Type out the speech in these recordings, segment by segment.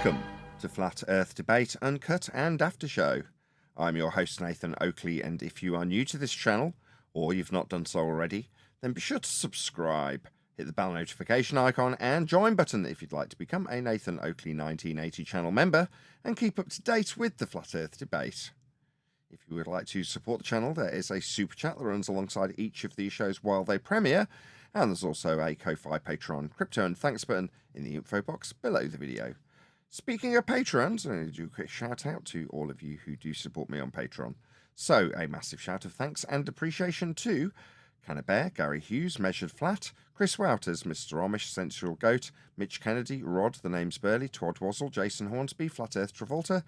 Welcome to Flat Earth Debate, Uncut and After Show. I'm your host Nathan Oakley, and if you are new to this channel, or you've not done so already, then be sure to subscribe, hit the bell notification icon and join button if you'd like to become a Nathan Oakley 1980 channel member and keep up to date with the Flat Earth Debate. If you would like to support the channel, there is a super chat that runs alongside each of these shows while they premiere, and there's also a Ko-Fi, Patreon, crypto and thanks button in the info box below the video. Speaking of patrons, I'm going to do a quick shout out to all of you who do support me on Patreon. So, a massive shout of thanks and appreciation to Canna Bear, Gary Hughes, Measured Flat, Chris Wouters, Mr. Amish, Sensual Goat, Mitch Kennedy, Rod, The Name's Burley, Twad Wazzle, Jason Hornsby, Flat Earth Travolta,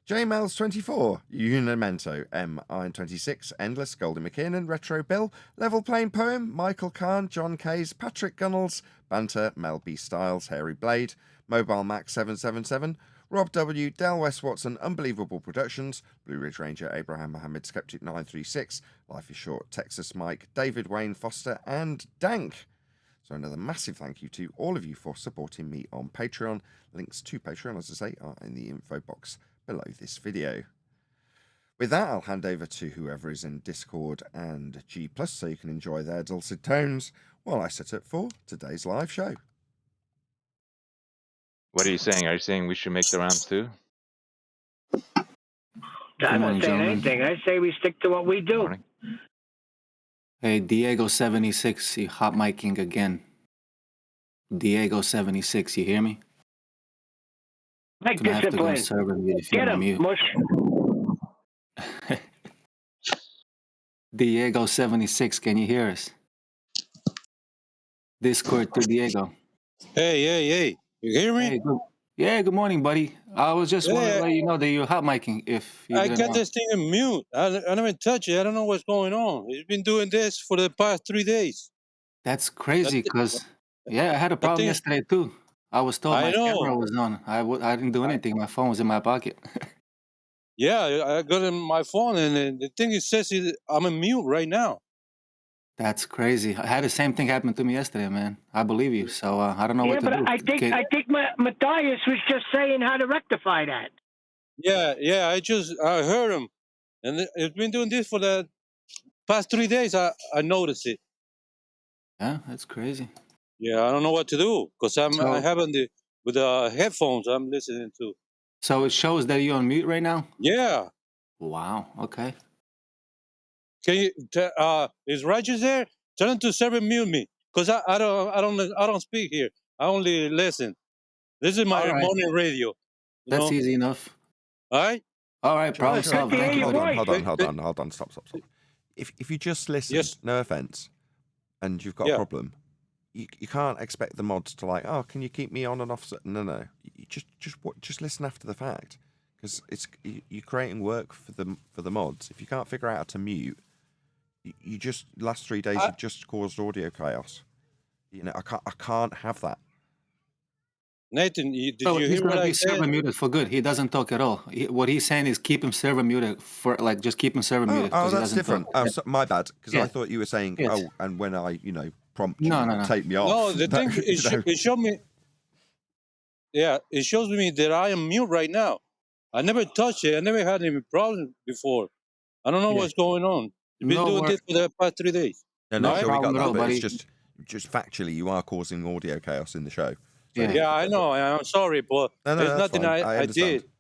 JMels24, Unimento, M Iron26, Endless, Goldie McKinnon, Retro Bill, Level Plain Poem, Michael Kahn, John Kays, Patrick Gunnels, Banter, Mel B Styles, Hairy Blade, Mobile Mac 777, Rob W, Del West Watson, Unbelievable Productions, Blue Ridge Ranger, Abraham Mohammed, Skeptic 936, Life is Short, Texas Mike, David Wayne Foster, and Dank. So another massive thank you to all of you for supporting me on Patreon. Links to Patreon, as I say, are in the info box below this video. With that, I'll hand over to whoever is in Discord and G+, so you can enjoy their dulcet tones while I set up for today's live show. What are you saying? Are you saying we should make the round two? I'm not saying anything. I say we stick to what we do. Morning. Hey, Diego76, you hot micing again. Diego76, you hear me? Like Gonna have to go discipline. server mute if you're Get on him, mute. mush. Diego76, can you hear us? Discord to Diego. Hey, you hear me? Hey, good morning, buddy. I was just wanting to let you know that you're hot micing if you I didn't got know. this thing in mute. I never touch it. I don't know what's going on. It's been doing this for the past 3 days. That's crazy, That- because, yeah, I had a problem thing- yesterday, too. I was told I my know. camera was on. I didn't do anything. My phone was in my pocket. Yeah, I got it in my phone, and the thing it says I'm in mute right now. That's crazy. I had the same thing happen to me yesterday, man. I believe you. So I don't know Yeah, what to but do. I think Matthias was just saying how to rectify that. Yeah, I heard him, and it's been doing this for the past 3 days. I noticed it. Yeah, that's crazy. Yeah, I don't know what to do because I So, having with the headphones I'm listening to. so it shows that you're on mute right now? Yeah. Wow. Okay. Can you? Is Righteous there? Tell him to server mute me, cause I don't speak here. I only listen. This is my All right. morning radio. That's easy enough. All right. All right. Problem Sure. solved. Thank you. Hold buddy. on. Stop. If you just listen, Yes. no offense, and you've got a problem, you can't expect the mods to like, oh, can you keep me on and off? No. You just listen after the fact, because you're creating work for the mods. If you can't figure out how to mute, you just last 3 days you've just caused audio chaos. You know, I can't have that. Nathan, did So you he's hear what gonna I be said? server muted for good. He doesn't talk at all. What he's saying is keep him server muted for just keep him server muted. Oh, 'cause he that's doesn't different. talk. Oh, so, my bad. Because I Yeah. thought you were saying, Yes. oh, and when I, prompt you, No. take me off. No, the thing it showed me. Yeah, it shows me that I am mute right now. I never touched it. I never had any problem before. I don't know Yeah. what's going on. You've been No doing wor- this for the past 3 days. No, No sure, we got problem at that, all, but buddy. it's just factually, you are causing audio chaos in the show. So Yeah. Yeah, I know. I'm sorry, but No, there's that's nothing fine. I I understand. did.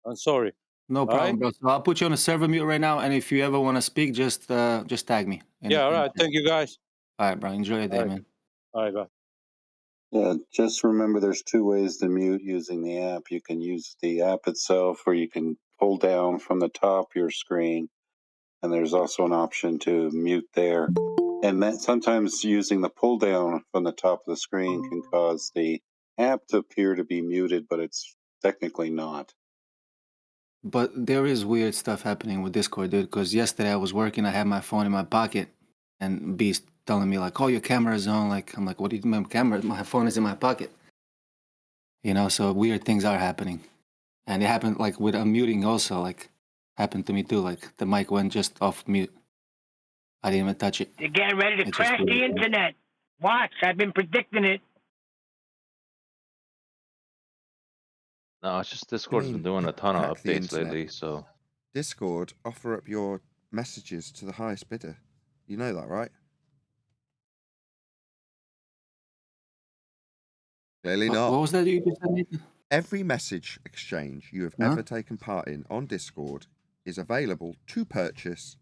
I'm sorry. No All problem, right? bro. So I'll put you on a server mute right now, and if you ever want to speak, just tag me. Yeah, all right. Thank you, guys. All right, bro. Enjoy your day, All right. man. All right, bye. Yeah, just remember there's two ways to mute using the app. You can use the app itself, or you can pull down from the top of your screen, and there's also an option to mute there. And that sometimes using the pull down from the top of the screen can cause the app to appear to be muted, but it's technically not. But there is weird stuff happening with Discord, dude. Because yesterday I was working, I had my phone in my pocket, and Beast telling me like, "Oh, your camera's on." Like, I'm like, "What do you mean, my camera? My phone is in my pocket." You know, so weird things are happening, and it happened like with unmuting also. Like, happened to me too. Like the mic went just off mute. I didn't even touch it. They're getting ready to It's just crash the weird. internet. Watch, I've been predicting it. No, it's just Discord's been mean, doing a ton of hack the updates internet? lately, so Discord, offer up your messages to the highest bidder. You know that, right? Clearly not. What was that you just said, Nathan? Every message exchange you have Huh? ever taken part in on Discord is available to purchase.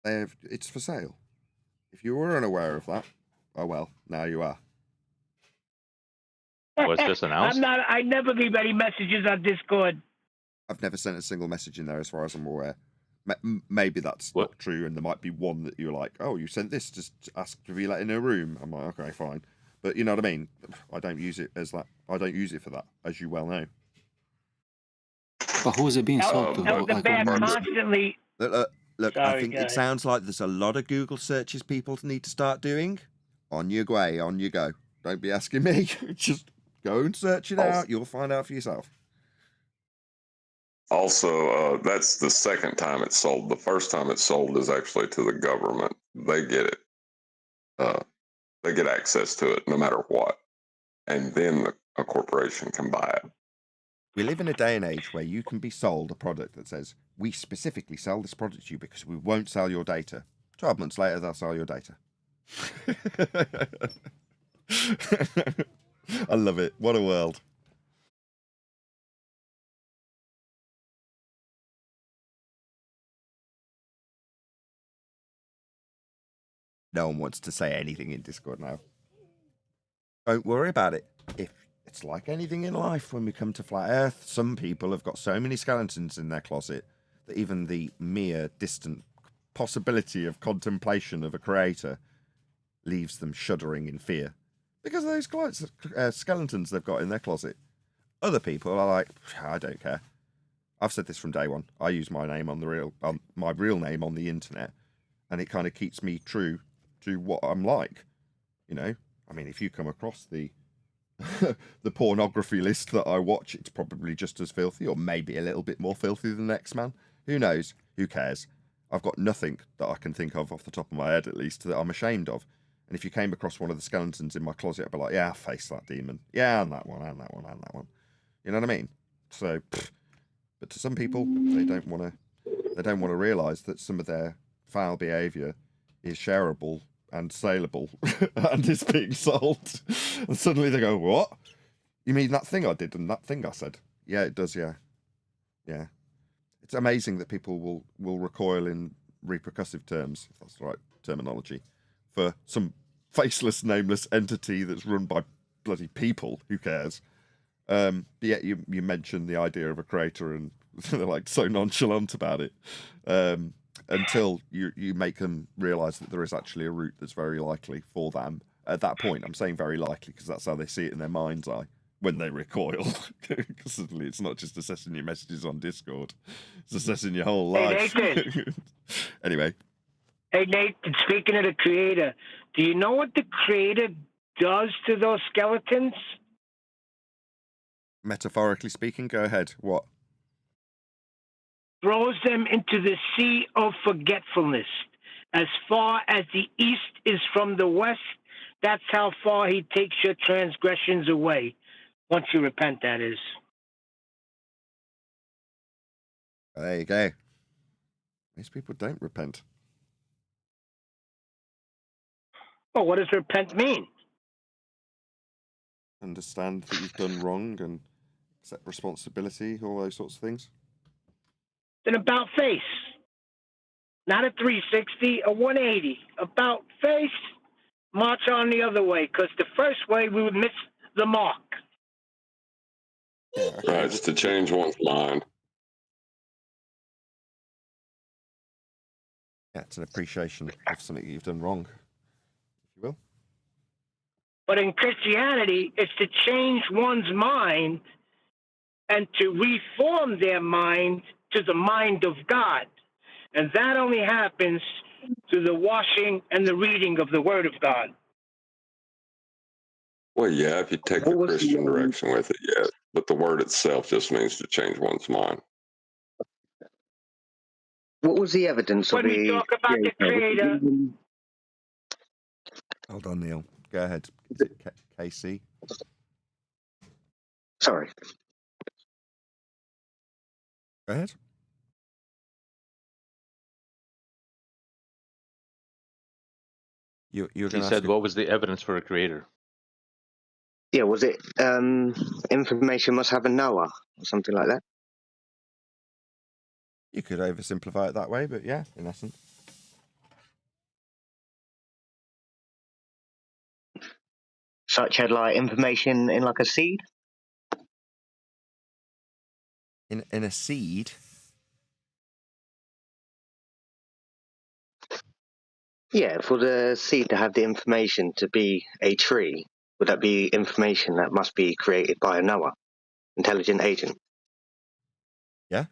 It's for sale. If you were unaware of that, oh well, now you are. was this announced? I never leave any messages on Discord. I've never sent a single message in there as far as I'm aware. Maybe that's What? not true, and there might be one that you're like, oh, you sent this, just ask to be let in a room. I'm like, okay, fine. But you know what I mean? I don't use it as that. I don't use it for that, as you well know. But who is it being sold to? The band constantly. Look, Sorry, I think go it ahead. sounds like there's a lot of Google searches people need to start doing. On your way, on you go. Don't be asking me. Just go and search it out. You'll find out for yourself. Also, that's the second time it's sold. The first time it's sold is actually to the government. They get it. They get access to it no matter what. And then a corporation can buy it. We live in a day and age where you can be sold a product that says, we specifically sell this product to you because we won't sell your data. 12 months later, they'll sell your data. I love it. What a world. No one wants to say anything in Discord now. Don't worry about it. If it's like anything in life, when we come to Flat Earth, some people have got so many skeletons in their closet that even the mere distant possibility of contemplation of a creator leaves them shuddering in fear because of those skeletons they've got in their closet. Other people are like, I don't care. I've said this from day one. I use my name my real name on the internet, and it kind of keeps me true to what I'm like. You know, I mean, if you come across the the pornography list that I watch, it's probably just as filthy, or maybe a little bit more filthy than X-Man. Who knows? Who cares? I've got nothing that I can think of off the top of my head, at least, that I'm ashamed of. And if you came across one of the skeletons in my closet, I'd be like, yeah, I'll face that demon. Yeah, and that one, and that one, and that one. You know what I mean? So, but to some people, they don't want to realise that some of their foul behaviour is shareable and saleable and is being sold. And suddenly they go, what? You mean that thing I did and that thing I said? Yeah, it does, yeah. Yeah. It's amazing that people will recoil in repercussive terms, if that's the right terminology, for some faceless, nameless entity that's run by bloody people. Who cares? But yet you mentioned the idea of a creator and they're like so nonchalant about it. Until you make them realise that there is actually a route that's very likely for them. At that point, I'm saying very likely because that's how they see it in their mind's eye when they recoil. Because suddenly it's not just assessing your messages on Discord, it's assessing your whole life. Hey, Nathan. Anyway. Hey, Nathan, speaking of the creator, do you know what the creator does to those skeletons? Metaphorically speaking, go ahead. What? Throws them into the sea of forgetfulness. As far as the east is from the west, that's how far he takes your transgressions away. Once you repent, that is. There you go. Most people don't repent. Well, what does repent mean? Understand that you've done wrong and accept responsibility, all those sorts of things. An about face. Not a 360, a 180. About face, march on the other way, because the first way we would miss the mark. Yeah, okay. Right, it's to change one's mind. Yeah, it's an appreciation of something you've done wrong, if you will. But in Christianity, it's to change one's mind and to reform their mind to the mind of God. And that only happens through the washing and the reading of the Word of God. Well, yeah, if you take the Christian direction with it, yeah. But the word itself just means to change one's mind. What was the evidence When of we the talk about the Creator, Hold on, Neil. Go ahead. Is it KC? Sorry. Go ahead. You're He going to said, ask. what was the evidence for a creator? Yeah, was it information must have a knower or something like that? You could oversimplify it that way, but yeah, in essence. Such as like information in like a seed? In a seed. Yeah, for the seed to have the information to be a tree, would that be information that must be created by a knower, intelligent agent? Yeah.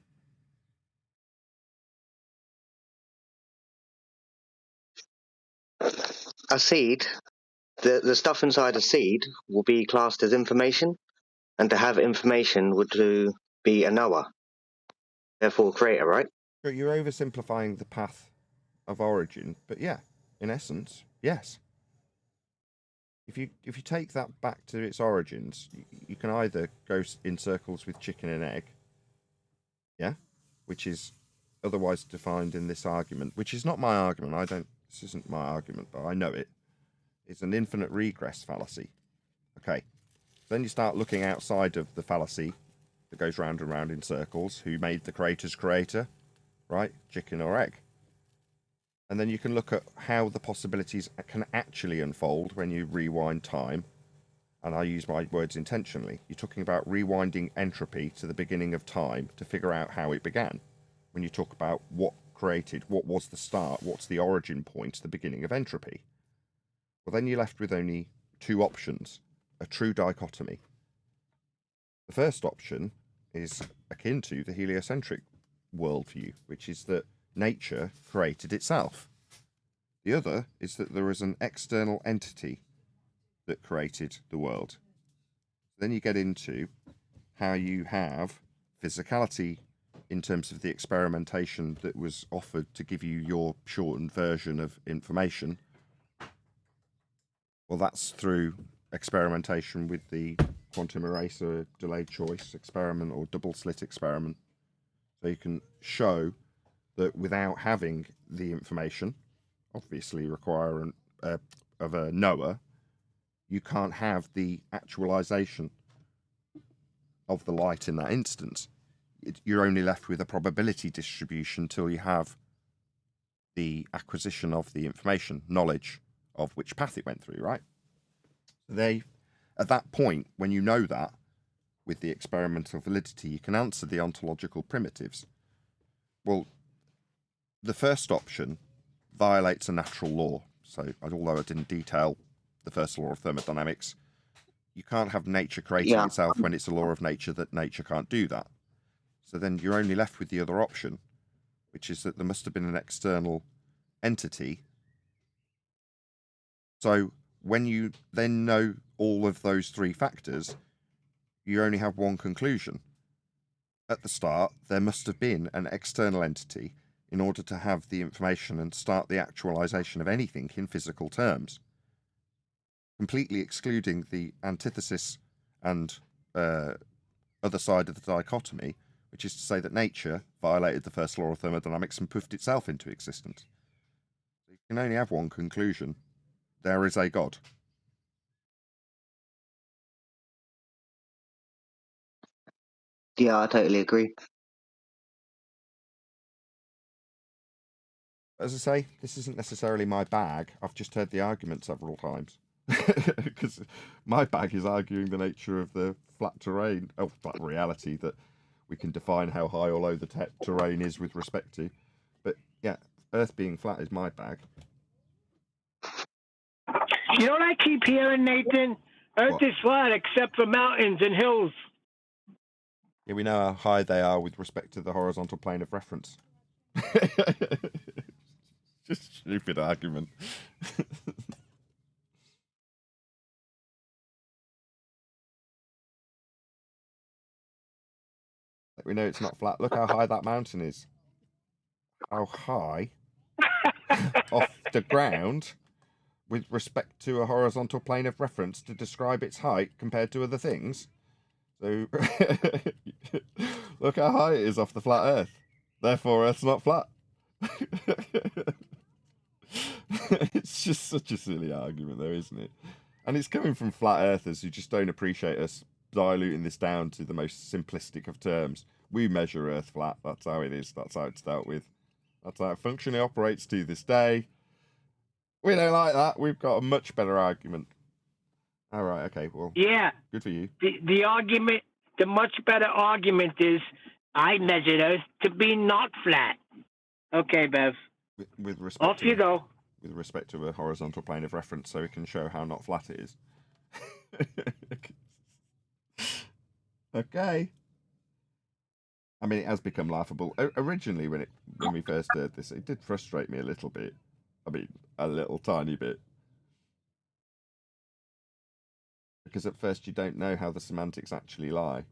A seed, the stuff inside a seed will be classed as information, and to have information would be a knower, therefore a creator, right? You're oversimplifying the path of origin, but yeah, in essence, yes. If you take that back to its origins, you can either go in circles with chicken and egg, yeah, which is otherwise defined in this argument, which is not my argument. This isn't my argument, but I know it. It's an infinite regress fallacy. Okay. Then you start looking outside of the fallacy that goes round and round in circles. Who made the creator's creator? Right? Chicken or egg? And then you can look at how the possibilities can actually unfold when you rewind time. And I use my words intentionally. You're talking about rewinding entropy to the beginning of time to figure out how it began. When you talk about what created, what was the start, what's the origin point, the beginning of entropy. Well, then you're left with only two options, a true dichotomy. The first option is akin to the heliocentric worldview, which is that nature created itself. The other is that there is an external entity that created the world. Then you get into how you have physicality in terms of the experimentation that was offered to give you your shortened version of information. Well, that's through experimentation with the quantum eraser delayed choice experiment or double slit experiment. So you can show that without having the information, obviously requiring of a knower, you can't have the actualization of the light in that instance. You're only left with a probability distribution till you have the acquisition of the information, knowledge of which path it went through, right? At that point, when you know that, with the experimental validity, you can answer the ontological primitives. Well, the first option violates a natural law. So, although I didn't detail the first law of thermodynamics, you can't have nature creating itself when it's a law of nature that nature can't do that. So then you're only left with the other option, which is that there must have been an external entity. So when you then know all of those three factors, you only have one conclusion. At the start, there must have been an external entity in order to have the information and start the actualization of anything in physical terms, completely excluding the antithesis and other side of the dichotomy, which is to say that nature violated the first law of thermodynamics and poofed itself into existence. You can only have one conclusion. There is a God. Yeah, I totally agree. As I say, this isn't necessarily my bag. I've just heard the argument several times. Because my bag is arguing the nature of the flat terrain, flat reality, that we can define how high or low the terrain is with respect to. But yeah, Earth being flat is my bag. You know what I keep hearing, Nathan? Earth is flat except for mountains and hills. Yeah, we know how high they are with respect to the horizontal plane of reference. Just stupid argument. We know it's not flat. Look how high that mountain is. How high off the ground with respect to a horizontal plane of reference to describe its height compared to other things. So look how high it is off the flat Earth. Therefore, Earth's not flat. It's just such a silly argument, though, isn't it? And it's coming from flat earthers who just don't appreciate us diluting this down to the most simplistic of terms. We measure Earth flat. That's how it is. That's how it's dealt with. That's how it functionally operates to this day. We don't like that. We've got a much better argument. All right. Okay. Well. Yeah. Good for you. The argument, the much better argument is, I measured Earth to be not flat. Okay, Bev. With respect. Off you go. With respect to a horizontal plane of reference, so we can show how not flat it is. Okay. I mean, it has become laughable. Originally, when we first heard this, it did frustrate me a little bit. I mean, a little tiny bit. Because at first you don't know how the semantics actually lie.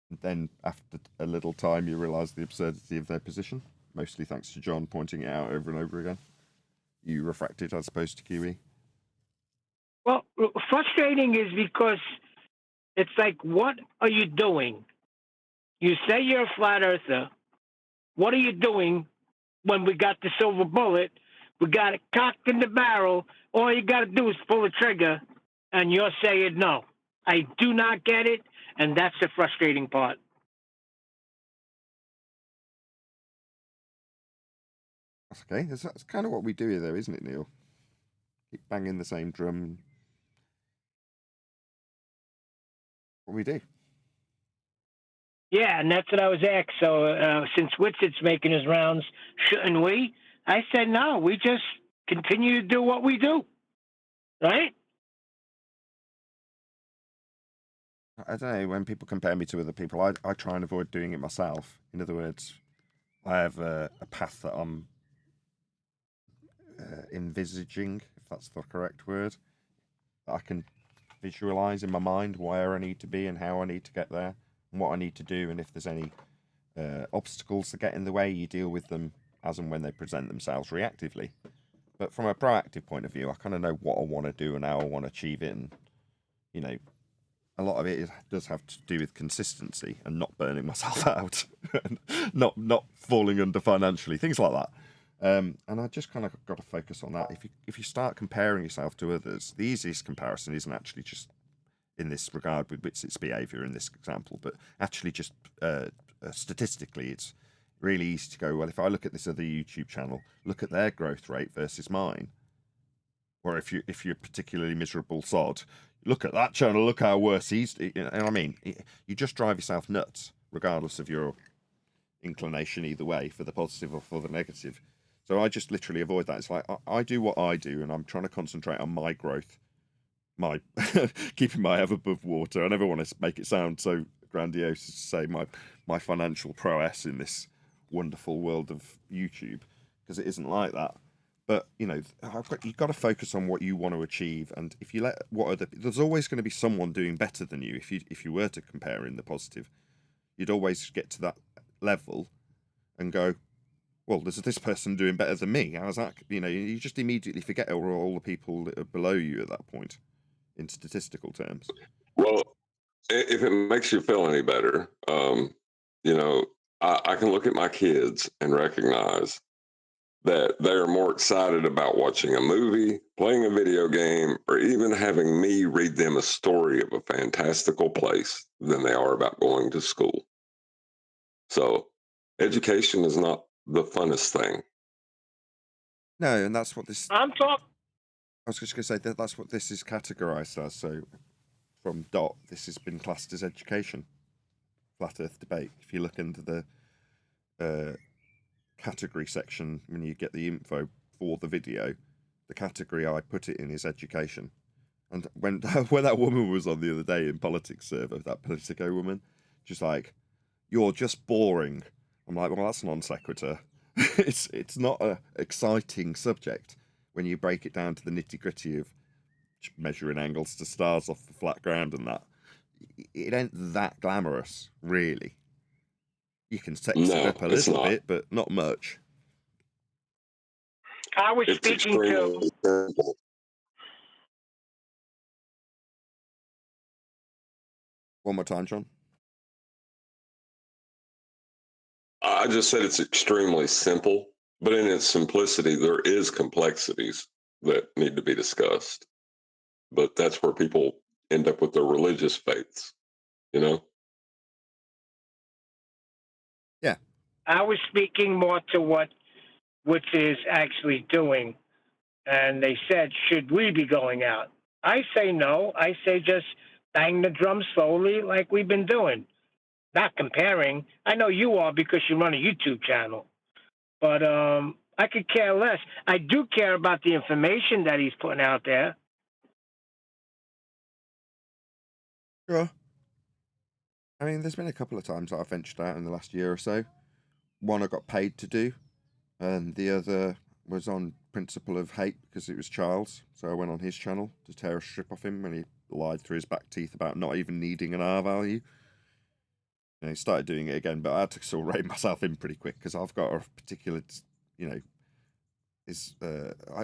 And then after a little time you realise the absurdity of their position. Mostly thanks to John pointing it out over and over again. You refracted as opposed to QE. Well, frustrating is because it's like, what are you doing? You say you're a flat earther. What are you doing when we got the silver bullet? We got it cocked in the barrel. All you got to do is pull the trigger, and you're saying no. I do not get it, and that's the frustrating part. That's okay. That's kind of what we do here, though, isn't it, Neil? Keep banging the same drum. What we do. Yeah, and that's what I was asked. So since Witsit's making his rounds, shouldn't we? I said, no, we just continue to do what we do. Right? I don't know, when people compare me to other people, I try and avoid doing it myself. In other words, I have a path that I'm envisaging, if that's the correct word, that I can visualize in my mind where I need to be and how I need to get there and what I need to do, and if there's any obstacles that get in the way, you deal with them as and when they present themselves reactively. But from a proactive point of view, I kind of know what I want to do and how I want to achieve it, and you know, a lot of it does have to do with consistency and not burning myself out, and not falling under financially, things like that. And I just kind of got to focus on that. If you start comparing yourself to others, the easiest comparison isn't actually just in this regard with Witsit's behaviour in this example, but actually just statistically, it's really easy to go, well, if I look at this other YouTube channel, look at their growth rate versus mine. Or if you're a particularly miserable sod, look at that channel, look how worse he's... And I mean, you just drive yourself nuts, regardless of your inclination either way, for the positive or for the negative. So I just literally avoid that. It's like, I do what I do, and I'm trying to concentrate on my growth, my keeping my head above water. I never want to make it sound so grandiose to say my financial prowess in this wonderful world of YouTube, because it isn't like that. But you know, you've got to focus on what you want to achieve, and if you let there's always going to be someone doing better than you. If you were to compare in the positive, you'd always get to that level and go, well, there's this person doing better than me. How's that? You know, you just immediately forget all the people that are below you at that point, in statistical terms. Well, if it makes you feel any better, you know, I can look at my kids and recognize that they are more excited about watching a movie, playing a video game, or even having me read them a story of a fantastical place than they are about going to school. So education is not the funnest thing. No, and that's what this... I'm talking... I was just going to say that's what this is categorised as. So from DOT, this has been classed as education. Flat Earth debate. If you look into the category section when you get the info for the video, the category I put it in is education. And when that woman was on the other day in politics server, that Politico woman, just like, you're just boring. I'm like, well, that's non sequitur. It's not a exciting subject when you break it down to the nitty gritty of measuring angles to stars off the flat ground and that. It ain't that glamorous, really. You can sex it up a little bit, but not much. I was speaking to... Simple. One more time, John. I just said it's extremely simple, but in its simplicity, there is complexities that need to be discussed. But that's where people end up with their religious faiths, you know? Yeah. I was speaking more to what Witsit is actually doing. And they said, should we be going out? I say no. I say just bang the drum slowly like we've been doing. Not comparing. I know you are because you run a YouTube channel. But I could care less. I do care about the information that he's putting out there. Sure. I mean, there's been a couple of times that I've ventured out in the last year or so. One I got paid to do, and the other was on principle of hate because it was Charles. So I went on his channel to tear a strip off him when he lied through his back teeth about not even needing an R value. And he started doing it again, but I had to sort of rein myself in pretty quick because I've got a particular, you know,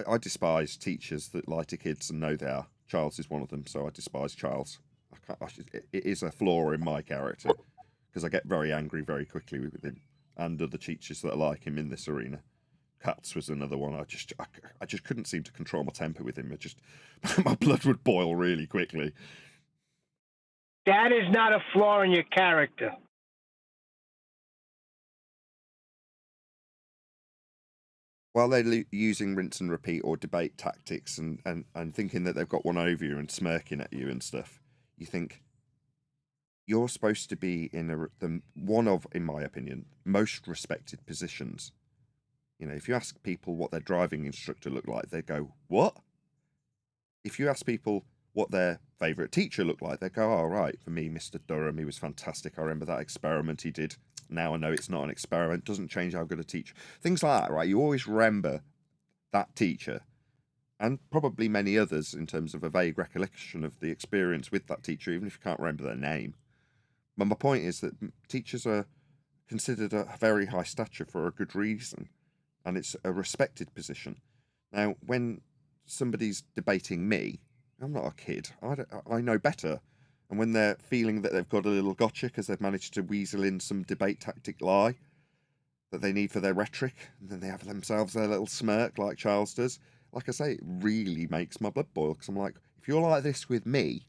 I despise teachers that lie to kids and know they are. Charles is one of them, so I despise Charles. It is a flaw in my character because I get very angry very quickly with him and other teachers that are like him in this arena. Katz was another one. I just couldn't seem to control my temper with him. My blood would boil really quickly. That is not a flaw in your character. While they're using rinse and repeat or debate tactics and thinking that they've got one over you and smirking at you and stuff, you think you're supposed to be in one of, in my opinion, most respected positions. You know, if you ask people what their driving instructor looked like, they go, "What?" If you ask people what their favourite teacher looked like, they go, "Oh, right, for me, Mr. Durham, he was fantastic. I remember that experiment he did. Now I know it's not an experiment. Doesn't change how good a teacher." Things like that, right? You always remember that teacher and probably many others in terms of a vague recollection of the experience with that teacher, even if you can't remember their name. But my point is that teachers are considered a very high stature for a good reason, and it's a respected position. Now, when somebody's debating me, I'm not a kid. I know better. And when they're feeling that they've got a little gotcha because they've managed to weasel in some debate tactic lie that they need for their rhetoric, and then they have themselves their little smirk like Charles does, like I say, it really makes my blood boil because I'm like, if you're like this with me,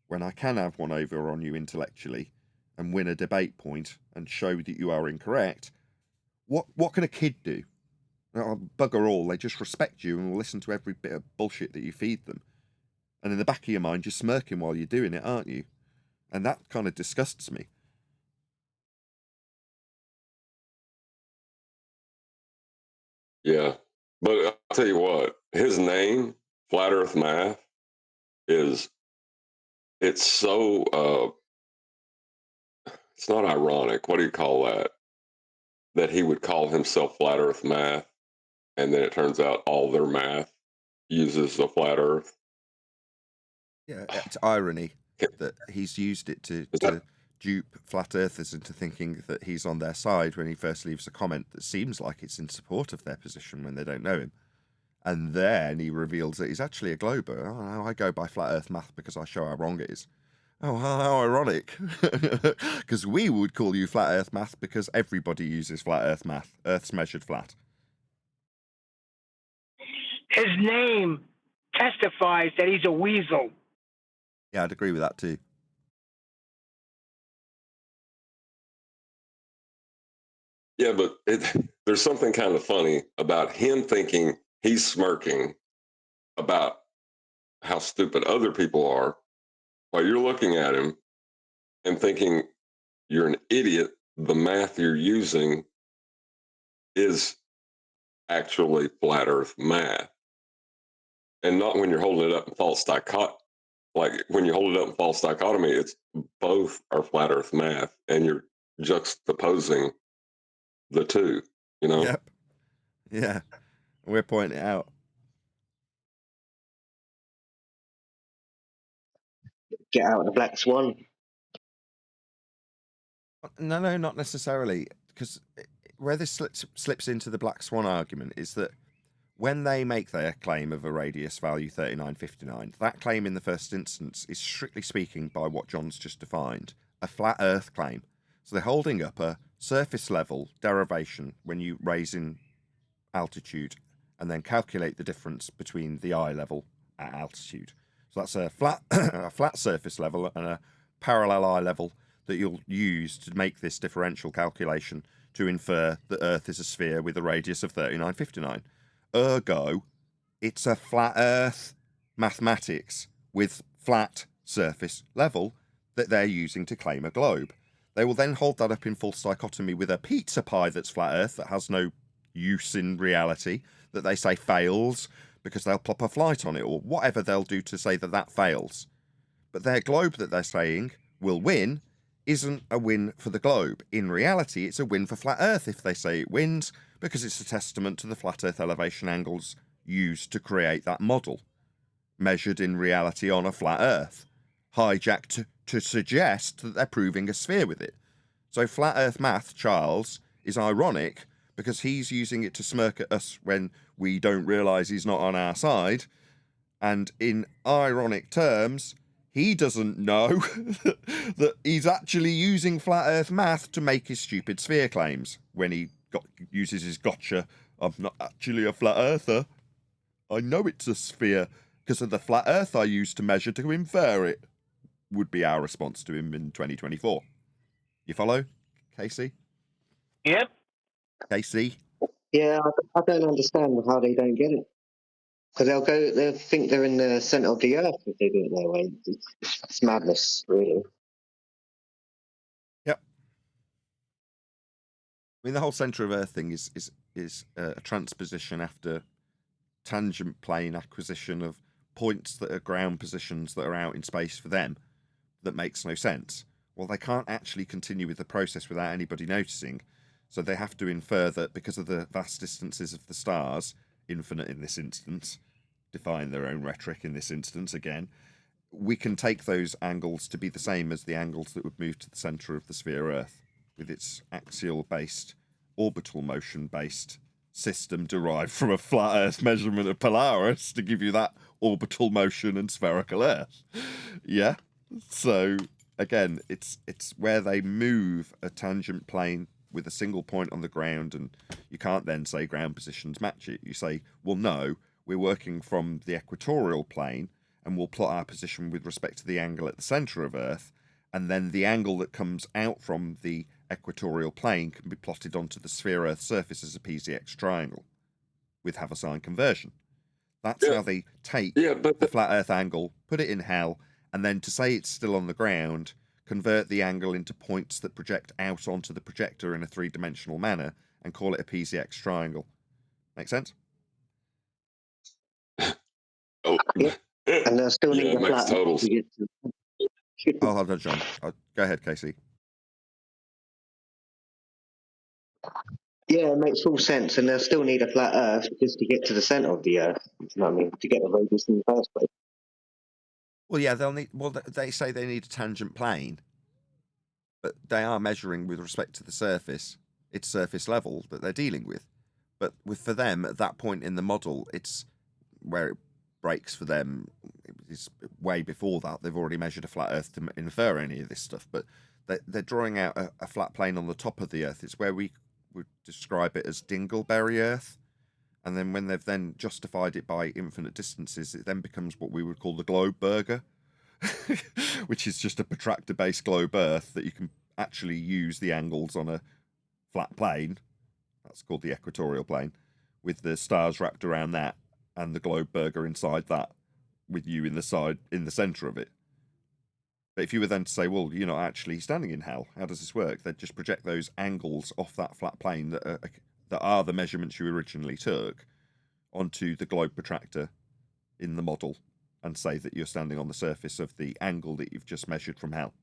when I can have one over on you intellectually and win a debate point and show that you are incorrect, what can a kid do? Bugger all, they just respect you and will listen to every bit of bullshit that you feed them. And in the back of your mind, you're smirking while you're doing it, aren't you? And that kind of disgusts me. Yeah. But I'll tell you what, his name, Flat Earth Math, it's so, it's not ironic. What do you call that? That he would call himself Flat Earth Math, and then it turns out all their math uses the flat Earth. Yeah, it's irony that he's used it to dupe flat earthers into thinking that he's on their side when he first leaves a comment that seems like it's in support of their position when they don't know him. And then he reveals that he's actually a glober. Oh, no, I go by flat earth math because I show how wrong it is. Oh, how ironic. Because we would call you flat earth math because everybody uses flat earth math. Earth's measured flat. His name testifies that he's a weasel. Yeah, I'd agree with that too. Yeah, but there's something kind of funny about him thinking he's smirking about how stupid other people are while you're looking at him and thinking you're an idiot. The math you're using is actually flat Earth math, and not when you're holding it up in false dichotomy. Like when you hold it up in false dichotomy, it's both are flat Earth math, and you're juxtaposing the two. You know. Yep. Yeah. We're pointing it out. Get out of the black swan. No, not necessarily. Because where this slips into the black swan argument is that when they make their claim of a radius value 3959, that claim in the first instance is strictly speaking, by what John's just defined, a flat Earth claim. So they're holding up a surface level derivation when you raise in altitude and then calculate the difference between the eye level at altitude. So that's a flat surface level and a parallel eye level that you'll use to make this differential calculation to infer that Earth is a sphere with a radius of 3959. Ergo, it's a flat Earth mathematics with flat surface level that they're using to claim a globe. They will then hold that up in false dichotomy with a pizza pie that's flat Earth that has no use in reality, that they say fails because they'll plop a flight on it or whatever they'll do to say that that fails. But their globe that they're saying will win isn't a win for the globe. In reality, it's a win for flat Earth if they say it wins, because it's a testament to the flat Earth elevation angles used to create that model, measured in reality on a flat Earth, hijacked to suggest that they're proving a sphere with it. So flat Earth math, Charles, is ironic because he's using it to smirk at us when we don't realise he's not on our side. And in ironic terms, he doesn't know that he's actually using flat Earth math to make his stupid sphere claims when he uses his gotcha, I'm not actually a flat earther. I know it's a sphere because of the flat Earth I used to measure to infer it, would be our response to him in 2024. You follow, Casey? Yep. Casey? Yeah, I don't understand how they don't get it. Because they'll think they're in the centre of the earth if they do it their way. It's madness, really. Yep. I mean, the whole centre of Earth thing is a transposition after tangent plane acquisition of points that are ground positions that are out in space for them that makes no sense. Well, they can't actually continue with the process without anybody noticing. So they have to infer that because of the vast distances of the stars, infinite in this instance, define their own rhetoric in this instance again, we can take those angles to be the same as the angles that would move to the centre of the sphere Earth, with its axial-based, orbital motion-based system derived from a flat Earth measurement of Polaris to give you that orbital motion and spherical Earth. Yeah? So, again, it's where they move a tangent plane with a single point on the ground, and you can't then say ground positions match it. You say, well, no, we're working from the equatorial plane, and we'll plot our position with respect to the angle at the centre of Earth, and then the angle that comes out from the equatorial plane can be plotted onto the sphere Earth surface as a PZX triangle with Haversine conversion. That's how they take the flat Earth angle, put it in hell, and then to say it's still on the ground, convert the angle into points that project out onto the projector in a three-dimensional manner and call it a PZX triangle. Make sense? Oh, Yeah. And they'll still need it a makes flat total Earth to get to. Oh, hold on, John. Go ahead, Casey. Yeah, it makes full sense, and they'll still need a flat Earth just to get to the centre of the Earth. You know what I mean? To get the radius in the first place. Well, yeah, they'll need. Well, they say they need a tangent plane, but they are measuring with respect to the surface, its surface level that they're dealing with. But for them, at that point in the model, it's where it breaks for them. It's way before that. They've already measured a flat Earth to infer any of this stuff, but they're drawing out a flat plane on the top of the Earth. It's where we would describe it as Dingleberry Earth. And then when they've then justified it by infinite distances, it then becomes what we would call the globe burger, which is just a protractor-based globe Earth that you can actually use the angles on a flat plane. That's called the equatorial plane, with the stars wrapped around that and the globe burger inside that, with you in the centre of it. But if you were then to say, well, you're not actually standing in hell, how does this work? They'd just project those angles off that flat plane that are the measurements you originally took onto the globe protractor in the model and say that you're standing on the surface of the angle that you've just measured from hell.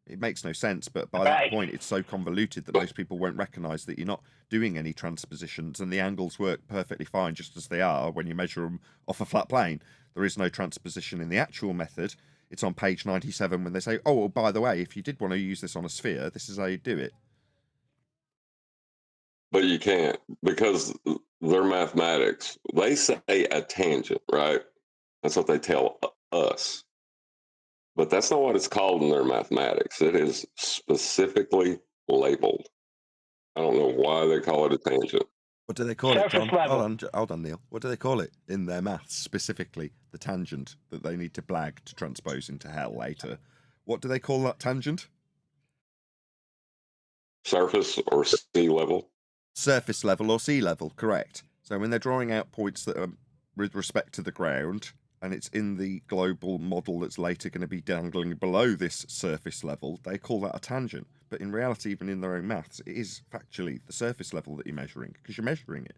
It makes no sense, but by that point, it's so convoluted that most people won't recognise that you're not doing any transpositions, and the angles work perfectly fine just as they are when you measure them off a flat plane. There is no transposition in the actual method. It's on page 97 when they say, oh, well, by the way, if you did want to use this on a sphere, this is how you do it. But you can't, because they're mathematics. They say a tangent, right? That's what they tell us. But that's not what it's called in their mathematics. It is specifically labeled. I don't know why they call it a tangent. What do they call it, Surface John? level. Hold on, Neil. What do they call it in their maths, specifically the tangent that they need to blag to transpose into hell later? What do they call that tangent? Surface or sea level? Surface level or sea level, correct. So when they're drawing out points that are with respect to the ground, and it's in the global model that's later going to be dangling below this surface level, they call that a tangent. But in reality, even in their own maths, it is factually the surface level that you're measuring, because you're measuring it.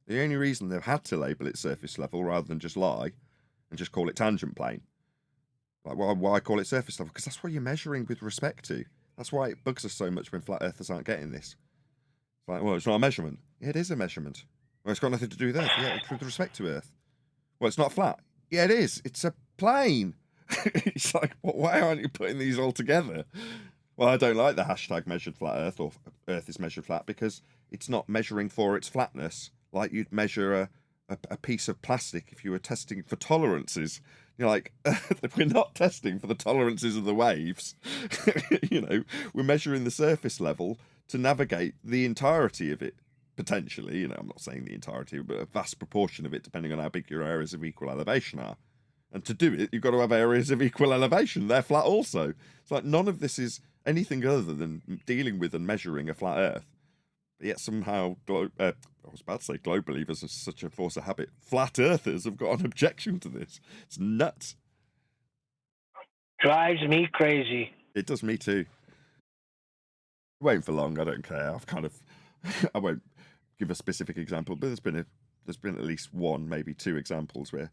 The only reason they've had to label it surface level rather than just lie and just call it tangent plane, like why call it surface level? Because that's what you're measuring with respect to. That's why it bugs us so much when flat earthers aren't getting this. It's like, well, it's not a measurement. Yeah, it is a measurement. Well, it's got nothing to do with Earth. Yeah, it's with respect to Earth. Well, it's not flat. Yeah, it is. It's a plane. It's like, why aren't you putting these all together? Well, I don't like the hashtag measured flat Earth or Earth is measured flat, because it's not measuring for its flatness like you'd measure a piece of plastic if you were testing for tolerances. You're like, we're not testing for the tolerances of the waves. We're measuring the surface level to navigate the entirety of it, potentially. I'm not saying the entirety, but a vast proportion of it, depending on how big your areas of equal elevation are. And to do it, you've got to have areas of equal elevation. They're flat also. It's like none of this is anything other than dealing with and measuring a flat Earth. But yet somehow, I was about to say globe believers are such a force of habit. Flat Earthers have got an objection to this. It's nuts. Drives me crazy. It does me too. Waiting for long, I don't care. I won't give a specific example, but there's been at least one, maybe two examples where,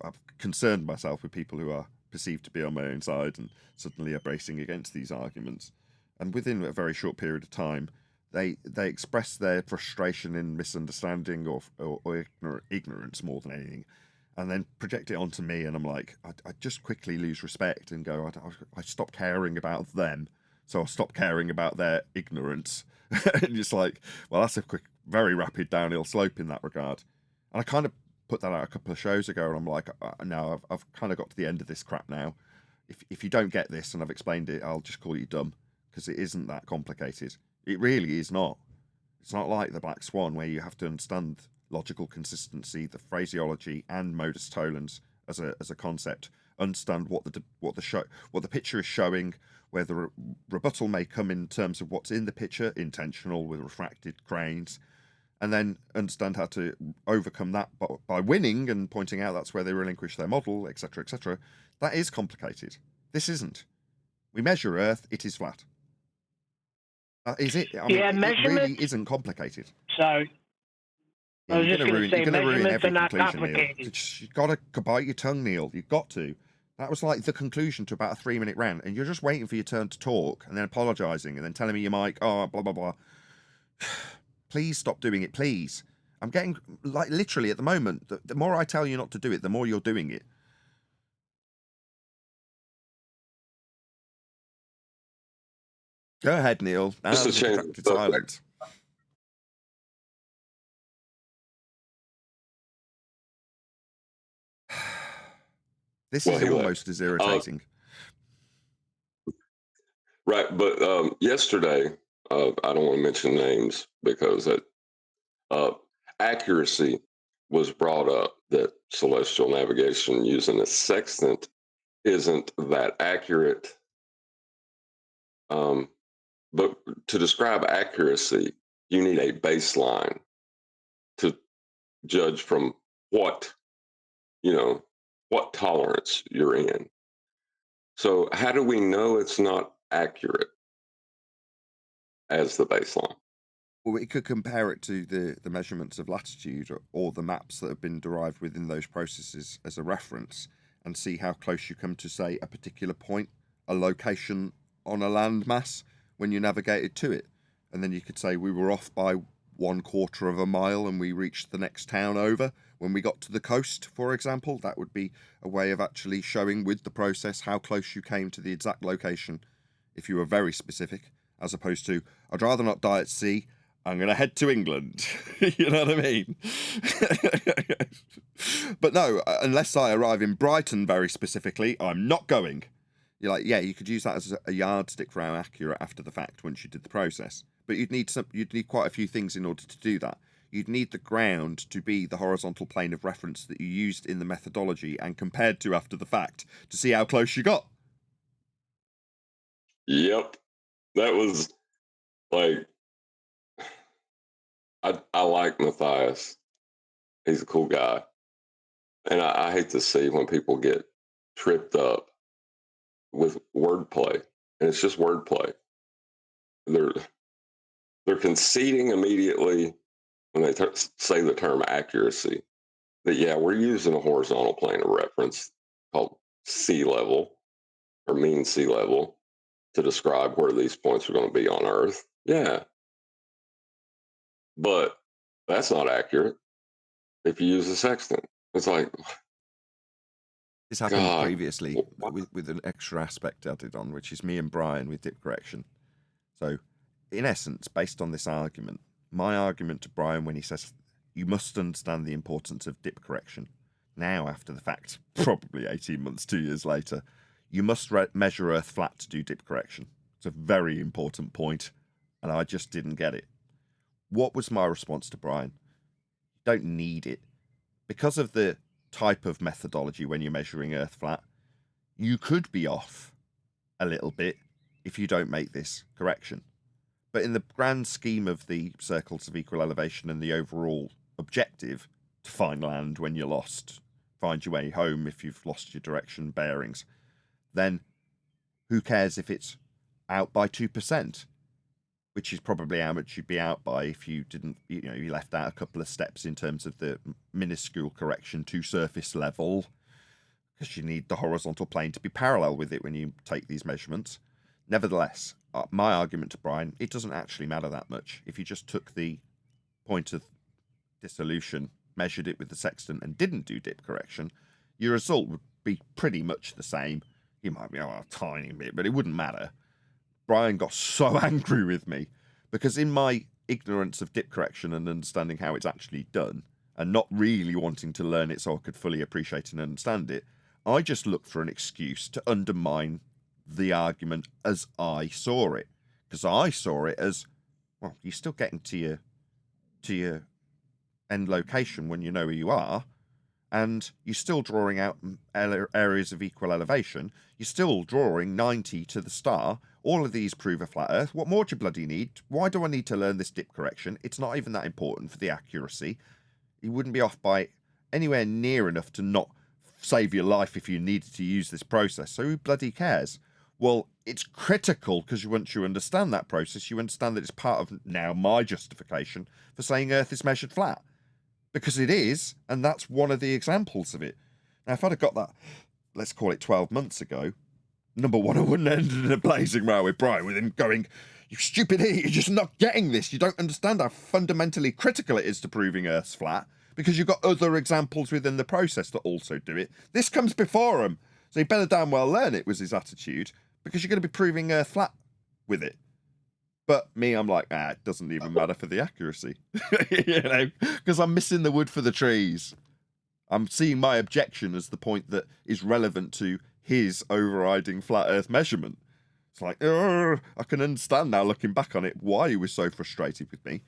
I've concerned myself with people who are perceived to be on my own side and suddenly are bracing against these arguments. And within a very short period of time, they express their frustration in misunderstanding or ignorance more than anything, and then project it onto me, and I'm like, I just quickly lose respect and go, I stop caring about them, so I'll stop caring about their ignorance. And it's like, well, that's a quick, very rapid downhill slope in that regard. And I kind of put that out a couple of shows ago, and I'm like, no, I've kind of got to the end of this crap now. If you don't get this and I've explained it, I'll just call you dumb, because it isn't that complicated. It really is not. It's not like the Black Swan, where you have to understand logical consistency, the phraseology, and modus tollens as a concept. Understand what the picture is showing, where the rebuttal may come in terms of what's in the picture, intentional with refracted cranes, and then understand how to overcome that by winning and pointing out that's where they relinquish their model, etc., etc. That is complicated. This isn't. We measure Earth; it is flat. Is it? I mean, it really isn't complicated. So, Yeah, I was you're just going to say, going to ruin measurements every are not conclusion, Neil. complicated. You've got to bite your tongue, Neil. You've got to. That was like the conclusion to about a 3-minute rant, and you're just waiting for your turn to talk, and then apologising, and then telling me your mic, blah, blah, blah. Please stop doing it, please. I'm getting, like, literally at the moment, the more I tell you not to do it, the more you're doing it. Go ahead, Neil. Just to change the silence. This is almost as irritating. Right, but yesterday, I don't want to mention names because accuracy was brought up, that celestial navigation using a sextant isn't that accurate. But to describe accuracy, you need a baseline to judge from what tolerance you're in. So how do we know it's not accurate as the baseline? Well, we could compare it to the measurements of latitude or the maps that have been derived within those processes as a reference, and see how close you come to, say, a particular point, a location on a landmass when you navigated to it. And then you could say we were off by 1/4 of a mile and we reached the next town over when we got to the coast, for example. That would be a way of actually showing with the process how close you came to the exact location if you were very specific, as opposed to, I'd rather not die at sea, I'm going to head to England. You know what I mean? But no, unless I arrive in Brighton very specifically, I'm not going. You're like, yeah, you could use that as a yardstick for how accurate after the fact once you did the process. But you'd need quite a few things in order to do that. You'd need the ground to be the horizontal plane of reference that you used in the methodology and compared to after the fact to see how close you got. Yep. That was like, I like Matthias. He's a cool guy. And I hate to see when people get tripped up with wordplay. And it's just wordplay. They're conceding immediately when they say the term accuracy that, yeah, we're using a horizontal plane of reference called sea level or mean sea level to describe where these points are going to be on Earth. Yeah. But that's not accurate if you use a sextant. It's like, this happened God, previously with an extra aspect added on, which is me and Brian with dip correction. So, in essence, based on this argument, my argument to Brian when he says you must understand the importance of dip correction, now after the fact, probably 18 months, 2 years later, you must measure Earth flat to do dip correction. It's a very important point, and I just didn't get it. What was my response to Brian? You don't need it. Because of the type of methodology when you're measuring Earth flat, you could be off a little bit if you don't make this correction. But in the grand scheme of the circles of equal elevation and the overall objective to find land when you're lost, find your way home if you've lost your direction bearings, then who cares if it's out by 2%, which is probably how much you'd be out by if you didn't, you left out a couple of steps in terms of the minuscule correction to surface level, because you need the horizontal plane to be parallel with it when you take these measurements. Nevertheless, my argument to Brian, it doesn't actually matter that much. If you just took the point of dissolution, measured it with the sextant and didn't do dip correction, your result would be pretty much the same. You might be a tiny bit, but it wouldn't matter. Brian got so angry with me because in my ignorance of dip correction and understanding how it's actually done and not really wanting to learn it so I could fully appreciate and understand it, I just looked for an excuse to undermine the argument as I saw it. Because I saw it as, well, you're still getting to your end location when you know where you are, and you're still drawing out areas of equal elevation. You're still drawing 90 to the star. All of these prove a flat Earth. What more do you bloody need? Why do I need to learn this dip correction? It's not even that important for the accuracy. You wouldn't be off by anywhere near enough to not save your life if you needed to use this process. So who bloody cares? Well, it's critical because once you understand that process, you understand that it's part of now my justification for saying Earth is measured flat. Because it is, and that's one of the examples of it. Now, if I'd have got that, let's call it 12 months ago, number one, I wouldn't have ended in a blazing row with Brian, with him going, you stupid idiot, you're just not getting this. You don't understand how fundamentally critical it is to proving Earth's flat, because you've got other examples within the process that also do it. This comes before him, so you better damn well learn it, was his attitude, because you're going to be proving Earth flat with it. But me, I'm like, it doesn't even matter for the accuracy, because I'm missing the wood for the trees. I'm seeing my objection as the point that is relevant to his overriding flat Earth measurement. It's like, I can understand now, looking back on it, why he was so frustrated with me.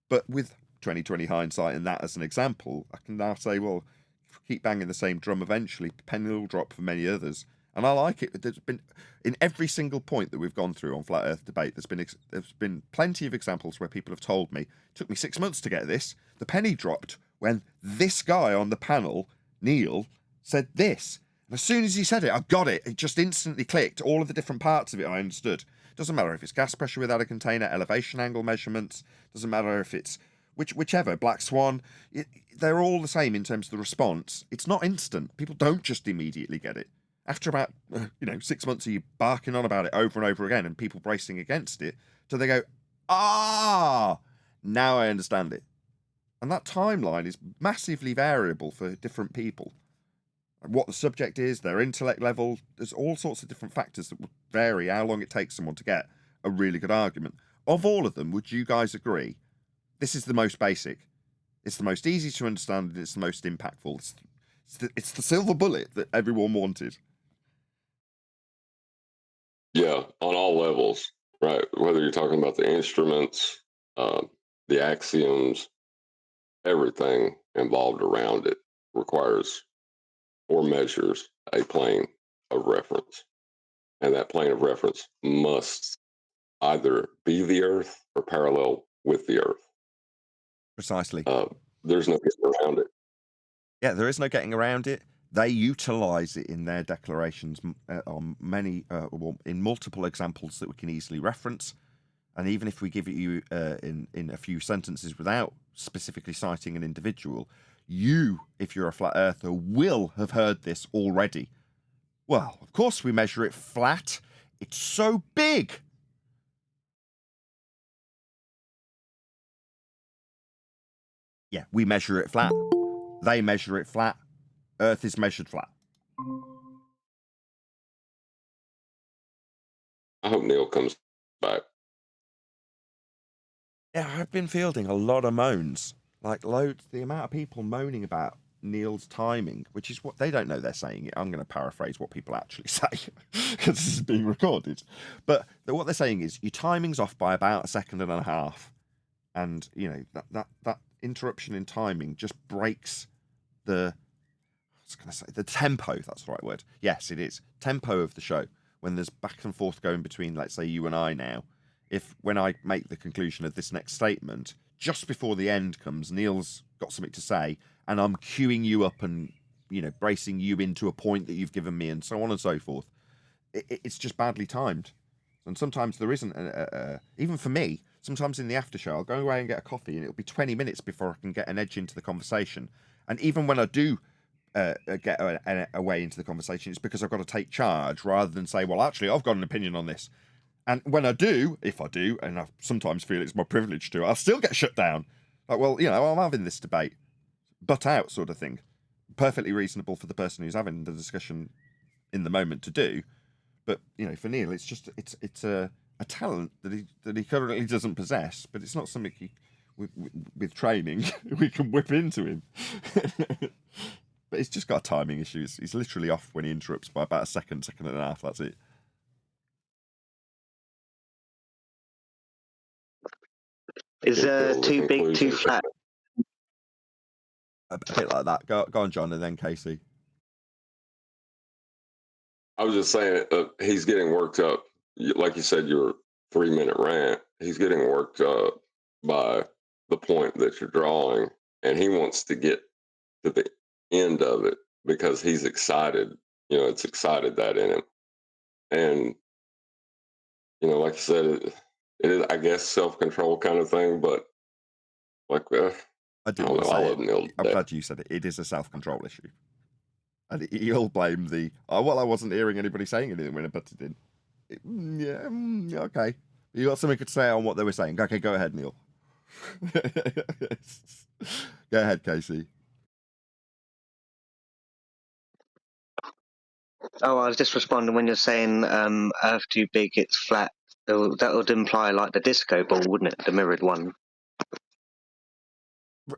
But with 2020 hindsight and that as an example, I can now say, well, if we keep banging the same drum, eventually the penny will drop for many others. And I like it. There's been, in every single point that we've gone through on Flat Earth debate, there's been plenty of examples where people have told me, it took me 6 months to get this. The penny dropped when this guy on the panel, Neil, said this. And as soon as he said it, I got it. It just instantly clicked. All of the different parts of it I understood. Doesn't matter if it's gas pressure without a container, elevation angle measurements. Doesn't matter if it's whichever, Black Swan. They're all the same in terms of the response. It's not instant. People don't just immediately get it. After about 6 months of you barking on about it over and over again and people bracing against it, till they go, now I understand it. And that timeline is massively variable for different people. What the subject is, their intellect level, there's all sorts of different factors that would vary how long it takes someone to get a really good argument. of all of them, would you guys agree this is the most basic? It's the most easy to understand, and it's the most impactful. It's the silver bullet that everyone wanted. Yeah, on all levels, right? Whether you're talking about the instruments, the axioms, everything involved around it requires or measures a plane of reference. And that plane of reference must either be the Earth or parallel with the Earth. Precisely. There's no getting around it. Yeah, there is no getting around it. They utilize it in their declarations on many, in multiple examples that we can easily reference. And even if we give it you in a few sentences without specifically citing an individual, you, if you're a flat earther, will have heard this already. Well, of course we measure it flat. It's so big. Yeah, we measure it flat. They measure it flat. Earth is measured flat. I hope Neil comes back. Yeah, I've been fielding a lot of moans. Like loads, the amount of people moaning about Neil's timing, which is what they don't know they're saying it. I'm going to paraphrase what people actually say because this is being recorded. But what they're saying is your timing's off by about a second and a half. And, you know, that interruption in timing just breaks the, I was going to say, the tempo. That's the right word. Yes, it is. Tempo of the show. When there's back and forth going between, let's say, you and I now, when I make the conclusion of this next statement, just before the end comes, Neil's got something to say, and I'm queuing you up and, you know, bracing you into a point that you've given me, and so on and so forth. It's just badly timed. And sometimes there isn't, even for me, sometimes in the after show, I'll go away and get a coffee, and it'll be 20 minutes before I can get an edge into the conversation. And even when I do get away into the conversation, it's because I've got to take charge rather than say, well, actually, I've got an opinion on this. And when I do, if I do, and I sometimes feel it's my privilege to, I'll still get shut down. Like, well, you know, I'm having this debate, butt out sort of thing. Perfectly reasonable for the person who's having the discussion in the moment to do. But, you know, for Neil, it's just, it's a talent that he currently doesn't possess, but it's not something with training we can whip into him. But he's just got timing issues. He's literally off when he interrupts by about a second and a half. That's it. Is too big, too flat? A bit like that. Go on, John, and then Casey. I was just saying, he's getting worked up. Like you said, your 3-minute rant, he's getting worked up by the point that you're drawing, and he wants to get to the end of it because he's excited. You know, it's excited that in him. And, you know, like you said, it is, I guess, self-control kind of thing, but like, I didn't want to say it. I'm glad you said it. It is a self-control issue. And he'll blame the, well, I wasn't hearing anybody saying anything when I butted in. Yeah, okay. You got something to say on what they were saying. Okay, go ahead, Neil. Go ahead, Casey. Oh, I was just responding when you're saying Earth too big, it's flat. That would imply like the disco ball, wouldn't it? The mirrored one.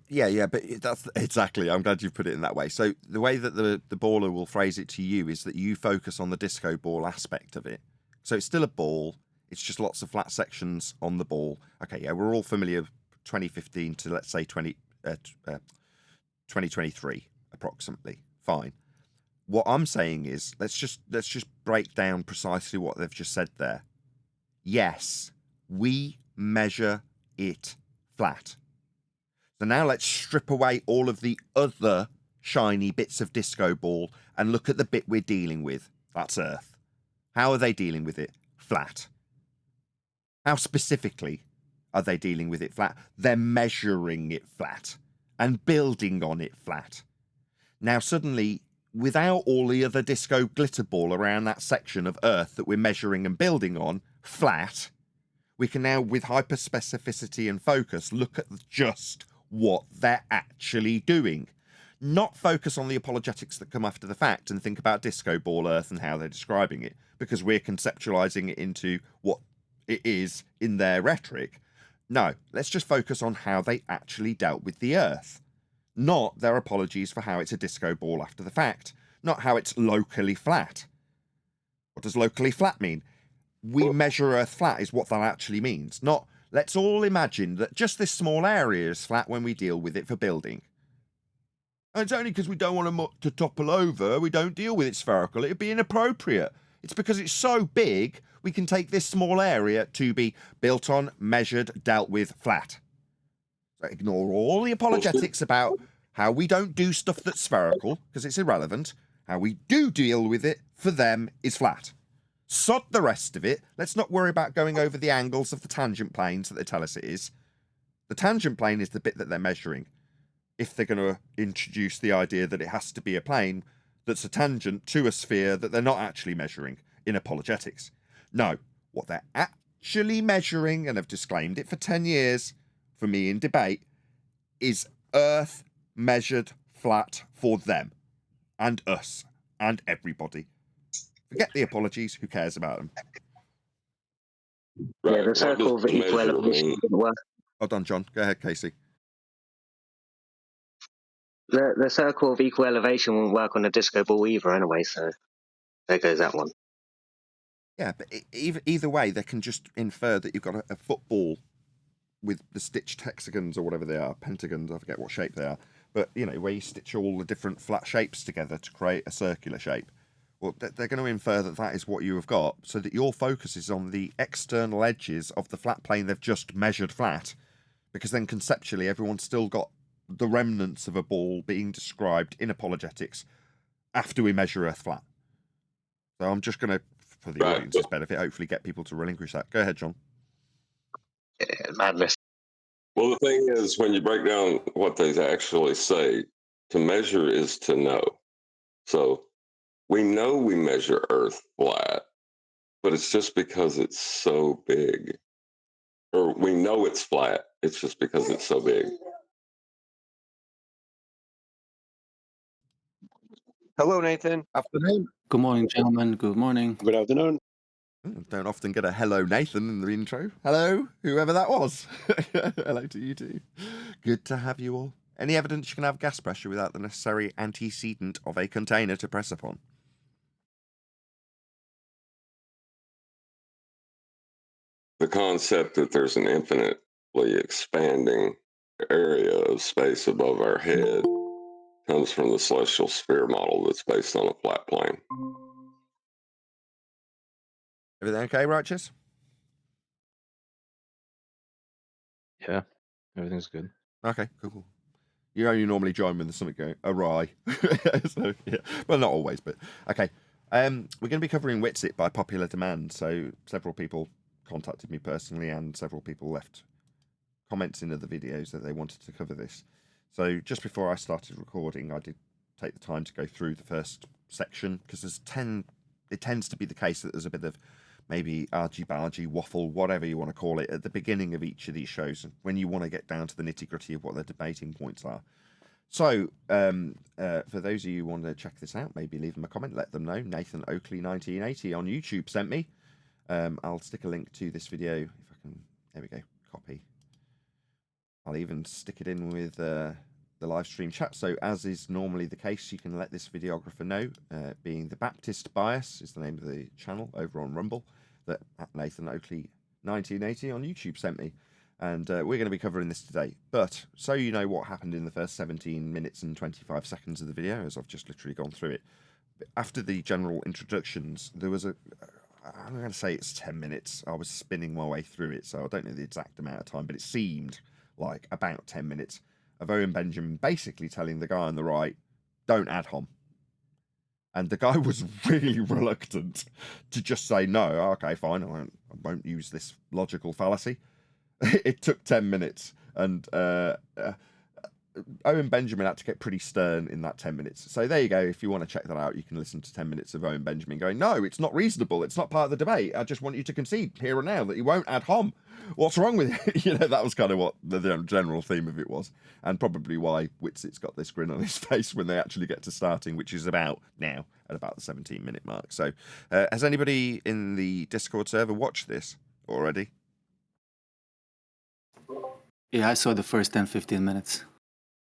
Yeah, but that's exactly. I'm glad you put it in that way. So the way that the baller will phrase it to you is that you focus on the disco ball aspect of it. So it's still a ball. It's just lots of flat sections on the ball. Okay, yeah, we're all familiar. 2015 to let's say 2023 approximately. Fine. What I'm saying is let's just break down precisely what they've just said there. Yes, we measure it flat. So now let's strip away all of the other shiny bits of disco ball and look at the bit we're dealing with. That's Earth. How are they dealing with it? Flat. How specifically are they dealing with it flat? They're measuring it flat and building on it flat. Now suddenly, without all the other disco glitter ball around that section of Earth that we're measuring and building on flat, we can now, with hyper specificity and focus, look at just what they're actually doing. Not focus on the apologetics that come after the fact and think about disco ball Earth and how they're describing it, because we're conceptualizing it into what it is in their rhetoric. No, let's just focus on how they actually dealt with the Earth, not their apologies for how it's a disco ball after the fact, not how it's locally flat. What does locally flat mean? We measure Earth flat is what that actually means, not let's all imagine that just this small area is flat when we deal with it for building. And it's only because we don't want to topple over, we don't deal with it spherical. It'd be inappropriate. It's because it's so big, we can take this small area to be built on, measured, dealt with flat. So ignore all the apologetics about how we don't do stuff that's spherical, because it's irrelevant. How we do deal with it, for them, is flat. Sod the rest of it. Let's not worry about going over the angles of the tangent planes that they tell us it is. The tangent plane is the bit that they're measuring. If they're going to introduce the idea that it has to be a plane that's a tangent to a sphere that they're not actually measuring in apologetics. No, what they're actually measuring, and have disclaimed it for 10 years for me in debate, is Earth measured flat for them and us and everybody. Forget the apologies, who cares about them? Right. Yeah, the circle of equal elevation didn't work. Hold on, John. Go ahead, Casey. The circle of equal elevation won't work on a disco ball either anyway, so there goes that one. Yeah, but either way, they can just infer that you've got a football with the stitched hexagons or whatever they are, pentagons, I forget what shape they are, but, you know, where you stitch all the different flat shapes together to create a circular shape. Well, they're going to infer that that is what you have got, so that your focus is on the external edges of the flat plane they've just measured flat, because then conceptually everyone's still got the remnants of a ball being described in apologetics after we measure Earth flat. So I'm just going to, for the audience's benefit, hopefully get people to relinquish that. Go ahead, John. Madness. Well, the thing is, when you break down what they actually say, to measure is to know. So we know we measure Earth flat, but it's just because it's so big. Or we know it's flat, it's just because it's so big. Hello, Nathan. Afternoon. Good morning, gentlemen. Good morning. Good afternoon. Don't often get a hello, Nathan, in the intro. Hello, whoever that was. Hello to you too. Good to have you all. Any evidence you can have gas pressure without the necessary antecedent of a container to press upon? The concept that there's an infinitely expanding area of space above our head comes from the celestial sphere model that's based on a flat plane. Everything okay, Righteous? Yeah, everything's good. Okay, cool. You only normally join when there's something going awry. So, yeah. Well, not always, but okay. We're going to be covering Witsit by popular demand. So several people contacted me personally, and several people left comments in other videos that they wanted to cover this. So just before I started recording, I did take the time to go through the first section, because it tends to be the case that there's a bit of maybe argy-bargy, waffle, whatever you want to call it, at the beginning of each of these shows, when you want to get down to the nitty-gritty of what their debating points are. So, for those of you who want to check this out, maybe leave them a comment, let them know. Nathan Oakley 1980 on YouTube sent me. I'll stick a link to this video, if I can, there we go, copy. I'll even stick it in with the live stream chat. So as is normally the case, you can let this videographer know, being the Baptist Bias is the name of the channel over on Rumble, that Nathan Oakley 1980 on YouTube sent me. And we're going to be covering this today. But so you know what happened in the first 17 minutes and 25 seconds of the video, as I've just literally gone through it. After the general introductions, there was I'm going to say it's 10 minutes. I was spinning my way through it, so I don't know the exact amount of time, but it seemed like about 10 minutes of Owen Benjamin basically telling the guy on the right, don't add hom. And the guy was really reluctant to just say, no, okay, fine, I won't use this logical fallacy. It took 10 minutes, and Owen Benjamin had to get pretty stern in that 10 minutes. So there you go. If you want to check that out, you can listen to 10 minutes of Owen Benjamin going, no, it's not reasonable. It's not part of the debate. I just want you to concede here and now that you won't add hom. What's wrong with it? You know, that was kind of what the general theme of it was, and probably why Witsit's got this grin on his face when they actually get to starting, which is about now at about the 17-minute mark. So has anybody in the Discord server watched this? already? Yeah, I saw the first 10-15 minutes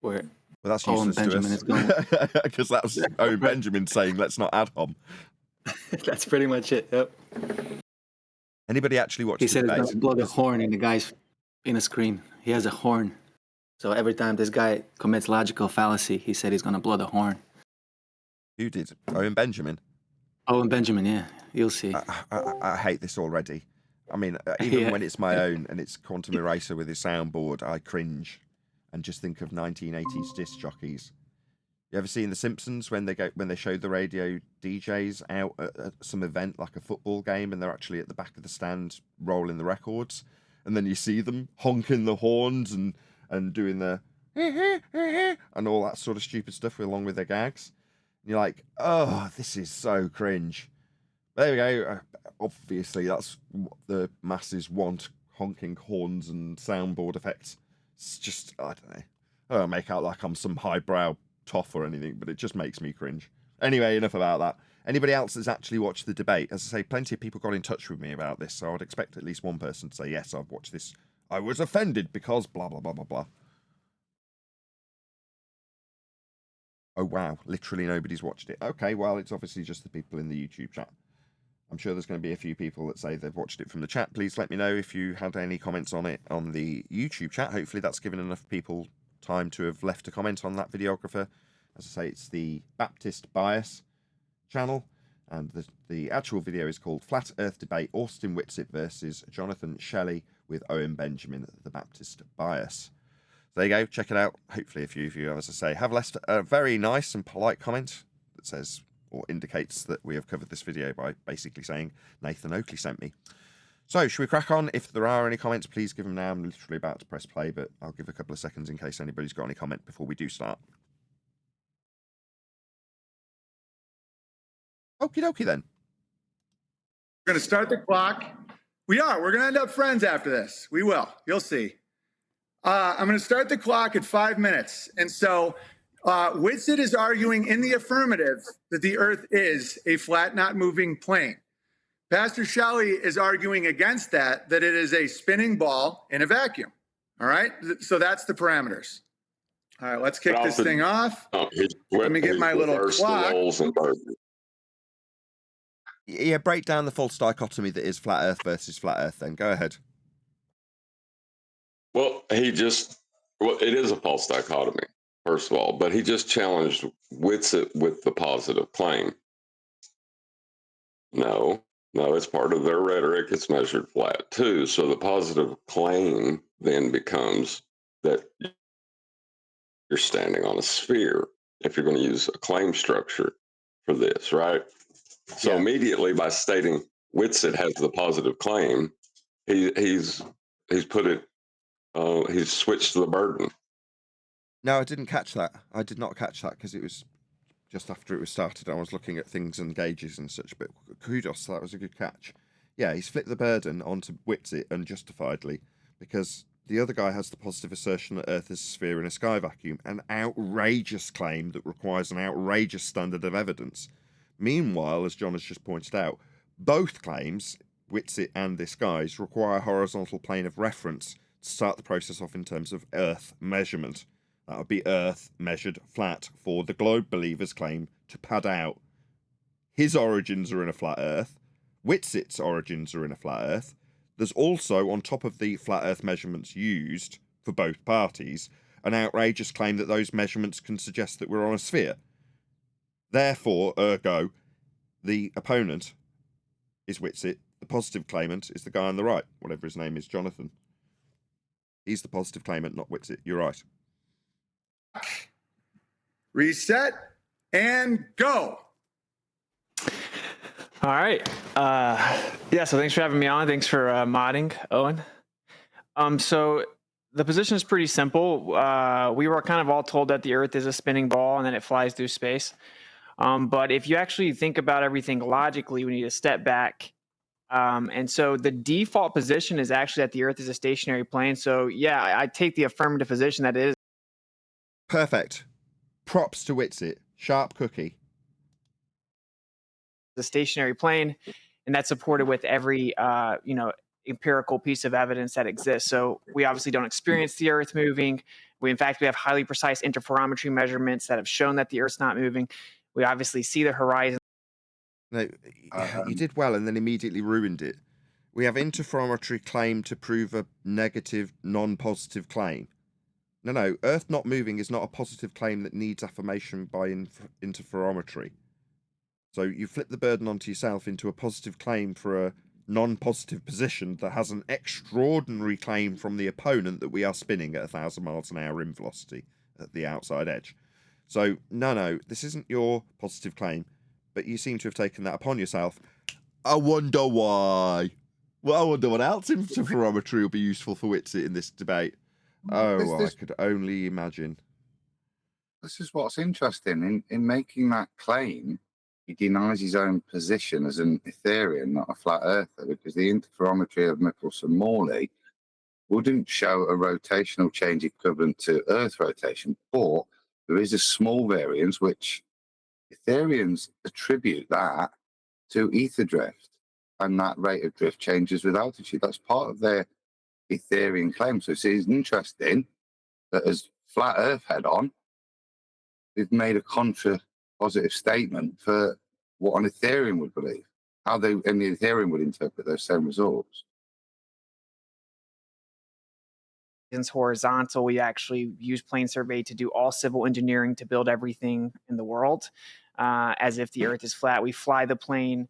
where Well, that's Owen useless Benjamin is to going. us. Because that was Owen Benjamin saying, let's not ad hom. That's pretty much it. Yep. Anybody actually watch He the said he's debate? gonna blow the horn in the guy's in a screen. He has a horn. So every time this guy commits logical fallacy, he said he's gonna blow the horn. Who did? Owen Benjamin? Owen Benjamin, yeah. You'll see. I hate this already. I mean, even Yeah. when it's my own and it's Quantum Eraser with his soundboard, I cringe and just think of 1980s disc jockeys. You ever seen The Simpsons when they show the radio DJs out at some event like a football game and they're actually at the back of the stand rolling the records, and then you see them honking the horns and doing the and all that sort of stupid stuff along with their gags. And you're like, oh, this is so cringe. There we go. Obviously, that's what the masses want: honking horns and soundboard effects. It's just, I don't know. I don't make out like I'm some highbrow toff or anything, but it just makes me cringe. Anyway, enough about that. Anybody else that's actually watched the debate? As I say, plenty of people got in touch with me about this, so I would expect at least one person to say, yes, I've watched this. I was offended because blah, blah, blah, blah, blah. Oh, wow. Literally nobody's watched it. Okay, well, it's obviously just the people in the YouTube chat. I'm sure there's going to be a few people that say they've watched it from the chat. Please let me know if you had any comments on it on the YouTube chat. Hopefully that's given enough people time to have left a comment on that videographer. As I say, it's the Baptist Bias channel, and the actual video is called Flat Earth Debate, Austin Witsit versus Jonathan Shelley with Owen Benjamin, the Baptist Bias. There you go, check it out. Hopefully a few of you, as I say, have left a very nice and polite comment that says or indicates that we have covered this video by basically saying Nathan Oakley sent me. So, should we crack on? If there are any comments, please give them now. I'm literally about to press play, but I'll give a couple of seconds in case anybody's got any comment before we do start. Okie dokie then. We're going to start the clock. We are. We're going to end up friends after this. We will. You'll see. I'm going to start the clock at 5 minutes. And so Witsit is arguing in the affirmative that the Earth is a flat, not moving plane. Pastor Shelley is arguing against that it is a spinning ball in a vacuum. All right? So that's the parameters. All right, let's kick this thing off. Let me get my little clock. Yeah, break down the false dichotomy that is flat Earth versus flat Earth then. Go ahead. Well, it is a false dichotomy, first of all, but he just challenged Witsit with the positive claim. No, it's part of their rhetoric. It's measured flat too. So the positive claim then becomes that you're standing on a sphere if you're going to use a claim structure for this, right? So immediately by stating Witsit has the positive claim, he's put it, he's switched the burden. No, I didn't catch that. I did not catch that because it was just after it was started. I was looking at things and gauges and such, but kudos, that was a good catch. Yeah, he's flipped the burden onto Witsit unjustifiedly because the other guy has the positive assertion that Earth is a sphere in a sky vacuum, an outrageous claim that requires an outrageous standard of evidence. Meanwhile, as John has just pointed out, both claims, Witsit and this guy's, require a horizontal plane of reference to start the process off in terms of Earth measurement. That would be Earth measured flat for the globe believer's claim to pad out. His origins are in a flat Earth. Witsit's origins are in a flat Earth. There's also, on top of the flat Earth measurements used for both parties, an outrageous claim that those measurements can suggest that we're on a sphere. Therefore, ergo, the opponent is Witsit. The positive claimant is the guy on the right, whatever his name is, Jonathan. He's the positive claimant, not Witsit. You're right. Reset and go. All right. So thanks for having me on. Thanks for modding, Owen. So the position is pretty simple. We were kind of all told that the Earth is a spinning ball and then it flies through space. But if you actually think about everything logically, we need to step back. And so the default position is actually that the Earth is a stationary plane. So yeah, I take the affirmative position that it is. Perfect. Props to Witsit. Sharp cookie. The stationary plane, and that's supported with every empirical piece of evidence that exists. So we obviously don't experience the Earth moving. In fact, we have highly precise interferometry measurements that have shown that the Earth's not moving. We obviously see the horizon. No, you did well and then immediately ruined it. We have interferometry claim to prove a negative, non-positive claim. No, Earth not moving is not a positive claim that needs affirmation by interferometry. So you flip the burden onto yourself into a positive claim for a non-positive position that has an extraordinary claim from the opponent that we are spinning at 1,000 miles an hour in velocity at the outside edge. So no, this isn't your positive claim, but you seem to have taken that upon yourself. I wonder why. Well, I wonder what else interferometry will be useful for Witsit in this debate. Oh, I could only imagine. This is what's interesting. In making that claim, he denies his own position as an Ethereum, not a flat earther, because the interferometry of Michelson-Morley wouldn't show a rotational change equivalent to Earth rotation, but there is a small variance which Ethereans attribute that to ether drift, and that rate of drift changes with altitude. That's part of their Ethereum claim. So it's interesting that as flat Earth head on, they've made a contra-positive statement for what an Ethereum would believe, how the Ethereum would interpret those same results. It's horizontal. We actually use plane survey to do all civil engineering to build everything in the world. As if the Earth is flat, we fly the plane.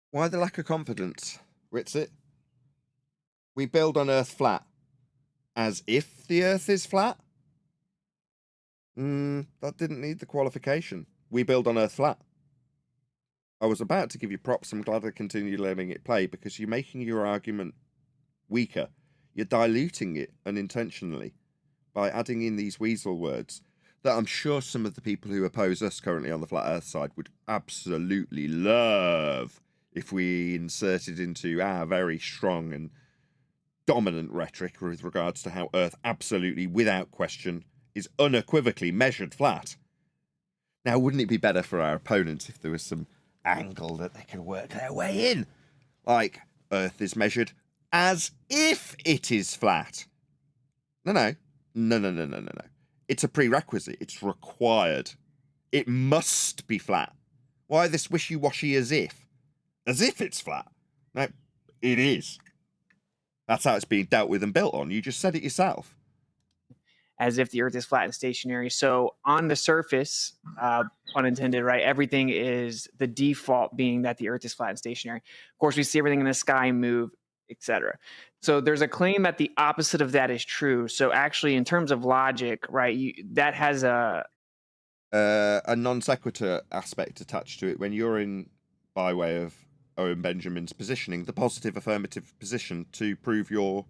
Why the lack of confidence, Witsit? We build on Earth flat, as if the Earth is flat? That didn't need the qualification. We build on Earth flat. I was about to give you props. I'm glad I continued letting it play because you're making your argument weaker. You're diluting it unintentionally by adding in these weasel words that I'm sure some of the people who oppose us currently on the flat Earth side would absolutely love if we inserted into our very strong and dominant rhetoric with regards to how Earth absolutely, without question, is unequivocally measured flat. Now, wouldn't it be better for our opponents if there was some angle that they could work their way in? Like, Earth is measured as if it is flat. No. It's a prerequisite. It's required. It must be flat. Why this wishy-washy as if? As if it's flat. No, it is. That's how it's being dealt with and built on. You just said it yourself. As if the Earth is flat and stationary. So on the surface, pun intended, right? Everything is the default being that the Earth is flat and stationary. Of course, we see everything in the sky move, etc. So there's a claim that the opposite of that is true. So actually, in terms of logic, right, that has a non sequitur aspect attached to it. When you're in, by way of Owen Benjamin's positioning, the positive affirmative position to prove your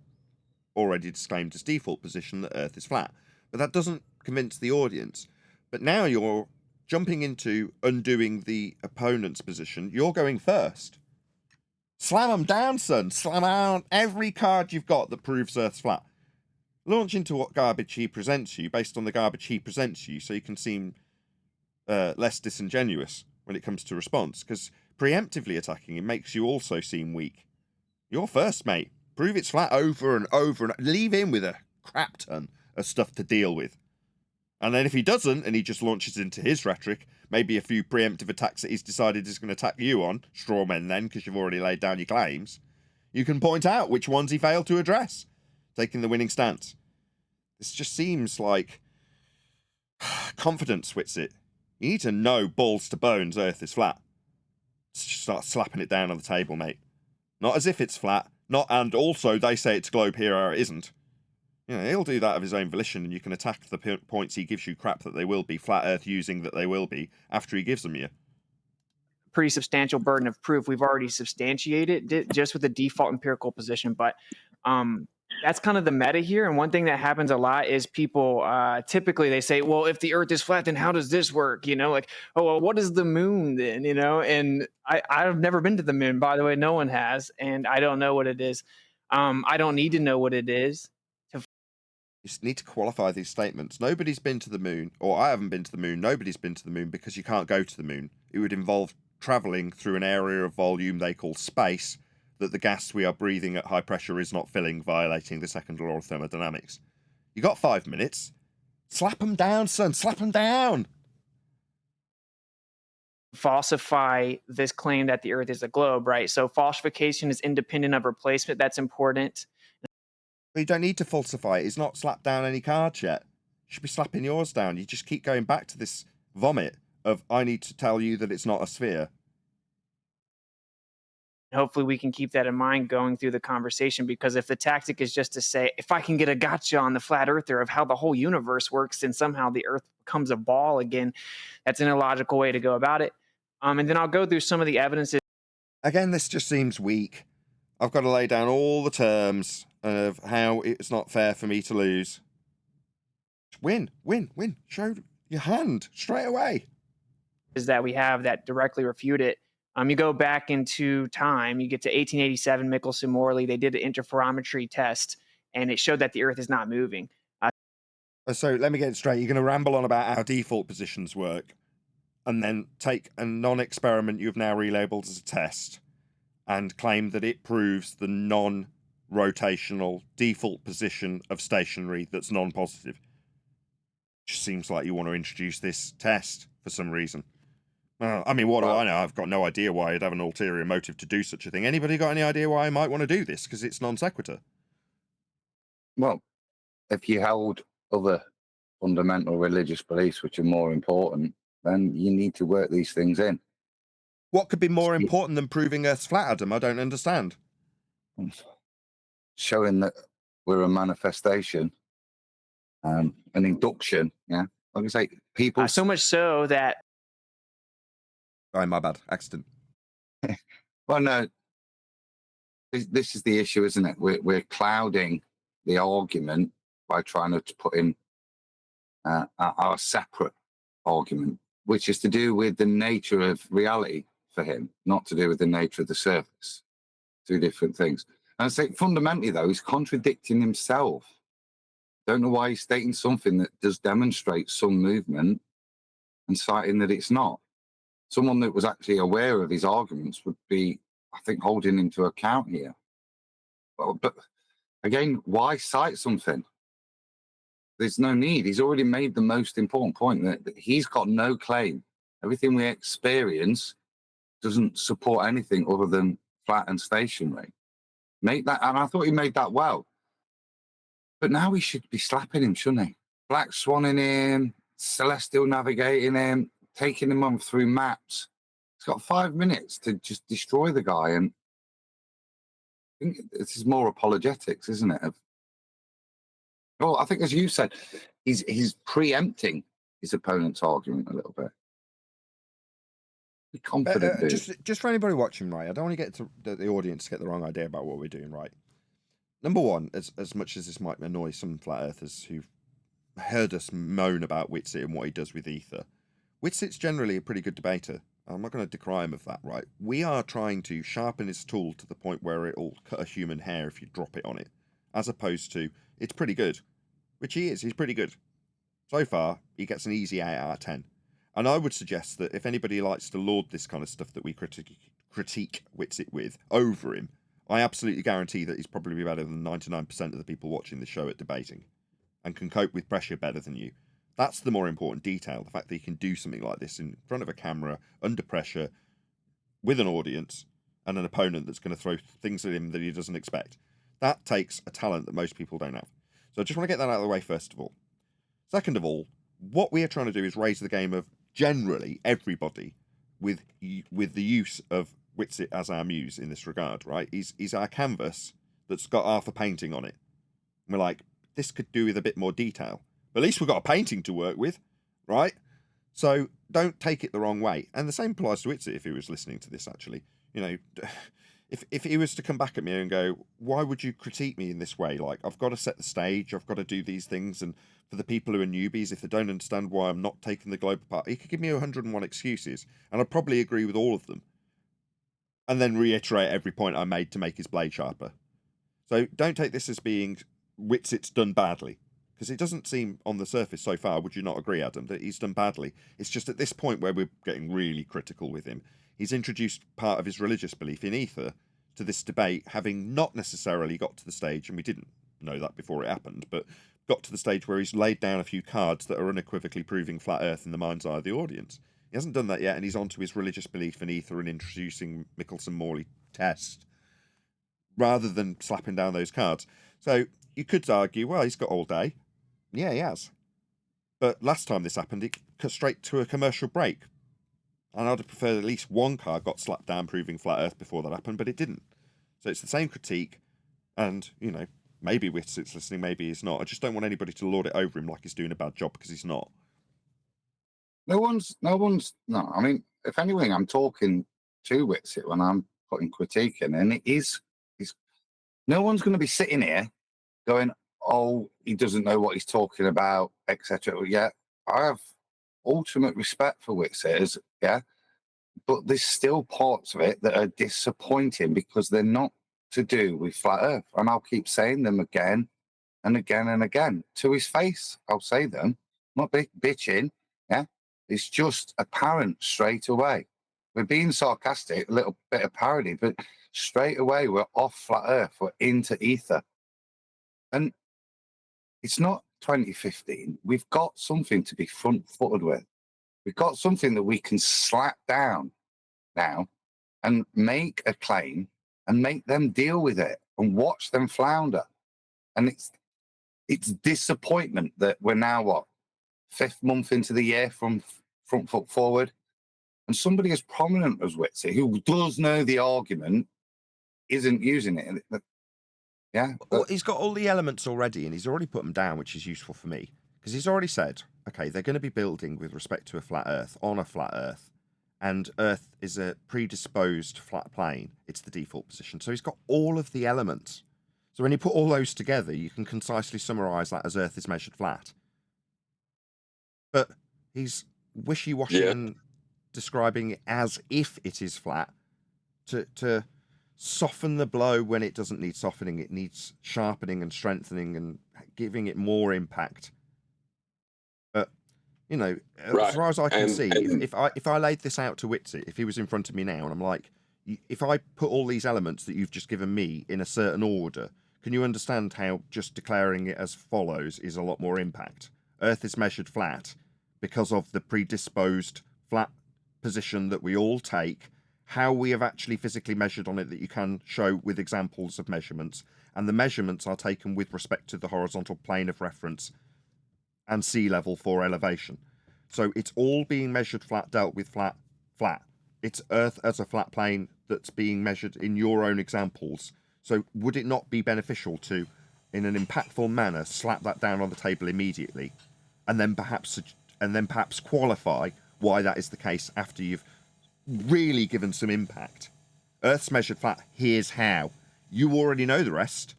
already disclaimed as default position that Earth is flat. But that doesn't convince the audience. But now you're jumping into undoing the opponent's position. You're going first. Slam them down, son. Slam out every card you've got that proves Earth's flat. Launch into what garbage he presents you based on the garbage he presents you so you can seem less disingenuous when it comes to response. Because preemptively attacking him makes you also seem weak. You're first, mate. Prove it's flat over and over and leave him with a crap ton of stuff to deal with. And then if he doesn't, and he just launches into his rhetoric, maybe a few preemptive attacks that he's decided he's going to attack you on, straw men then, because you've already laid down your claims, you can point out which ones he failed to address, taking the winning stance. This just seems like confidence, Witsit. You need to know balls to bones Earth is flat. Just start slapping it down on the table, mate. Not as if it's flat, not and also they say it's globe here or it isn't. You know, he'll do that of his own volition, and you can attack the points he gives you crap that they will be, flat Earth using that they will be, after he gives them you. Pretty substantial burden of proof. We've already substantiated it just with the default empirical position, but that's kind of the meta here. And one thing that happens a lot is people typically they say, well, if the Earth is flat, then how does this work? You know, like, oh, well, what is the moon then? You know, and I've never been to the moon, by the way. No one has, and I don't know what it is. I don't need to know what it is. You just need to qualify these statements. Nobody's been to the moon, or I haven't been to the moon. Nobody's been to the moon because you can't go to the moon. It would involve travelling through an area of volume they call space that the gas we are breathing at high pressure is not filling, violating the second law of thermodynamics. You got 5 minutes. Slap them down, son. Slap them down. Falsify this claim that the Earth is a globe, right? So falsification is independent of replacement. That's important. You don't need to falsify it. It's not slapped down any cards yet. You should be slapping yours down. You just keep going back to this vomit of, I need to tell you that it's not a sphere. Hopefully we can keep that in mind going through the conversation, because if the tactic is just to say, if I can get a gotcha on the flat earther of how the whole universe works and somehow the Earth becomes a ball again, that's an illogical way to go about it. And then I'll go through some of the evidence. Again, this just seems weak. I've got to lay down all the terms of how it's not fair for me to lose. Win. Show your hand straight away. Is that we have that directly refute it. You go back into time, you get to 1887, Michelson-Morley. They did an interferometry test, and it showed that the Earth is not moving. So let me get it straight. You're going to ramble on about how default positions work, and then take a non-experiment you've now relabeled as a test and claim that it proves the non-rotational default position of stationary that's non-positive. Just seems like you want to introduce this test for some reason. I mean, what do I know? I've got no idea why I'd have an ulterior motive to do such a thing. Anybody got any idea why I might want to do this? Because it's non sequitur. Well, if you held other fundamental religious beliefs which are more important, then you need to work these things in. What could be more important than proving Earth's flat, Adam? I don't understand. Showing that we're a manifestation, an induction, yeah. Like I say, people... so much so that... Sorry, my bad. Accident. Well, no. This is the issue, isn't it? We're clouding the argument by trying to put in our separate argument, which is to do with the nature of reality for him, not to do with the nature of the surface. Two different things. And I say fundamentally, though, he's contradicting himself. Don't know why he's stating something that does demonstrate some movement and citing that it's not. Someone that was actually aware of his arguments would be, I think, holding him to account here. But again, why cite something? There's no need. He's already made the most important point that he's got no claim. Everything we experience doesn't support anything other than flat and stationary. Make that, and I thought he made that well. But now we should be slapping him, shouldn't he? Black swanning him, celestial navigating him, taking him on through maps. He's got 5 minutes to just destroy the guy. And I think this is more apologetics, isn't it? Well, I think, as you said, he's preempting his opponent's argument a little bit. Be confident, just for anybody watching, right? I don't want to get to the audience to get the wrong idea about what we're doing, right? Number one, as much as this might annoy some flat earthers who've heard us moan about Witsit and what he does with ether, Witsit's generally a pretty good debater. I'm not going to decry him of that, right? We are trying to sharpen his tool to the point where it'll cut a human hair if you drop it on it, as opposed to it's pretty good, which he is. He's pretty good. So far, he gets an easy 8 out of 10. And I would suggest that if anybody likes to laud this kind of stuff that we critique Witsit with over him, I absolutely guarantee that he's probably better than 99% of the people watching the show at debating and can cope with pressure better than you. That's the more important detail, the fact that he can do something like this in front of a camera, under pressure, with an audience, and an opponent that's going to throw things at him that he doesn't expect. That takes a talent that most people don't have. So I just want to get that out of the way, first of all. Second of all, what we are trying to do is raise the game of generally everybody with the use of Witsit as our muse in this regard, right? He's our canvas that's got half a painting on it. And we're like, this could do with a bit more detail. But at least we've got a painting to work with, right? So don't take it the wrong way. And the same applies to Witsit if he was listening to this, actually. You know, if he was to come back at me and go, why would you critique me in this way? Like, I've got to set the stage, I've got to do these things, and for the people who are newbies, if they don't understand why I'm not taking the globe apart, he could give me 101 excuses, and I'd probably agree with all of them, and then reiterate every point I made to make his blade sharper. So don't take this as being Witsit's done badly, because it doesn't seem on the surface so far, would you not agree, Adam, that he's done badly? It's just at this point where we're getting really critical with him. He's introduced part of his religious belief in ether to this debate, having not necessarily got to the stage, and we didn't know that before it happened, but got to the stage where he's laid down a few cards that are unequivocally proving flat Earth in the mind's eye of the audience. He hasn't done that yet, and he's on to his religious belief in ether and introducing Michelson-Morley test, rather than slapping down those cards. So you could argue, well, he's got all day. Yeah, he has. But last time this happened, it cut straight to a commercial break. And I'd have preferred at least one card got slapped down proving flat Earth before that happened, but it didn't. So it's the same critique, and, you know, maybe Witsit's listening, maybe he's not. I just don't want anybody to lord it over him like he's doing a bad job, because he's not. No. I mean, if anything, I'm talking to Witsit when I'm putting critique in, and it's no one's going to be sitting here going, "Oh, he doesn't know what he's talking about," etc. Yeah, I have ultimate respect for Witsit, yeah, but there's still parts of it that are disappointing because they're not to do with flat Earth, and I'll keep saying them again and again and again to his face. I'll say them, not bitching. Yeah, it's just apparent straight away. We're being sarcastic, a little bit of parody, but straight away we're off flat Earth. We're into ether, and it's not 2015. We've got something to be front-footed with. We've got something that we can slap down now and make a claim and make them deal with it and watch them flounder. And it's disappointment that we're now, 5th month into the year from front foot forward, and somebody as prominent as Witsit, who does know the argument, isn't using it. Yeah. Well, he's got all the elements already, and he's already put them down, which is useful for me, because he's already said, okay, they're going to be building with respect to a flat Earth, on a flat Earth, and Earth is a predisposed flat plane. It's the default position. So he's got all of the elements. So when you put all those together, you can concisely summarize that as Earth is measured flat. But he's wishy-washy and describing it as if it is flat to soften the blow when it doesn't need softening. It needs sharpening and strengthening and giving it more impact. But, you know, as far as I can see, if I laid this out to Witsit, if he was in front of me now, and I'm like, if I put all these elements that you've just given me in a certain order, can you understand how just declaring it as follows is a lot more impact? Earth is measured flat because of the predisposed flat position that we all take, how we have actually physically measured on it that you can show with examples of measurements, and the measurements are taken with respect to the horizontal plane of reference and sea level for elevation. So it's all being measured flat, dealt with flat. It's Earth as a flat plane that's being measured in your own examples. So would it not be beneficial to, in an impactful manner, slap that down on the table immediately, and then perhaps qualify why that is the case after you've really given some impact? Earth's measured flat, here's how. You already know the rest.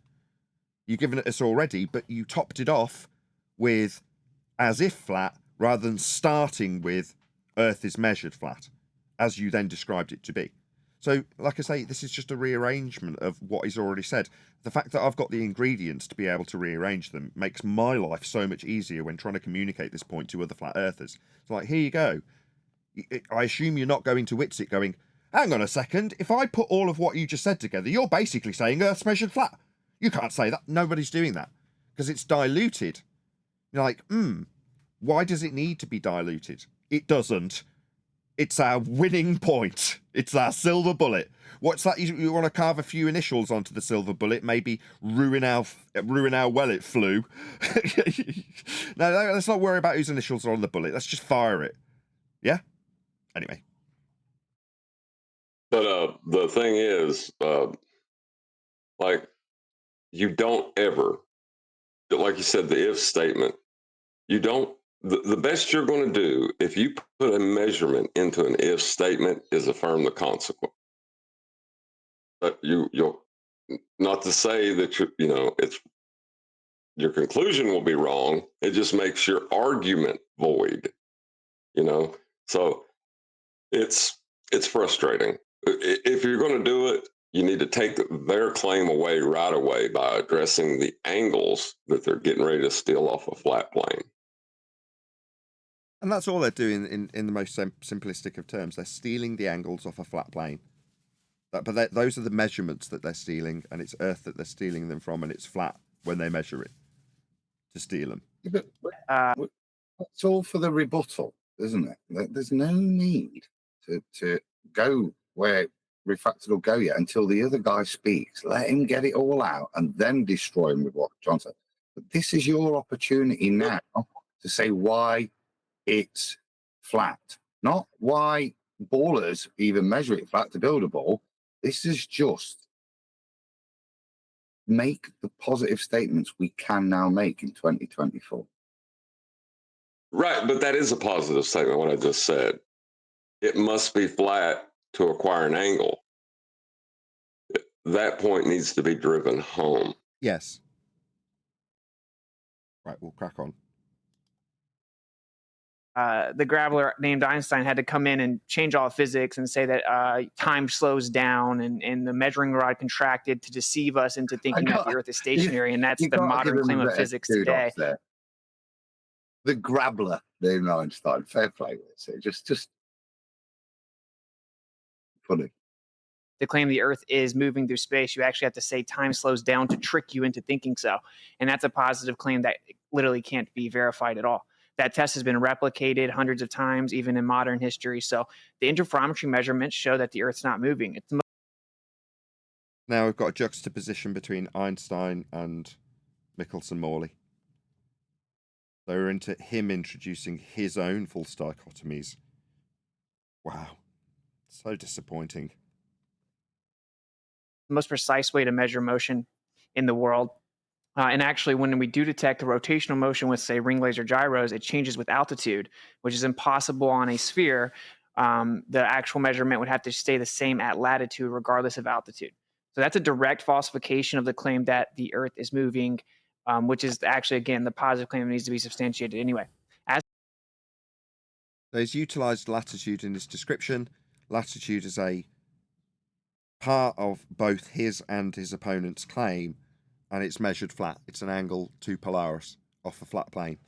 You've given it us already, but you topped it off with as if flat rather than starting with Earth is measured flat, as you then described it to be. So, like I say, this is just a rearrangement of what he's already said. The fact that I've got the ingredients to be able to rearrange them makes my life so much easier when trying to communicate this point to other flat earthers. It's like, here you go. I assume you're not going to Witsit going, hang on a second, if I put all of what you just said together, you're basically saying Earth's measured flat. You can't say that. Nobody's doing that because it's diluted. You're like, why does it need to be diluted? It doesn't. It's our winning point. It's our silver bullet. What's that? You want to carve a few initials onto the silver bullet, maybe ruin how well it flew. No, let's not worry about whose initials are on the bullet. Let's just fire it. Yeah? Anyway. But the thing is, like, you don't ever, like you said, the if statement, you don't, the best you're going to do if you put a measurement into an if statement is affirm the consequence. But you'll, not to say that it's your conclusion will be wrong. It just makes your argument void. So it's frustrating. If you're going to do it, you need to take their claim away right away by addressing the angles that they're getting ready to steal off a flat plane. And that's all they're doing in the most simplistic of terms. They're stealing the angles off a flat plane. Those are the measurements that they're stealing, and it's Earth that they're stealing them from, and it's flat when they measure it to steal them. But it's all for the rebuttal, isn't it? There's no need to go where Refracted will go yet until the other guy speaks. Let him get it all out and then destroy him with what John said. But this is your opportunity now to say why it's flat, not why ballers even measure it flat to build a ball. This is just make the positive statements we can now make in 2024. Right, but that is a positive statement, what I just said. It must be flat to acquire an angle. That point needs to be driven home. Yes. Right, we'll crack on. The grappler named Einstein had to come in and change all physics and say that time slows down and the measuring rod contracted to deceive us into thinking that the Earth is stationary, and that's the modern claim of physics today. The grappler named Einstein, fair play with it. So just funny. To claim the Earth is moving through space, you actually have to say time slows down to trick you into thinking so. And that's a positive claim that literally can't be verified at all. That test has been replicated hundreds of times, even in modern history. So the interferometry measurements show that the Earth's not moving. Now we've got a juxtaposition between Einstein and Michelson-Morley. So we're into him introducing his own false dichotomies. Wow. So disappointing. The most precise way to measure motion in the world. And actually, when we do detect a rotational motion with, say, ring laser gyros, it changes with altitude, which is impossible on a sphere. The actual measurement would have to stay the same at latitude, regardless of altitude. So that's a direct falsification of the claim that the Earth is moving, which is actually, again, the positive claim that needs to be substantiated anyway. He's utilized latitude in his description. Latitude is a part of both his and his opponent's claim, and it's measured flat. It's an angle to Polaris off a flat plane.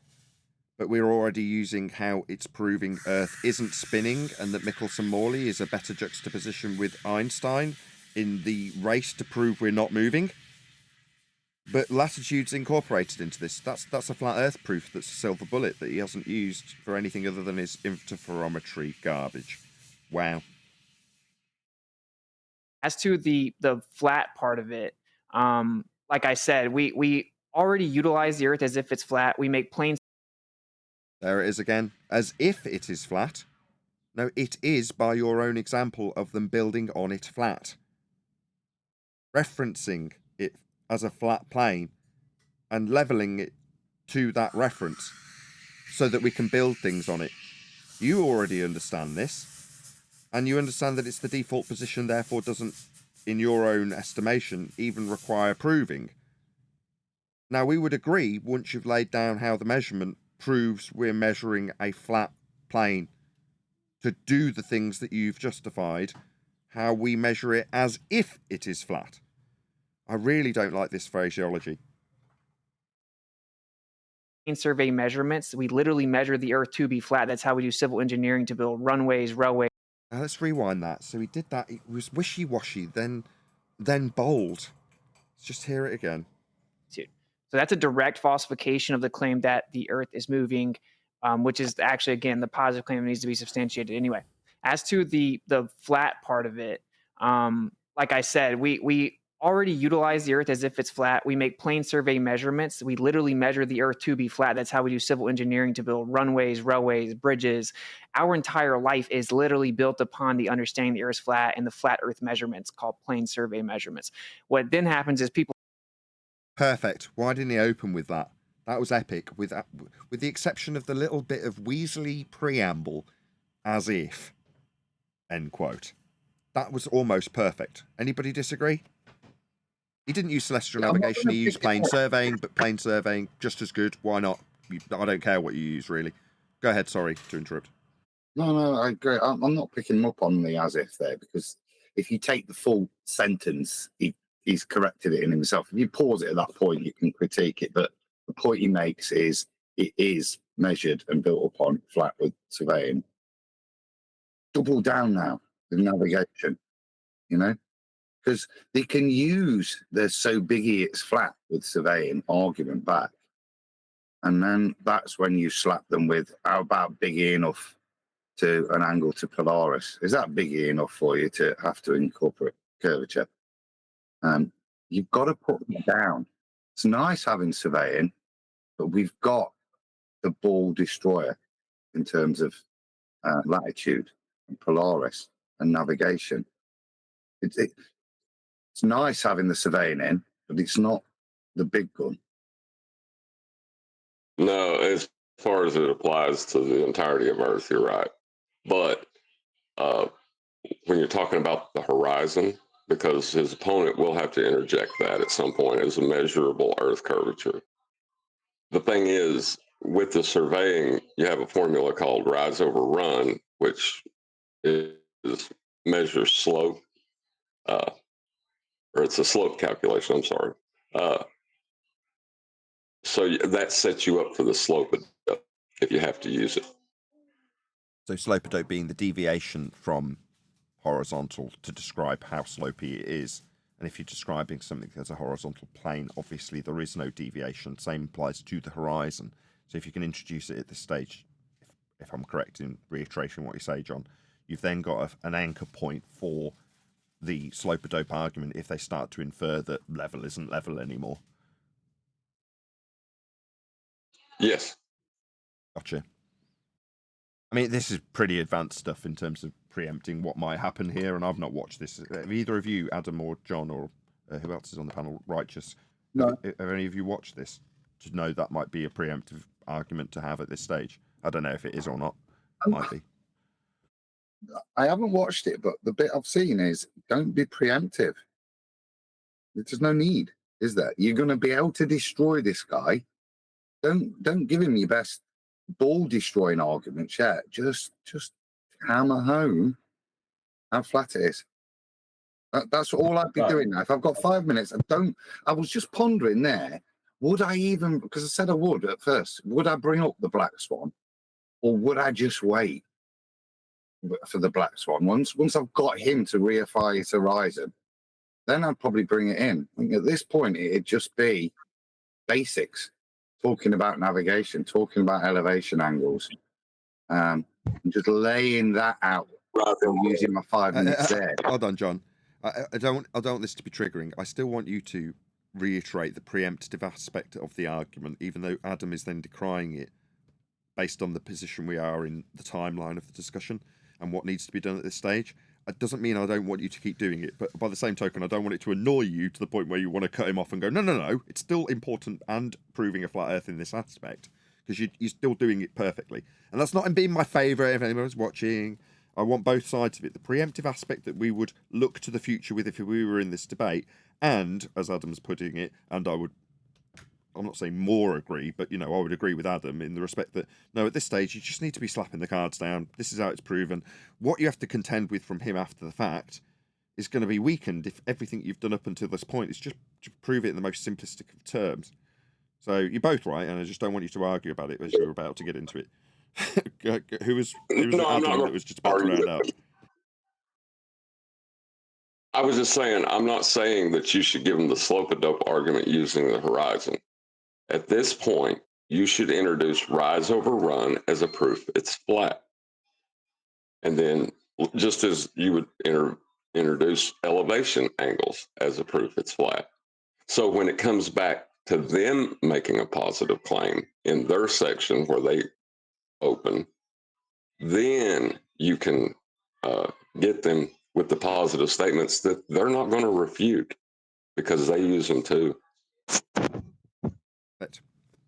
But we're already using how it's proving Earth isn't spinning, and that Michelson-Morley is a better juxtaposition with Einstein in the race to prove we're not moving. But latitude's incorporated into this. That's a flat Earth proof. That's a silver bullet that he hasn't used for anything other than his interferometry garbage. Wow. As to the flat part of it, like I said, we already utilize the Earth as if it's flat. We make planes. There it is again. As if it is flat. No, it is by your own example of them building on it flat. Referencing it as a flat plane and leveling it to that reference so that we can build things on it. You already understand this. And you understand that it's the default position, therefore doesn't, in your own estimation, even require proving. Now, we would agree, once you've laid down how the measurement proves we're measuring a flat plane, to do the things that you've justified, how we measure it as if it is flat. I really don't like this phraseology. Survey measurements. We literally measure the Earth to be flat. That's how we do civil engineering to build runways, railways. Now let's rewind that. So he did that. It was wishy-washy, then bold. Let's just hear it again. So that's a direct falsification of the claim that the Earth is moving, which is actually, again, the positive claim that needs to be substantiated anyway. As to the flat part of it, like I said, we already utilize the Earth as if it's flat. We make plane survey measurements. We literally measure the Earth to be flat. That's how we do civil engineering to build runways, railways, bridges. Our entire life is literally built upon the understanding the Earth's flat and the flat Earth measurements called plane survey measurements. What then happens is people... Perfect. Why didn't he open with that? That was epic, with the exception of the little bit of Weasley preamble, as if, end quote. That was almost perfect. Anybody disagree? He didn't use celestial navigation, he used plane surveying, but plane surveying, just as good. Why not? I don't care what you use, really. Go ahead, sorry to interrupt. No, I agree. I'm not picking him up on the as if there, because if you take the full sentence, he's corrected it in himself. If you pause it at that point, you can critique it, but the point he makes is it is measured and built upon flat with surveying. Double down now with navigation, you know? because they can use the so biggie it's flat with surveying argument back. And then that's when you slap them with, how about biggie enough to an angle to Polaris? Is that biggie enough for you to have to incorporate curvature? You've got to put them down. It's nice having surveying, but we've got the ball destroyer in terms of latitude and Polaris and navigation. It's nice having the surveying in, but it's not the big gun. No, as far as it applies to the entirety of Earth, you're right. But when you're talking about the horizon, because his opponent will have to interject that at some point as a measurable Earth curvature. The thing is, with the surveying, you have a formula called rise over run, which measures slope, or it's a slope calculation, I'm sorry. So that sets you up for the slope if you have to use it. So slope being the deviation from horizontal to describe how slopey it is. And if you're describing something as a horizontal plane, obviously there is no deviation. Same applies to the horizon. So if you can introduce it at this stage, if I'm correct in reiterating what you say, John, you've then got an anchor point for the slope-a-dope argument if they start to infer that level isn't level anymore. Yes. Gotcha. I mean, this is pretty advanced stuff in terms of preempting what might happen here, and I've not watched this. Have either of you, Adam or John, or who else is on the panel, Righteous, No. have any of you watched this to know that might be a preemptive argument to have at this stage? I don't know if it is or not. It might be. I haven't watched it, but the bit I've seen is don't be preemptive. There's no need, is there? You're going to be able to destroy this guy. Don't give him your best ball destroying arguments yet. Just hammer home how flat it is. That's all I'd be doing now. If I've got 5 minutes, I was just pondering there, would I even, because I said I would at first, would I bring up the Black Swan, or would I just wait for the Black Swan? Once I've got him to reify his horizon, then I'd probably bring it in. I think at this point, it'd just be basics, talking about navigation, talking about elevation angles, and just laying that out. Using my 5 minutes there. Hold on, John. I don't want this to be triggering. I still want you to reiterate the preemptive aspect of the argument, even though Adam is then decrying it based on the position we are in the timeline of the discussion and what needs to be done at this stage. It doesn't mean I don't want you to keep doing it, but by the same token, I don't want it to annoy you to the point where you want to cut him off and go, no, it's still important and proving a flat Earth in this aspect, because you're still doing it perfectly. And that's not in being my favourite if anyone's watching. I want both sides of it. The preemptive aspect that we would look to the future with if we were in this debate, and, as Adam's putting it, and I'm not saying more agree, but, I would agree with Adam in the respect that, no, at this stage, you just need to be slapping the cards down. This is how it's proven. What you have to contend with from him after the fact is going to be weakened if everything you've done up until this point is just to prove it in the most simplistic of terms. So you're both right, and I just don't want you to argue about it as you're about to get into it. Who was Adam that was just about to round out? I was just saying, I'm not saying that you should give them the slope-a-dope argument using the horizon. At this point, you should introduce rise over run as a proof it's flat. And then just as you would introduce elevation angles as a proof it's flat. So when it comes back to them making a positive claim in their section where they open, then you can get them with the positive statements that they're not going to refute because they use them too. Right.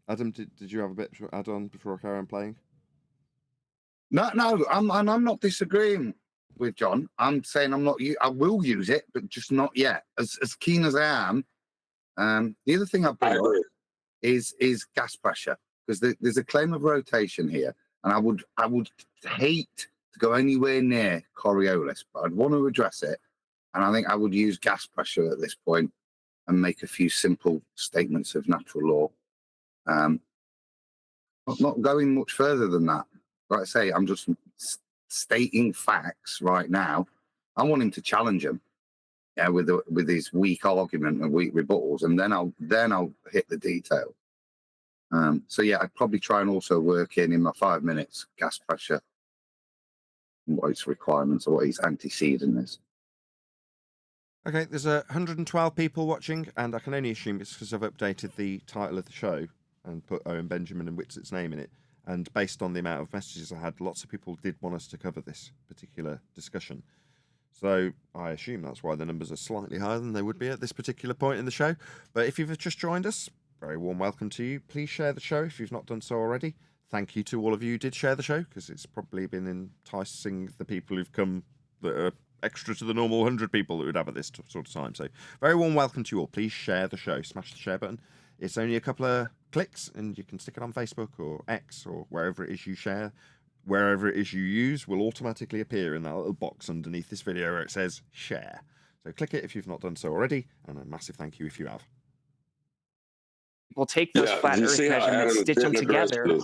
Adam, did you have a bit to add on before I carry on playing? No, I'm not disagreeing with John. I'm saying I will use it, but just not yet. As keen as I am. The other thing I bring up is gas pressure, because there's a claim of rotation here, and I would hate to go anywhere near Coriolis, but I'd want to address it, and I think I would use gas pressure at this point and make a few simple statements of natural law. Not going much further than that. Like I say, I'm just stating facts right now. I want him to challenge them. Yeah, with his weak argument and weak rebuttals, and then I'll hit the detail. So yeah, I'd probably try and also work in my 5 minutes gas pressure, what its requirements or what its antecedent is. Okay, there's 112 people watching, and I can only assume it's because I've updated the title of the show and put Owen Benjamin and Witsit's name in it. And based on the amount of messages I had, lots of people did want us to cover this particular discussion. So I assume that's why the numbers are slightly higher than they would be at this particular point in the show. But if you've just joined us, very warm welcome to you. Please share the show if you've not done so already. Thank you to all of you who did share the show, because it's probably been enticing the people who've come that are extra to the normal 100 people that would have at this sort of time. So very warm welcome to you all. Please share the show. Smash the share button. It's only a couple of clicks and you can stick it on Facebook or X or wherever it is you share. Wherever it is you use will automatically appear in that little box underneath this video where it says share. So click it if you've not done so already, and a massive thank you if you have. We'll take those flat Earth measurements, stitch them together.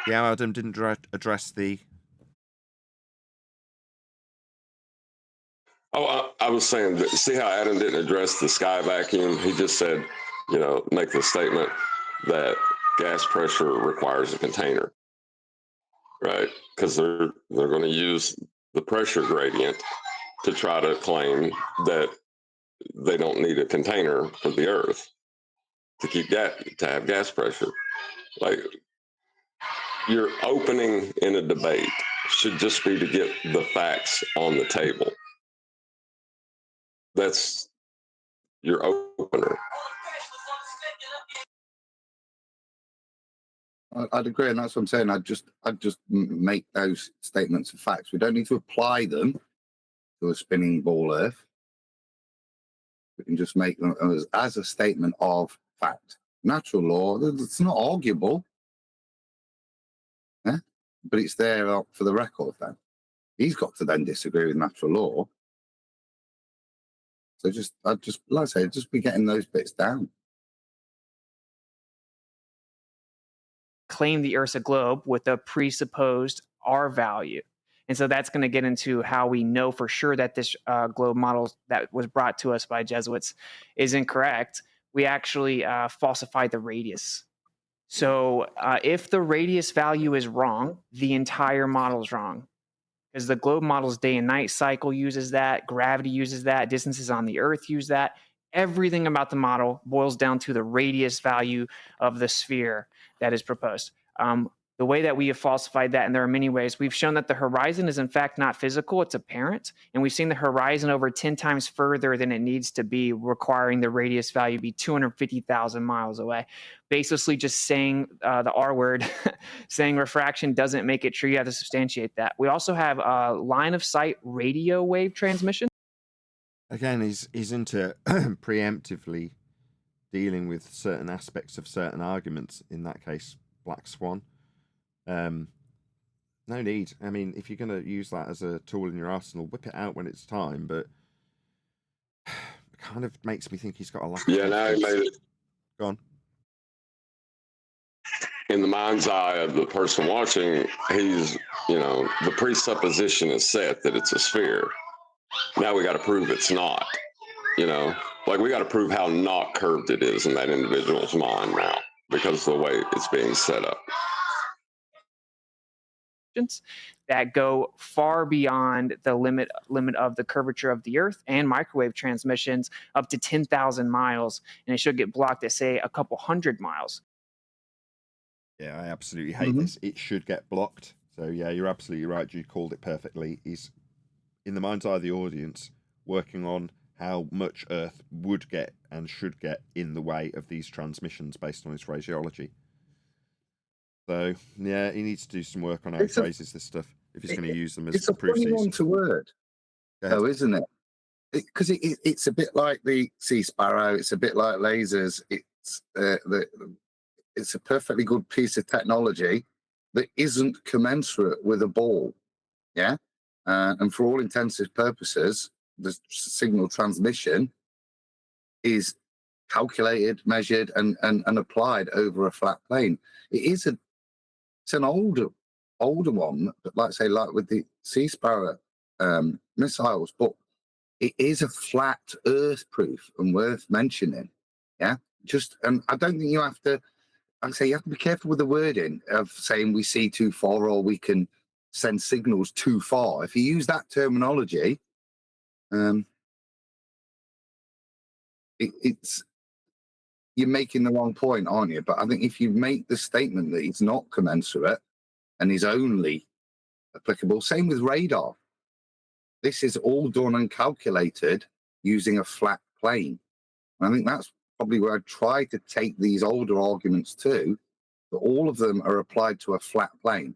Yeah, Adam didn't address the... Oh, I was saying, see how Adam didn't address the sky vacuum? He just said, make the statement that gas pressure requires a container, right? Because they're going to use the pressure gradient to try to claim that they don't need a container for the Earth to have gas pressure. Like, your opening in a debate should just be to get the facts on the table. That's your opener. I'd agree, and that's what I'm saying. I'd just make those statements of facts. We don't need to apply them to a spinning ball Earth. We can just make them as a statement of fact. Natural law, it's not arguable, yeah? But it's there for the record then. He's got to then disagree with natural law. So I'd just, like I say, just be getting those bits down. Claim the Earth's a globe with a presupposed R value. And so that's going to get into how we know for sure that this globe model that was brought to us by Jesuits is incorrect. We actually falsified the radius. So if the radius value is wrong, the entire model is wrong. Because the globe model's day and night cycle uses that, gravity uses that, distances on the Earth use that. Everything about the model boils down to the radius value of the sphere that is proposed. The way that we have falsified that, and there are many ways, we've shown that the horizon is in fact not physical, it's apparent. And we've seen the horizon over 10 times further than it needs to be, requiring the radius value to be 250,000 miles away. Basically just saying the R word, saying refraction doesn't make it true. You have to substantiate that. We also have line of sight radio wave transmission. Again, he's into preemptively dealing with certain aspects of certain arguments, in that case, Black Swan. No need. I mean, if you're going to use that as a tool in your arsenal, whip it out when it's time, but it kind of makes me think he's got a lack of... Yeah, now he made it. Go on. In the mind's eye of the person watching, he's, the presupposition is set that it's a sphere. Now we got to prove it's not, like we got to prove how not curved it is in that individual's mind now because of the way it's being set up. That go far beyond the limit of the curvature of the Earth, and microwave transmissions up to 10,000 miles, and it should get blocked at, say, a couple hundred miles. Yeah, I absolutely hate this. It should get blocked. So yeah, you're absolutely right. You called it perfectly. He's, in the mind's eye of the audience, working on how much Earth would get and should get in the way of these transmissions based on his phraseology. So yeah, he needs to do some work on how he phrases this stuff if he's going to use them as proof. It's a funny one to word, though, isn't it? Because it's a bit like the sea sparrow. It's a bit like lasers. It's a perfectly good piece of technology that isn't commensurate with a ball. Yeah, and for all intents and purposes, the signal transmission is calculated, measured, and applied over a flat plane. It's an older one, but like with the Sea Sparrow missiles. But it is a flat Earth proof and worth mentioning. Yeah, and I don't think you have to. Like I say, you have to be careful with the wording of saying we see too far or we can send signals too far. If you use that terminology, it's you're making the wrong point, aren't you? But I think if you make the statement that it's not commensurate and is only applicable, same with radar. This is all done and calculated using a flat plane. And I think that's probably where I try to take these older arguments to, that all of them are applied to a flat plane,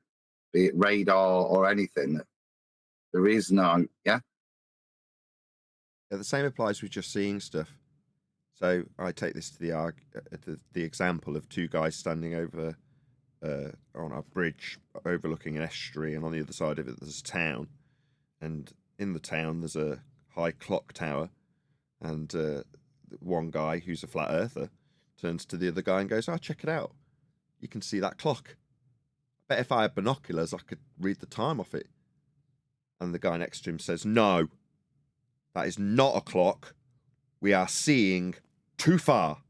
be it radar or anything. There is no, Yeah, the same applies with just seeing stuff. So I take this to the example of two guys standing over on a bridge overlooking an estuary, and on the other side of it there's a town, and in the town there's a high clock tower, and one guy who's a flat earther turns to the other guy and goes, "Oh, check it out. You can see that clock. I bet if I had binoculars I could read the time off it." And the guy next to him says, "No, that is not a clock. We are seeing too far."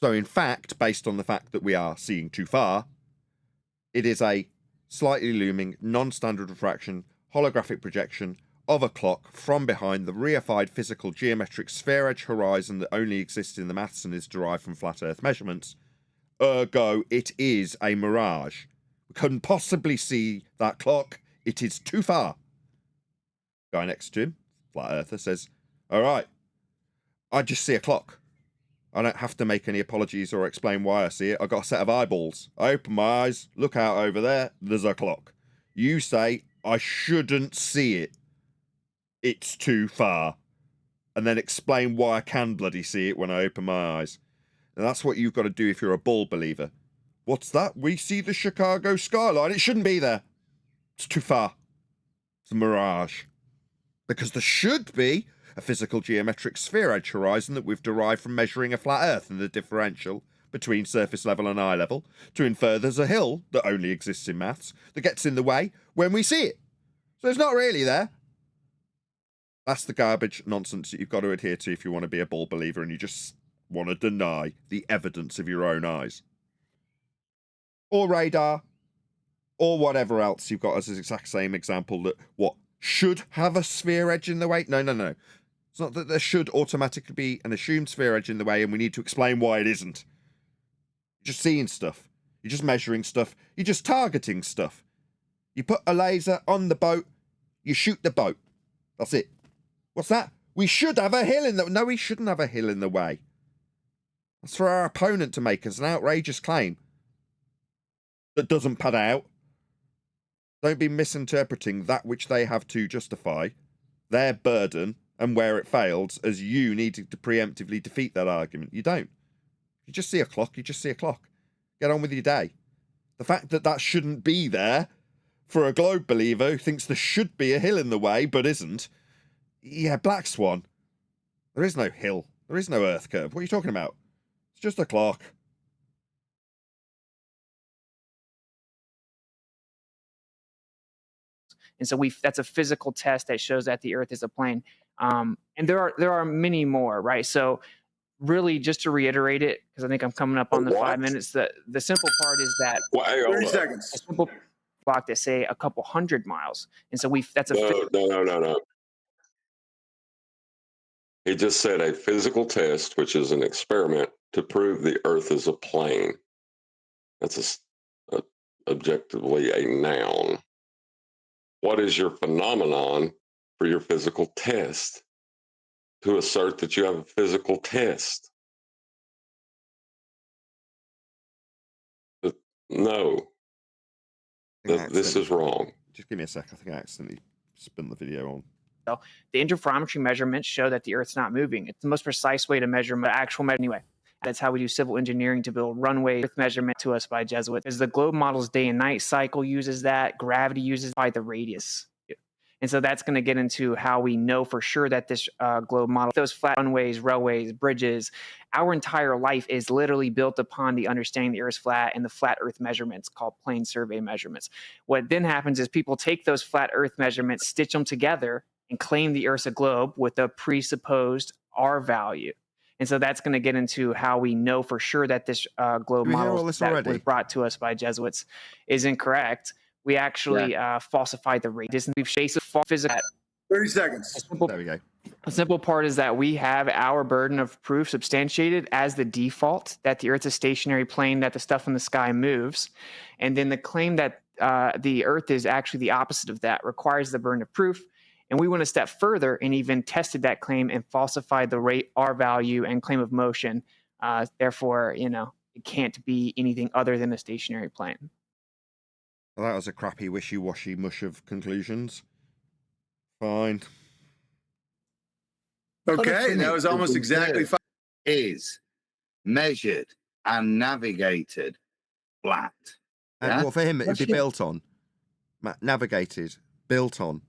So in fact, based on the fact that we are seeing too far, it is a slightly looming, non-standard refraction, holographic projection of a clock from behind the reified physical geometric sphere-edge horizon that only exists in the maths and is derived from flat Earth measurements. Ergo, it is a mirage. We couldn't possibly see that clock. It is too far. Guy next to him, flat earther, says, "All right, I just see a clock. I don't have to make any apologies or explain why I see it. I've got a set of eyeballs. I open my eyes, look out over there, there's a clock. You say I shouldn't see it. It's too far. And then explain why I can bloody see it when I open my eyes." And that's what you've got to do if you're a bull believer. What's that? We see the Chicago skyline. It shouldn't be there. It's too far. It's a mirage. Because there should be a physical geometric sphere-edge horizon that we've derived from measuring a flat Earth and the differential between surface level and eye level to infer there's a hill that only exists in maths that gets in the way when we see it. So it's not really there. That's the garbage nonsense that you've got to adhere to if you want to be a bull believer and you just want to deny the evidence of your own eyes. Or radar, or whatever else you've got as the exact same example that should have a sphere edge in the way. No. It's not that there should automatically be an assumed sphere edge in the way and we need to explain why it isn't. You're just seeing stuff. You're just measuring stuff. You're just targeting stuff. You put a laser on the boat, you shoot the boat. That's it. What's that? We should have a hill in the... No, we shouldn't have a hill in the way. That's for our opponent to make as an outrageous claim that doesn't pad out. Don't be misinterpreting that which they have to justify their burden and where it fails as you needing to preemptively defeat that argument. You don't. You just see a clock, you just see a clock. Get on with your day. The fact that that shouldn't be there for a globe believer who thinks there should be a hill in the way but isn't. Yeah, black swan. There is no hill. There is no earth curve. What are you talking about? It's just a clock. And so that's a physical test that shows that the Earth is a plane. And there are many more, right? So really, just to reiterate it, because I think I'm coming up on the 5 minutes, the simple part is that 30 seconds. A simple clock that say a couple 100 miles. And so that's a No. He just said a physical test, which is an experiment to prove the Earth is a plane. That's objectively a noun. What is your phenomenon for your physical test? To assert that you have a physical test. No. This is wrong. Just give me a sec. I think I accidentally spun the video on. The interferometry measurements show that the Earth's not moving. It's the most precise way to measure actual measure anyway. That's how we do civil engineering to build runway Earth measurement to us by Jesuits. As the globe model's day and night cycle uses that, gravity uses by the radius. And so that's going to get into how we know for sure that this globe model, those flat runways, railways, bridges, our entire life is literally built upon the understanding the Earth's flat and the flat Earth measurements called plane survey measurements. What then happens is people take those flat Earth measurements, stitch them together and claim the Earth's a globe with a presupposed R value. And so that's going to get into how we know for sure that this globe Do we hear model all this that already? was brought to us by Jesuits is incorrect. We actually falsified the rate. We've chased physical. 30 seconds. There we go. A simple part is that we have our burden of proof substantiated as the default that the Earth's a stationary plane, that the stuff in the sky moves. And then the claim that the Earth is actually the opposite of that requires the burden of proof. And we went a step further and even tested that claim and falsified the rate, R value, and claim of motion. Therefore, it can't be anything other than a stationary plane. Well, that was a crappy, wishy-washy mush of conclusions. Fine. Okay, that was almost exactly 5. Is measured and navigated flat. And well, for him, it'd be built on. Navigated, built on.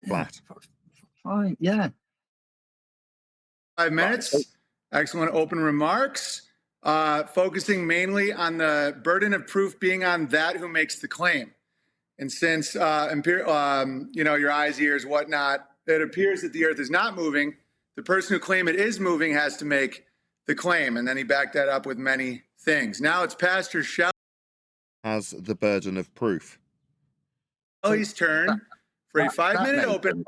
Flat. Fine, yeah. 5 minutes. Excellent open remarks. Focusing mainly on the burden of proof being on that who makes the claim. And since, your eyes, ears, whatnot, it appears that the Earth is not moving, the person who claims it is moving has to make the claim. And then he backed that up with many things. Now it's Pastor Shelley's burden of proof. turn for a 5-minute open.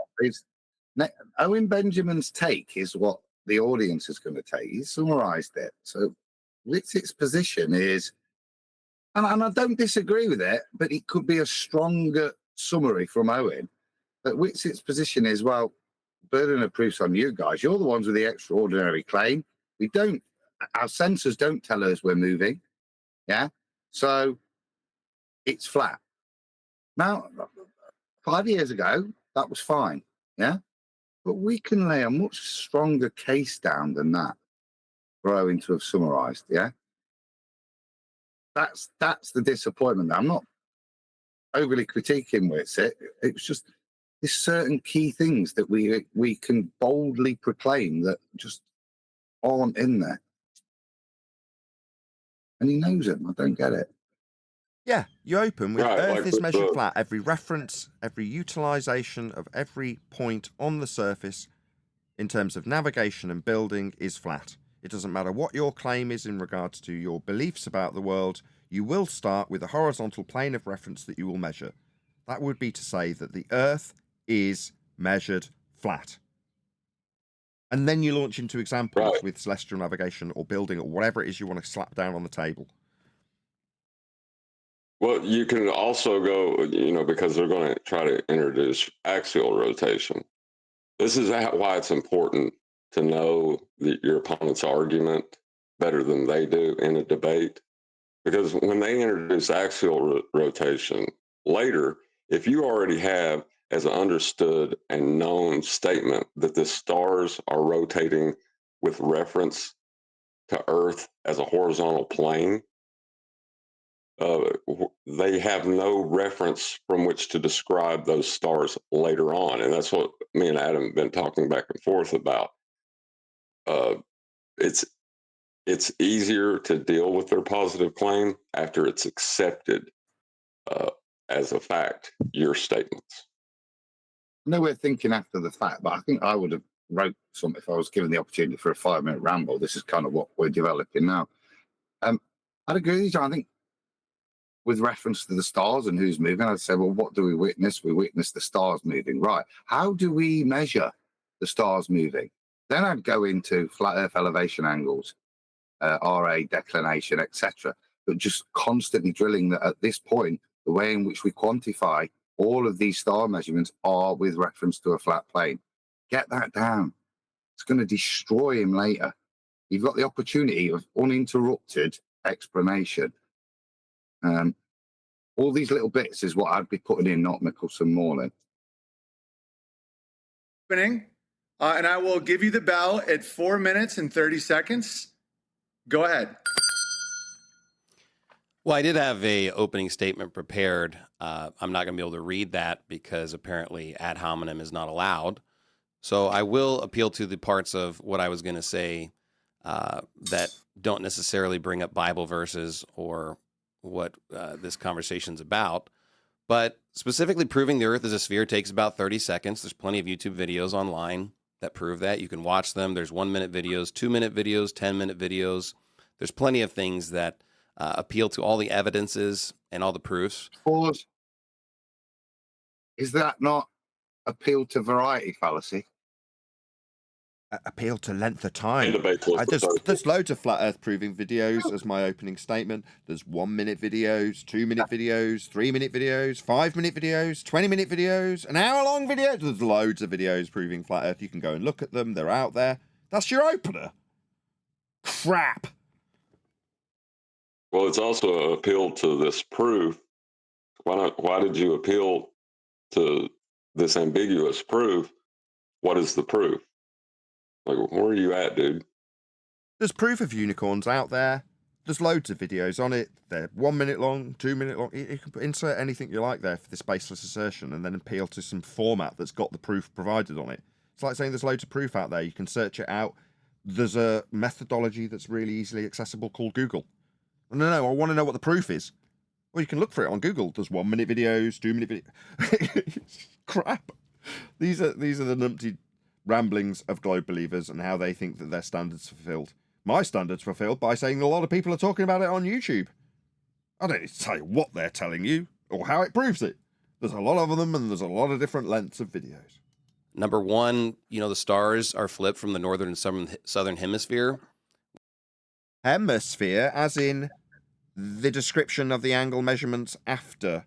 Owen Benjamin's take is what the audience is going to take. He summarized it. So Witsit's position is, and I don't disagree with it, but it could be a stronger summary from Owen, that Witsit's position is, well, burden of proof's on you guys. You're the ones with the extraordinary claim. Our sensors don't tell us we're moving. Yeah. So it's flat. Now, 5 years ago, that was fine. Yeah. But we can lay a much stronger case down than that for Owen to have summarized. Yeah. That's the disappointment. I'm not overly critiquing Witsit. It was just there's certain key things that we can boldly proclaim that just aren't in there. And he knows it. I don't get it. Yeah, you open with Right, Earth like is with measured the- flat. Every reference, every utilization of every point on the surface in terms of navigation and building is flat. It doesn't matter what your claim is in regards to your beliefs about the world, you will start with a horizontal plane of reference that you will measure. That would be to say that the Earth is measured flat. And then you launch into examples with celestial navigation or building or whatever it is you want to slap down on the table. Well, you can also go, because they're going to try to introduce axial rotation. This is why it's important to know your opponent's argument better than they do in a debate. Because when they introduce axial rotation later, if you already have as an understood and known statement that the stars are rotating with reference to Earth as a horizontal plane, they have no reference from which to describe those stars later on. And that's what me and Adam have been talking back and forth about. It's easier to deal with their positive claim after it's accepted as a fact, your statements. I know we're thinking after the fact, but I think I would have wrote something if I was given the opportunity for a 5-minute ramble. This is kind of what we're developing now. I'd agree with you, John. I think with reference to the stars and who's moving, I'd say, well, what do we witness? We witness the stars moving. Right. How do we measure the stars moving? Then I'd go into flat Earth elevation angles, RA, declination, etc. But just constantly drilling that at this point, the way in which we quantify all of these star measurements are with reference to a flat plane. Get that down. It's going to destroy him later. You've got the opportunity of uninterrupted explanation. All these little bits is what I'd be putting in, not Mickelson Morley. And I will give you the bell at 4 minutes and 30 seconds. Go ahead. Well, I did have a opening statement prepared. I'm not going to be able to read that because apparently ad hominem is not allowed. So I will appeal to the parts of what I was going to say that don't necessarily bring up Bible verses or what this conversation's about. But specifically proving the Earth is a sphere takes about 30 seconds. There's plenty of YouTube videos online that prove that. You can watch them. There's 1-minute videos, 2-minute videos, 10-minute videos. There's plenty of things that appeal to all the evidences and all the proofs. Pause. Is that not appeal to variety fallacy? Appeal to length of time. Debate was There's loads of flat Earth proving videos as my opening statement. There's 1-minute videos, 2-minute videos, 3-minute videos, 5-minute videos, 20-minute videos, an hour-long video. There's loads of videos proving flat Earth. You can go and look at them. They're out there. That's your opener. Crap. Well, it's also appealed to this proof. Why did you appeal to this ambiguous proof? What is the proof? Like, where are you at, dude? There's proof of unicorns out there. There's loads of videos on it. They're 1 minute long, 2 minute long. You can insert anything you like there for this baseless assertion and then appeal to some format that's got the proof provided on it. It's like saying there's loads of proof out there. You can search it out. There's a methodology that's really easily accessible called Google. No, I want to know what the proof is. Well, you can look for it on Google. There's 1-minute videos, 2-minute videos. Crap. These are the numpty ramblings of globe believers and how they think that their standards fulfilled. My standards fulfilled by saying a lot of people are talking about it on YouTube. I don't need to tell you what they're telling you or how it proves it. There's a lot of them and there's a lot of different lengths of videos. Number one, the stars are flipped from the northern and southern hemisphere. Hemisphere, as in the description of the angle measurements after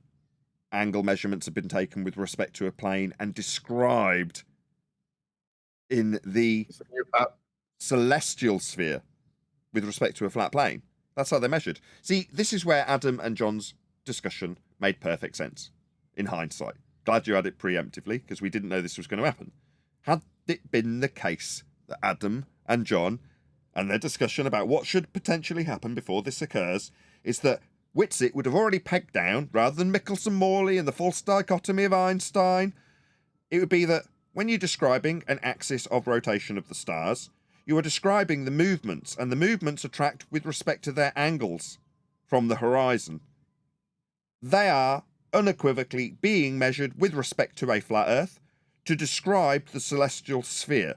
angle measurements have been taken with respect to a plane and described in the celestial sphere with respect to a flat plane. That's how they're measured. See, this is where Adam and John's discussion made perfect sense in hindsight. Glad you had it preemptively, because we didn't know this was going to happen. Had it been the case that Adam and John and their discussion about what should potentially happen before this occurs is that Witsit would have already pegged down, rather than Michelson-Morley and the false dichotomy of Einstein, it would be that when you're describing an axis of rotation of the stars, you are describing the movements, and the movements are tracked with respect to their angles from the horizon. They are unequivocally being measured with respect to a flat Earth to describe the celestial sphere.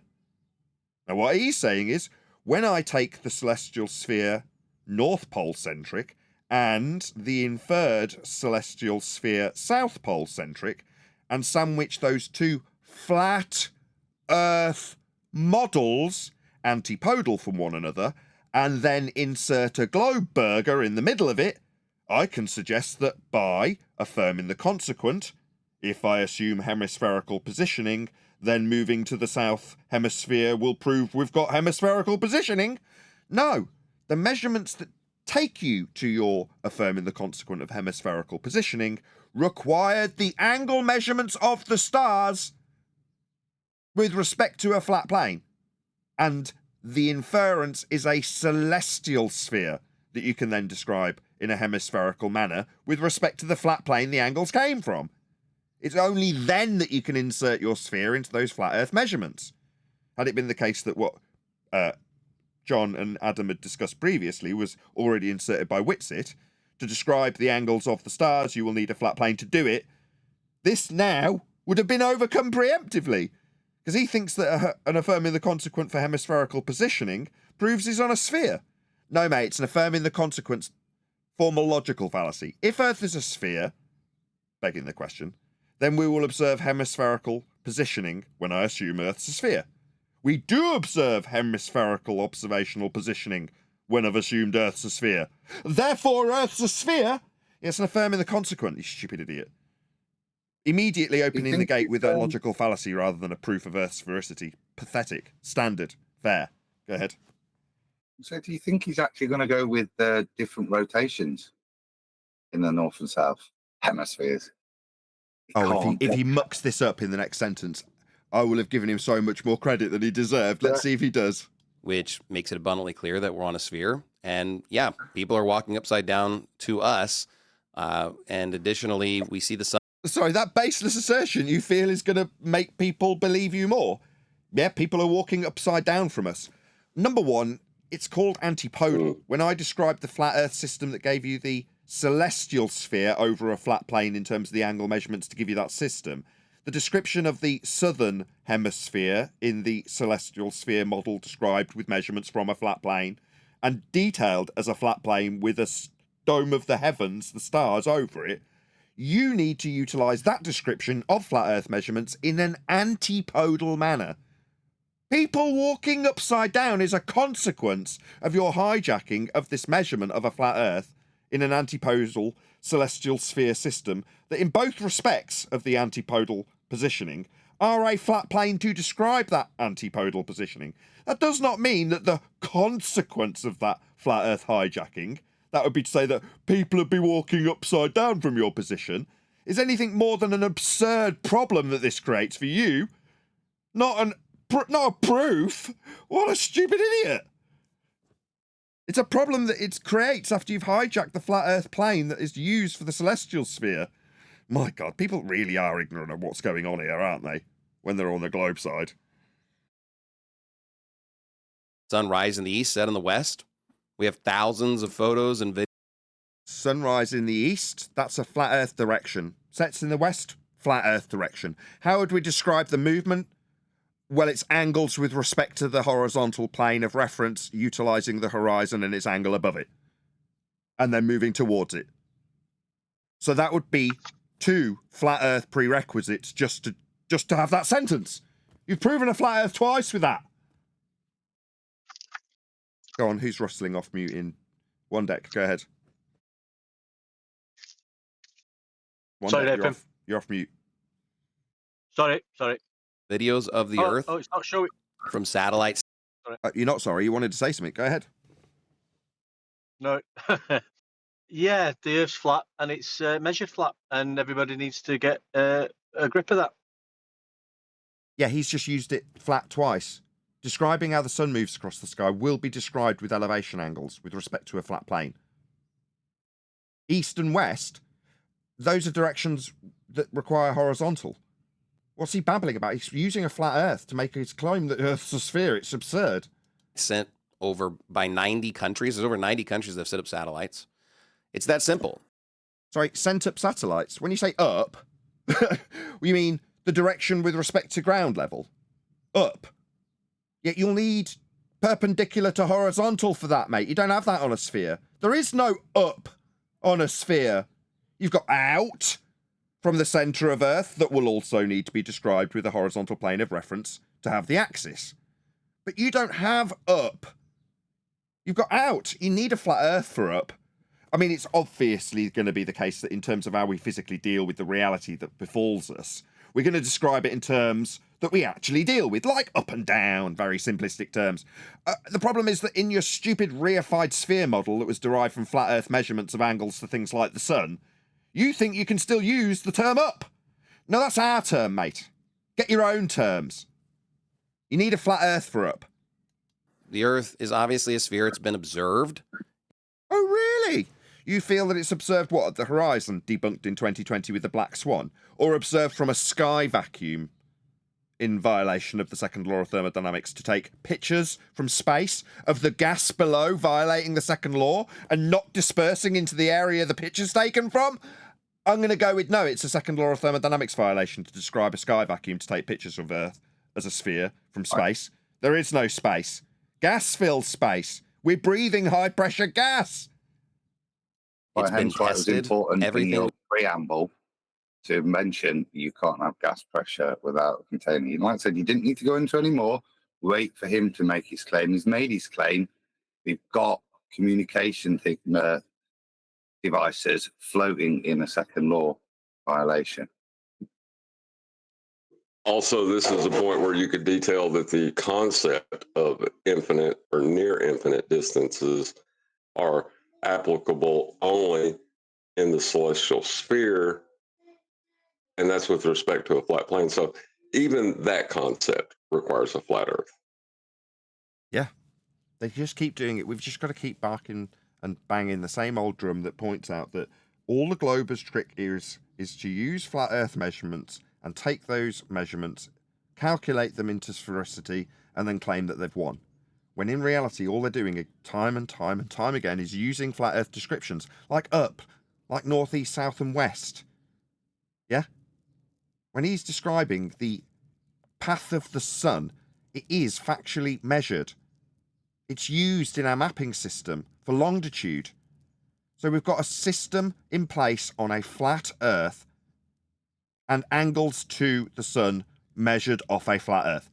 Now, what he's saying is, when I take the celestial sphere North Pole centric and the inferred celestial sphere South Pole centric and sandwich those two flat Earth models antipodal from one another and then insert a globe burger in the middle of it, I can suggest that by affirming the consequent, if I assume hemispherical positioning, then moving to the south hemisphere will prove we've got hemispherical positioning. No, the measurements that take you to your affirming the consequent of hemispherical positioning required the angle measurements of the stars with respect to a flat plane. And the inference is a celestial sphere that you can then describe in a hemispherical manner with respect to the flat plane the angles came from. It's only then that you can insert your sphere into those flat Earth measurements. Had it been the case that what John and Adam had discussed previously was already inserted by Witsit, to describe the angles of the stars you will need a flat plane to do it, this now would have been overcome preemptively, because he thinks that an affirming the consequent for hemispherical positioning proves he's on a sphere. No, mate, it's an affirming the consequence formal logical fallacy. If Earth is a sphere, begging the question, then we will observe hemispherical positioning when I assume Earth's a sphere. We do observe hemispherical observational positioning when I've assumed Earth's a sphere. Therefore, Earth's a sphere. It's an affirming the consequent, you stupid idiot. Immediately opening the gate with a logical fallacy rather than a proof of Earth's sphericity. Pathetic. Standard. Fair. Go ahead. So do you think he's actually going to go with different rotations in the north and south hemispheres? If he mucks this up in the next sentence, I will have given him so much more credit than he deserved. Let's see if he does. Which makes it abundantly clear that we're on a sphere. And yeah, people are walking upside down to us. And additionally, we see the sun. Sorry, that baseless assertion you feel is going to make people believe you more. Yeah, people are walking upside down from us. Number one, it's called antipodal. When I described the flat Earth system that gave you the celestial sphere over a flat plane in terms of the angle measurements to give you that system. The description of the southern hemisphere in the celestial sphere model described with measurements from a flat plane and detailed as a flat plane with a dome of the heavens, the stars over it, you need to utilise that description of flat Earth measurements in an antipodal manner. People walking upside down is a consequence of your hijacking of this measurement of a flat Earth in an antipodal celestial sphere system that in both respects of the antipodal positioning are a flat plane to describe that antipodal positioning. That does not mean that the consequence of that flat Earth hijacking, that would be to say that people would be walking upside down from your position, is anything more than an absurd problem that this creates for you. Not a proof. What a stupid idiot. It's a problem that it creates after you've hijacked the flat Earth plane that is used for the celestial sphere. My God, people really are ignorant of what's going on here, aren't they? When they're on the globe side. Sunrise in the east, set in the west. We have thousands of photos and videos. Sunrise in the east, that's a flat Earth direction. Sets in the west, flat Earth direction. How would we describe the movement? Well, it's angles with respect to the horizontal plane of reference, utilising the horizon and its angle above it. And then moving towards it. So that would be 2 flat Earth prerequisites just to have that sentence. You've proven a flat Earth twice with that. Go on, who's rustling off mute in one deck? Go ahead. Sorry, deck, Nathan. You're off mute. Sorry. Videos of the Earth Oh, it's not showing. from satellites. You're not sorry. You wanted to say something. Go ahead. No. Yeah, the Earth's flat and it's measured flat, and everybody needs to get a grip of that. Yeah, he's just used it flat twice. Describing how the sun moves across the sky will be described with elevation angles with respect to a flat plane. East and west, those are directions that require horizontal. What's he babbling about? He's using a flat Earth to make his claim that Earth's a sphere. It's absurd. Sent over by 90 countries. There's over 90 countries that have set up satellites. It's that simple. Sorry, sent up satellites. When you say up, you mean the direction with respect to ground level? Up. Yet you'll need perpendicular to horizontal for that, mate. You don't have that on a sphere. There is no up on a sphere. You've got out from the centre of Earth that will also need to be described with a horizontal plane of reference to have the axis. But you don't have up. You've got out. You need a flat Earth for up. I mean, it's obviously going to be the case that in terms of how we physically deal with the reality that befalls us, we're going to describe it in terms that we actually deal with, like up and down, very simplistic terms. The problem is that in your stupid reified sphere model that was derived from flat Earth measurements of angles for things like the sun, you think you can still use the term up. No, that's our term, mate. Get your own terms. You need a flat Earth for up. The Earth is obviously a sphere. It's been observed. Oh, really? You feel that it's observed, what, at the horizon, debunked in 2020 with the Black Swan? Or observed from a sky vacuum in violation of the second law of thermodynamics to take pictures from space of the gas below violating the second law and not dispersing into the area the picture's taken from? I'm going to go with no, it's a second law of thermodynamics violation to describe a sky vacuum to take pictures of Earth as a sphere from space. There is no space. Gas fills space. We're breathing high-pressure gas. It's been Hence why it was tested. important in Everything. your preamble to mention you can't have gas pressure without a container. Like I said, you didn't need to go into any more. Wait for him to make his claim. He's made his claim. We've got communication devices floating in a second law violation. Also, this is a point where you could detail that the concept of infinite or near infinite distances are applicable only in the celestial sphere, and that's with respect to a flat plane. So even that concept requires a flat Earth. Yeah, they just keep doing it. We've just got to keep barking and banging the same old drum that points out that all the Glober's trick is to use flat Earth measurements and take those measurements, calculate them into sphericity, and then claim that they've won. When in reality, all they're doing time and time and time again is using flat Earth descriptions, like up, like northeast, south, and west. Yeah? When he's describing the path of the sun, it is factually measured. It's used in our mapping system for longitude. So we've got a system in place on a flat Earth and angles to the sun measured off a flat Earth.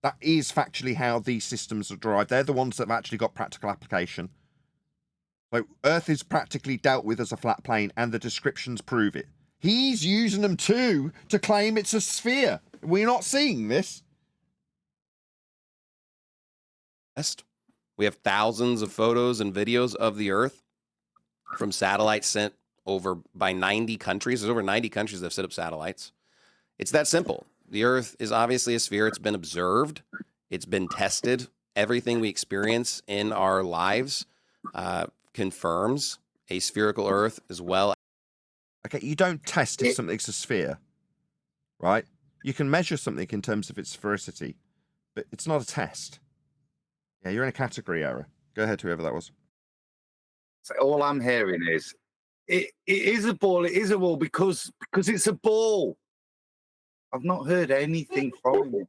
That is factually how these systems are derived. They're the ones that have actually got practical application. So Earth is practically dealt with as a flat plane, and the descriptions prove it. He's using them too to claim it's a sphere. We're not seeing this. We have thousands of photos and videos of the Earth from satellites sent over by 90 countries. There's over 90 countries that have set up satellites. It's that simple. The Earth is obviously a sphere. It's been observed. It's been tested. Everything we experience in our lives confirms a spherical Earth as well. Okay, you don't test if something's a sphere, right? You can measure something in terms of its sphericity, but it's not a test. Yeah, you're in a category error. Go ahead, whoever that was. So all I'm hearing is, it is a ball, it is a ball because it's a ball. I've not heard anything from him.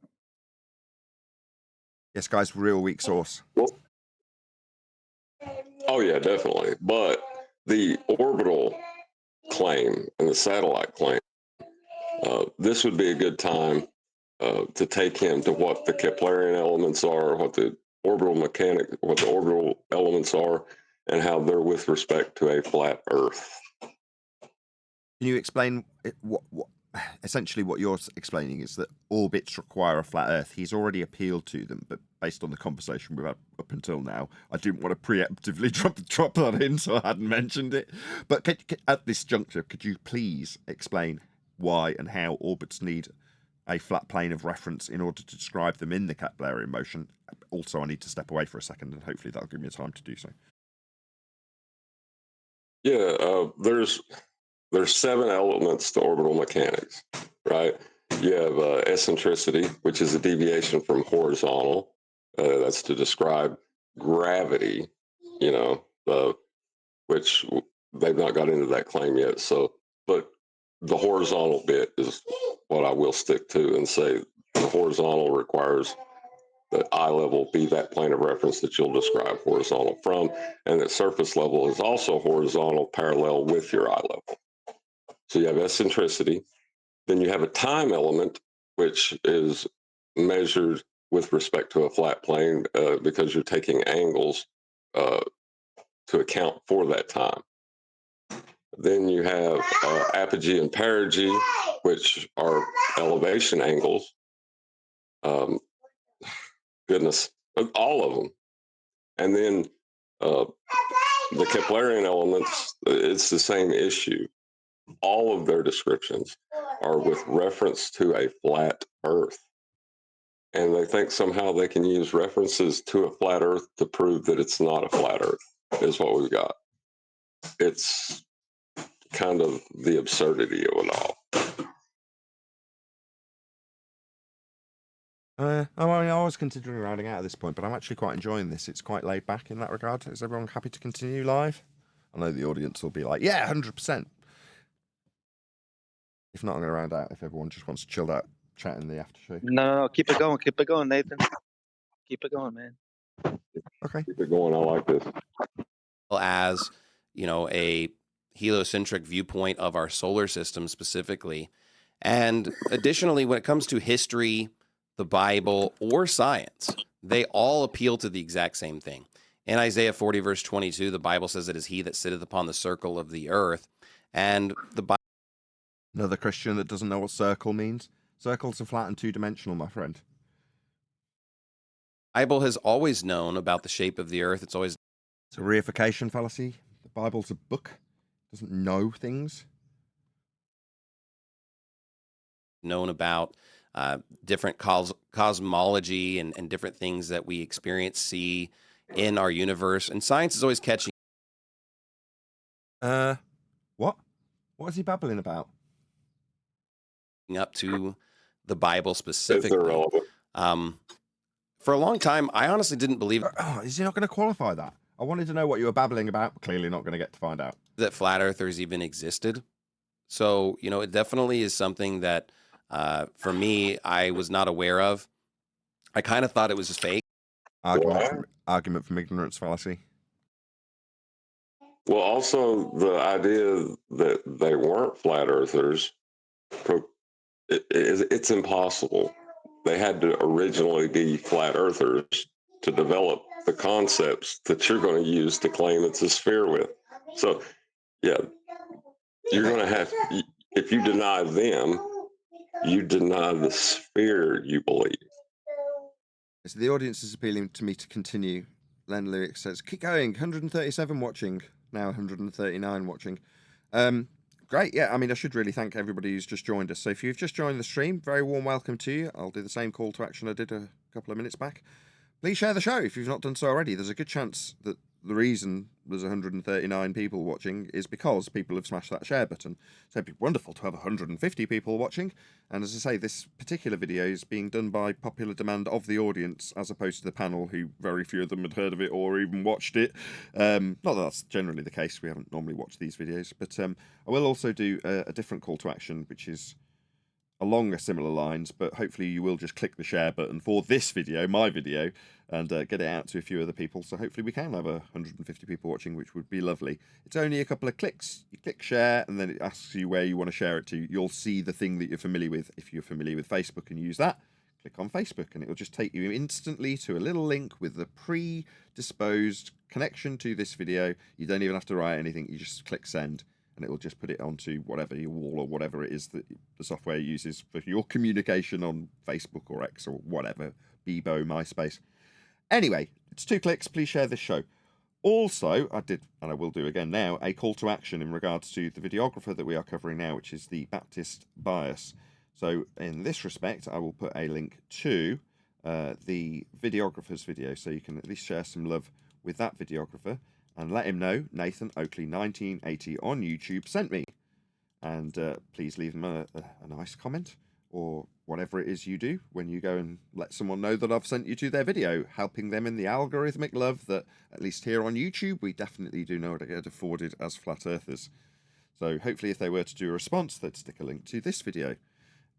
Yes, guys, real weak source. Oh, yeah, definitely. But the orbital claim and the satellite claim, this would be a good time to take him to what the Keplerian elements are, what the orbital elements are, and how they're with respect to a flat Earth. Can you explain what essentially what you're explaining is that orbits require a flat Earth? He's already appealed to them, but based on the conversation we've had up until now, I didn't want to preemptively drop that in, so I hadn't mentioned it. But at this juncture, could you please explain why and how orbits need a flat plane of reference in order to describe them in the Keplerian motion? Also, I need to step away for a second, and hopefully that'll give me time to do so. Yeah, there's 7 elements to orbital mechanics, right? You have eccentricity, which is a deviation from horizontal. That's to describe gravity, which they've not got into that claim yet. So, but the horizontal bit is what I will stick to and say the horizontal requires that eye level be that plane of reference that you'll describe horizontal from, and that surface level is also horizontal parallel with your eye level. So you have eccentricity, then you have a time element, which is measured with respect to a flat plane because you're taking angles to account for that time. Then you have apogee and perigee, which are elevation angles. Goodness, all of them. And then the Keplerian elements, it's the same issue. All of their descriptions are with reference to a flat Earth. And they think somehow they can use references to a flat Earth to prove that it's not a flat Earth, is what we've got. It's kind of the absurdity of it all. I was considering rounding out at this point, but I'm actually quite enjoying this. It's quite laid back in that regard. Is everyone happy to continue live? I know the audience will be like, yeah, 100%. If not, I'm going to round out if everyone just wants to chill out, chat in the after show. No, keep it going, Nathan. Keep it going, man. Okay. Keep it going. I like this. As, a heliocentric viewpoint of our solar system specifically. And additionally, when it comes to history, the Bible, or science, they all appeal to the exact same thing. In Isaiah 40, verse 22, the Bible says it is he that sitteth upon the circle of the earth. And the Bible... Another Christian that doesn't know what circle means. Circles are flat and two-dimensional, my friend. Bible has always known about the shape of the earth. It's a reification fallacy. The Bible's a book. It doesn't know things. Known about different cosmology and different things that we experience, see in our universe. And science is always catching. What? What is he babbling about? Up to the Bible specifically. For a long time, I honestly didn't believe. Is he not going to qualify that? I wanted to know what you were babbling about, but clearly not going to get to find out. that flat earthers even existed. So, you know, it definitely is something that, for me, I was not aware of. I kind of thought it was fake. Argument from ignorance fallacy. Well, also the idea that they weren't flat earthers, it's impossible. They had to originally be flat earthers to develop the concepts that you're going to use to claim it's a sphere with. So, yeah, you're going to have, if you deny them, you deny the sphere you believe. So the audience is appealing to me to continue. Len Lyric says, keep going, 137 watching, now 139 watching. Great, yeah, I mean, I should really thank everybody who's just joined us. So if you've just joined the stream, very warm welcome to you. I'll do the same call to action I did a couple of minutes back. Please share the show if you've not done so already. There's a good chance that the reason there's 139 people watching is because people have smashed that share button. So it'd be wonderful to have 150 people watching. And as I say, this particular video is being done by popular demand of the audience, as opposed to the panel, who very few of them had heard of it or even watched it. Not that that's generally the case. We haven't normally watched these videos. But I will also do a different call to action, which is along a similar lines, but hopefully you will just click the share button for this video, my video, and get it out to a few other people. So hopefully we can have 150 people watching, which would be lovely. It's only a couple of clicks. You click share, and then it asks you where you want to share it to. You'll see the thing that you're familiar with. If you're familiar with Facebook and use that, click on Facebook, and it will just take you instantly to a little link with the predisposed connection to this video. You don't even have to write anything. You just click send, and it will just put it onto whatever your wall or whatever it is that the software uses for your communication on Facebook or X or whatever, Bebo, MySpace. Anyway, it's 2 clicks. Please share this show. Also, I did, and I will do again now, a call to action in regards to the videographer that we are covering now, which is the Baptist Bias. So in this respect, I will put a link to the videographer's video, so you can at least share some love with that videographer and let him know Nathan Oakley 1980 on YouTube sent me. And please leave him a nice comment or whatever it is you do when you go and let someone know that I've sent you to their video, helping them in the algorithmic love that, at least here on YouTube, we definitely do know how to get afforded as flat earthers. So hopefully if they were to do a response, they'd stick a link to this video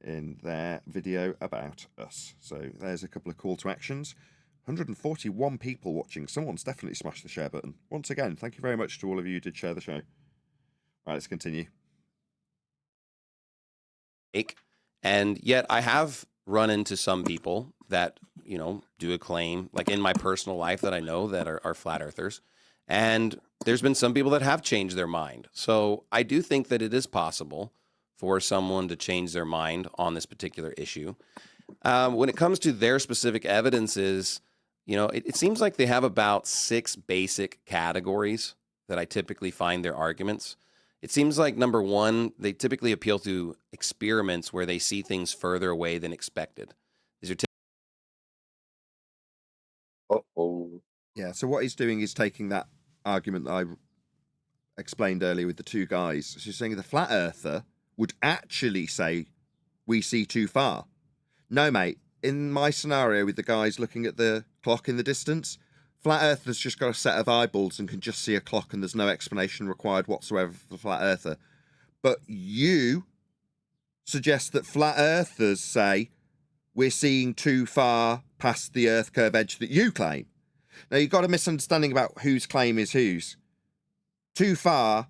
in their video about us. So there's a couple of call to actions. 141 people watching. Someone's definitely smashed the share button. Once again, thank you very much to all of you who did share the show. Right, let's continue. And yet I have run into some people that, you know, do a claim, like in my personal life that I know that are flat earthers. And there's been some people that have changed their mind. So I do think that it is possible for someone to change their mind on this particular issue. When it comes to their specific evidences, you know, it seems like they have about 6 basic categories that I typically find their arguments. It seems like, number one, they typically appeal to experiments where they see things further away than expected. These are Yeah, so what he's doing is taking that argument that I explained earlier with the 2 guys. So he's saying the flat earther would actually say, we see too far. No, mate. In my scenario with the guys looking at the clock in the distance, flat earther's just got a set of eyeballs and can just see a clock, and there's no explanation required whatsoever for the flat earther. But you suggest that flat earthers say we're seeing too far past the earth curve edge that you claim. Now, you've got a misunderstanding about whose claim is whose. Too far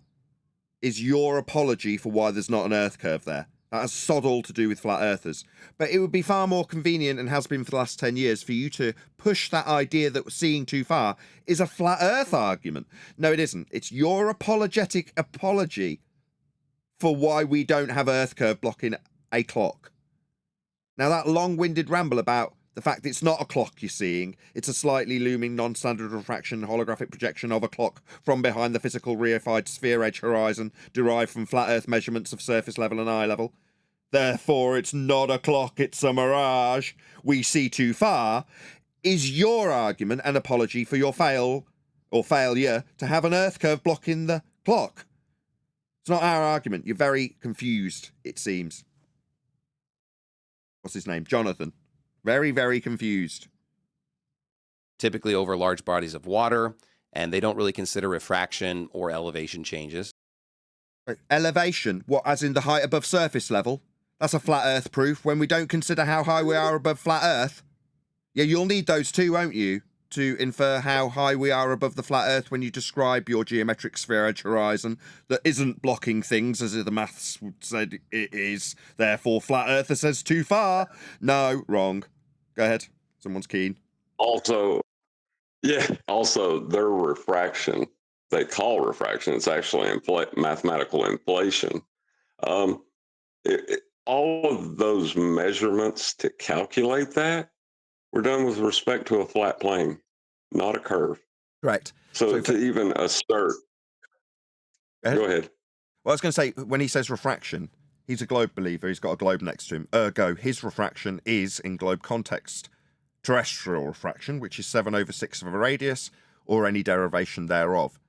is your apology for why there's not an earth curve there. That has sod all to do with flat earthers. But it would be far more convenient, and has been for the last 10 years, for you to push that idea that seeing too far is a flat earth argument. No, it isn't. It's your apologetic apology for why we don't have earth curve blocking a clock. Now, that long-winded ramble about the fact it's not a clock you're seeing, it's a slightly looming non-standard refraction holographic projection of a clock from behind the physical reified sphere edge horizon derived from flat earth measurements of surface level and eye level. Therefore, it's not a clock, it's a mirage. We see too far, is your argument and apology for your failure to have an earth curve blocking the clock. It's not our argument. You're very confused, it seems. What's his name? Jonathan. Very, very confused. typically over large bodies of water, and they don't really consider refraction or elevation changes. Elevation, what, as in the height above surface level? That's a flat Earth proof when we don't consider how high we are above flat Earth. Yeah, you'll need those too, won't you, to infer how high we are above the flat Earth when you describe your geometric sphere edge horizon that isn't blocking things as the maths said it is. Therefore, flat Earther says too far. No, wrong. Go ahead. Someone's keen. Also, their refraction, they call refraction, it's actually mathematical inflation. All of those measurements to calculate that were done with respect to a flat plane, not a curve. Correct. So to even assert... Go ahead. Well, I was going to say, when he says refraction, he's a globe believer. He's got a globe next to him. Ergo, his refraction is, in globe context, terrestrial refraction, which is 7/6 of a radius, or any derivation thereof.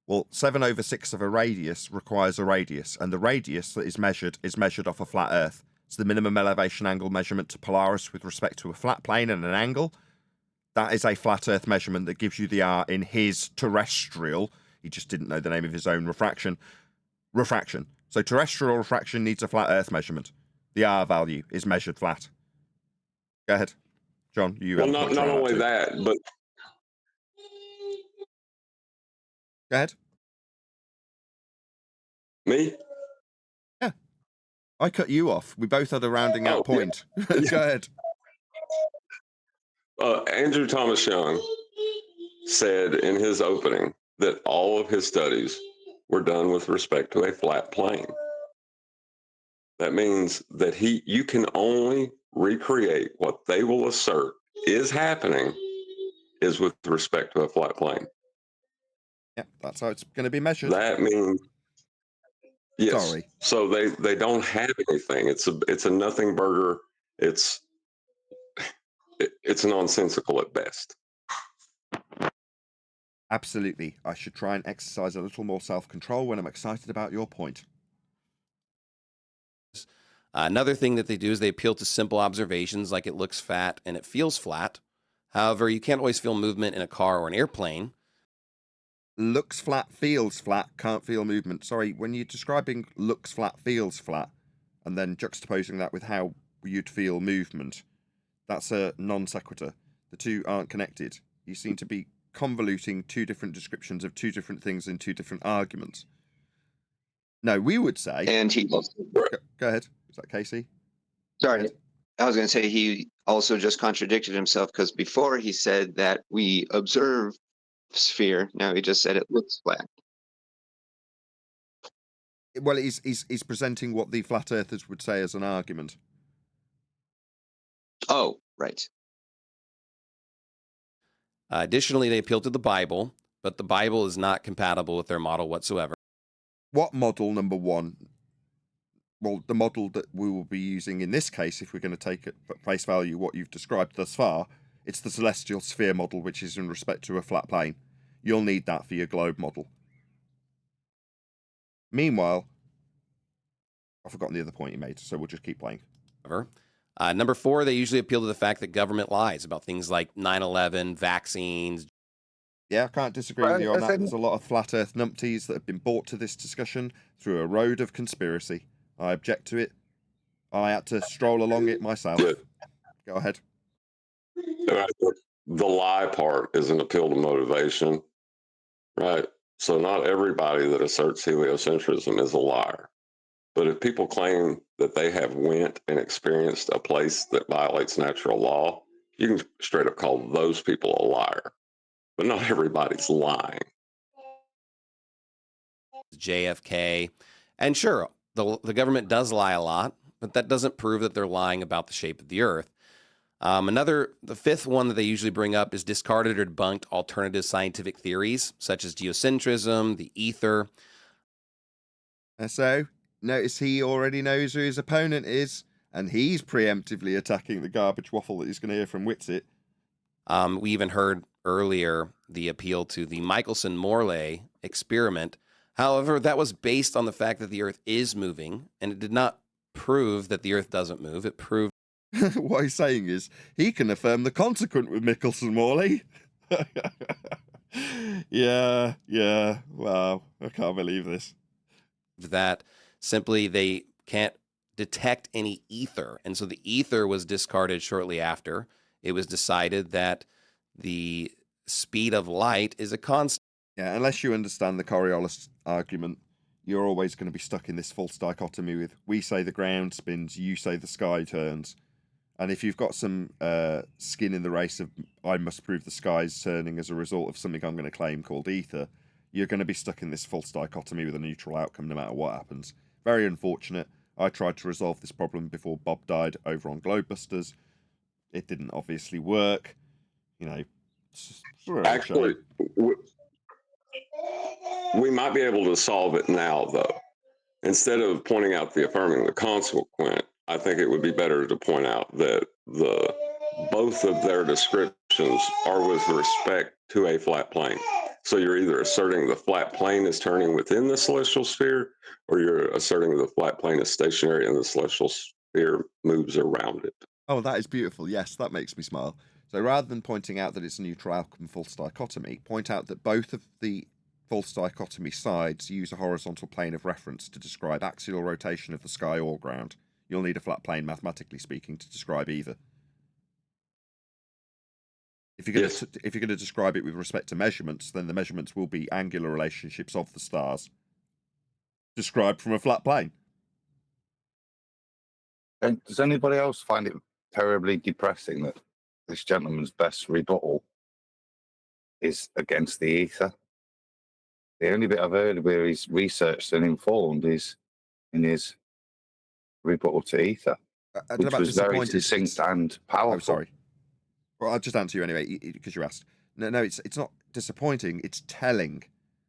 Well, 7/6 of a radius requires a radius, and the radius that is measured off a flat Earth. It's the minimum elevation angle measurement to Polaris with respect to a flat plane and an angle. That is a flat Earth measurement that gives you the R in his terrestrial. He just didn't know the name of his own refraction. So terrestrial refraction needs a flat Earth measurement. The R value is measured flat. Go ahead, John. Well, not only that, but... Go ahead. Me? Yeah. I cut you off. We both had a rounding out point. Yeah. Go ahead. Andrew Thomas Young said in his opening that all of his studies were done with respect to a flat plane. That means that you can only recreate what they will assert is happening is with respect to a flat plane. Yeah, that's how it's going to be measured. That means, yes. Sorry. So they don't have anything. It's a nothing burger. It's nonsensical at best. Absolutely. I should try and exercise a little more self-control when I'm excited about your point. Another thing that they do is they appeal to simple observations like it looks fat and it feels flat. However, you can't always feel movement in a car or an airplane. Looks flat, feels flat, can't feel movement. Sorry, when you're describing looks flat, feels flat, and then juxtaposing that with how you'd feel movement, that's a non sequitur. The two aren't connected. You seem to be convoluting two different descriptions of two different things in two different arguments. No, we would say... And he also... Go ahead. Is that Casey? Sorry, I was going to say he also just contradicted himself because before he said that we observe sphere. Now he just said it looks flat. Well, he's presenting what the flat earthers would say as an argument. Oh, right. Additionally, they appeal to the Bible, but the Bible is not compatible with their model whatsoever. What model, number one? Well, the model that we will be using in this case, if we're going to take at face value what you've described thus far, it's the celestial sphere model, which is in respect to a flat plane. You'll need that for your globe model. Meanwhile, I've forgotten the other point you made, so we'll just keep playing. Number 4, they usually appeal to the fact that government lies about things like 9/11, vaccines. Yeah, I can't disagree with you on that. There's a lot of flat earth numpties that have been brought to this discussion through a road of conspiracy. I object to it. I had to stroll along it myself. Go ahead. The lie part is an appeal to motivation, right? So not everybody that asserts heliocentrism is a liar. But if people claim that they have went and experienced a place that violates natural law, you can straight up call those people a liar. But not everybody's lying. JFK. And sure, the government does lie a lot, but that doesn't prove that they're lying about the shape of the earth. The fifth one that they usually bring up is discarded or debunked alternative scientific theories, such as geocentrism, the ether. So, notice he already knows who his opponent is, and he's preemptively attacking the garbage waffle that he's going to hear from Witsit. We even heard earlier the appeal to the Michelson-Morley experiment. However, that was based on the fact that the Earth is moving, and it did not prove that the Earth doesn't move. It proved... What he's saying is, he can affirm the consequent with Michelson-Morley. Yeah, wow, I can't believe this. that simply they can't detect any ether. And so the ether was discarded shortly after. It was decided that the speed of light is a constant. Yeah, unless you understand the Coriolis argument, you're always going to be stuck in this false dichotomy with we say the ground spins, you say the sky turns. And if you've got some skin in the race of I must prove the sky's turning as a result of something I'm going to claim called ether, you're going to be stuck in this false dichotomy with a neutral outcome no matter what happens. Very unfortunate. I tried to resolve this problem before Bob died over on Globebusters. It didn't obviously work. You know, it's a real Actually, shame. we might be able to solve it now, though. Instead of pointing out the affirming the consequent, I think it would be better to point out that both of their descriptions are with respect to a flat plane. So you're either asserting the flat plane is turning within the celestial sphere, or you're asserting the flat plane is stationary and the celestial sphere moves around it. Oh, that is beautiful. Yes, that makes me smile. So rather than pointing out that it's a neutral outcome false dichotomy, point out that both of the false dichotomy sides use a horizontal plane of reference to describe axial rotation of the sky or ground. You'll need a flat plane, mathematically speaking, to describe either. If you're going to describe it with respect to measurements, then the measurements will be angular relationships of the stars described from a flat plane. And does anybody else find it terribly depressing that this gentleman's best rebuttal is against the ether? The only bit I've heard where he's researched and informed is in his rebuttal to ether, which was very succinct and powerful. Oh, sorry. Well, I'll just answer you anyway, because you asked. No, it's not disappointing, it's telling.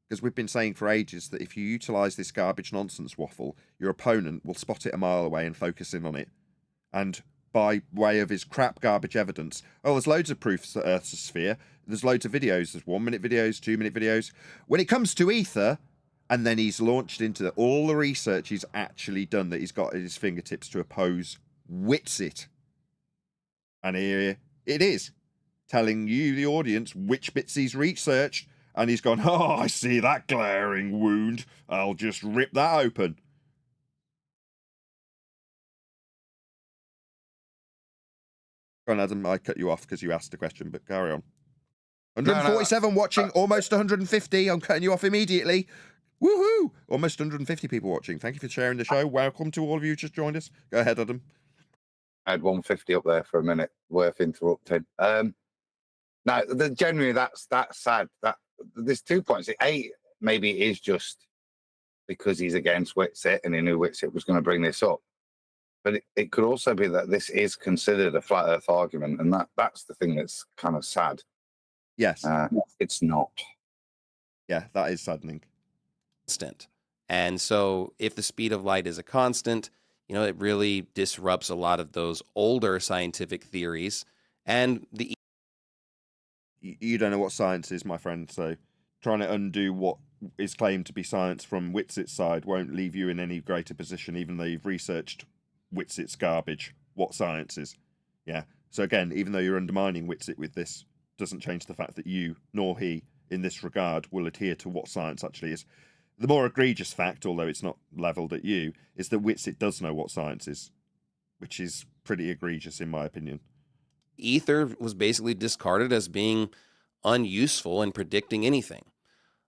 Because we've been saying for ages that if you utilise this garbage nonsense waffle, your opponent will spot it a mile away and focus in on it. And by way of his crap garbage evidence, there's loads of proofs that Earth's a sphere. There's loads of videos. There's 1 minute videos, 2 minute videos. When it comes to ether, and then he's launched into all the research he's actually done that he's got at his fingertips to oppose Witsit. And here it is, telling you, the audience, which bits he's researched. And he's gone, oh, I see that glaring wound. I'll just rip that open. Go on, Adam, I cut you off because you asked a question, but carry on. 147 watching, almost 150. I'm cutting you off immediately. Woohoo! Almost 150 people watching. Thank you for sharing the show. Welcome to all of you who just joined us. Go ahead, Adam. I had 150 up there for a minute, worth interrupting. No, generally that's sad. That there's 2 points. Maybe it is just because he's against Witsit and he knew Witsit was going to bring this up. But it could also be that this is considered a flat Earth argument, and that's the thing that's kind of sad. Yes. It's not. Yeah, that is saddening. Constant. And so if the speed of light is a constant, it really disrupts a lot of those older scientific theories. And you don't know what science is, my friend, so trying to undo what is claimed to be science from Witsit's side won't leave you in any greater position, even though you've researched Witsit's garbage, what science is. Yeah. So again, even though you're undermining Witsit with this, doesn't change the fact that you, nor he, in this regard, will adhere to what science actually is. The more egregious fact, although it's not levelled at you, is that Witsit does know what science is, which is pretty egregious in my opinion. Ether was basically discarded as being unuseful in predicting anything.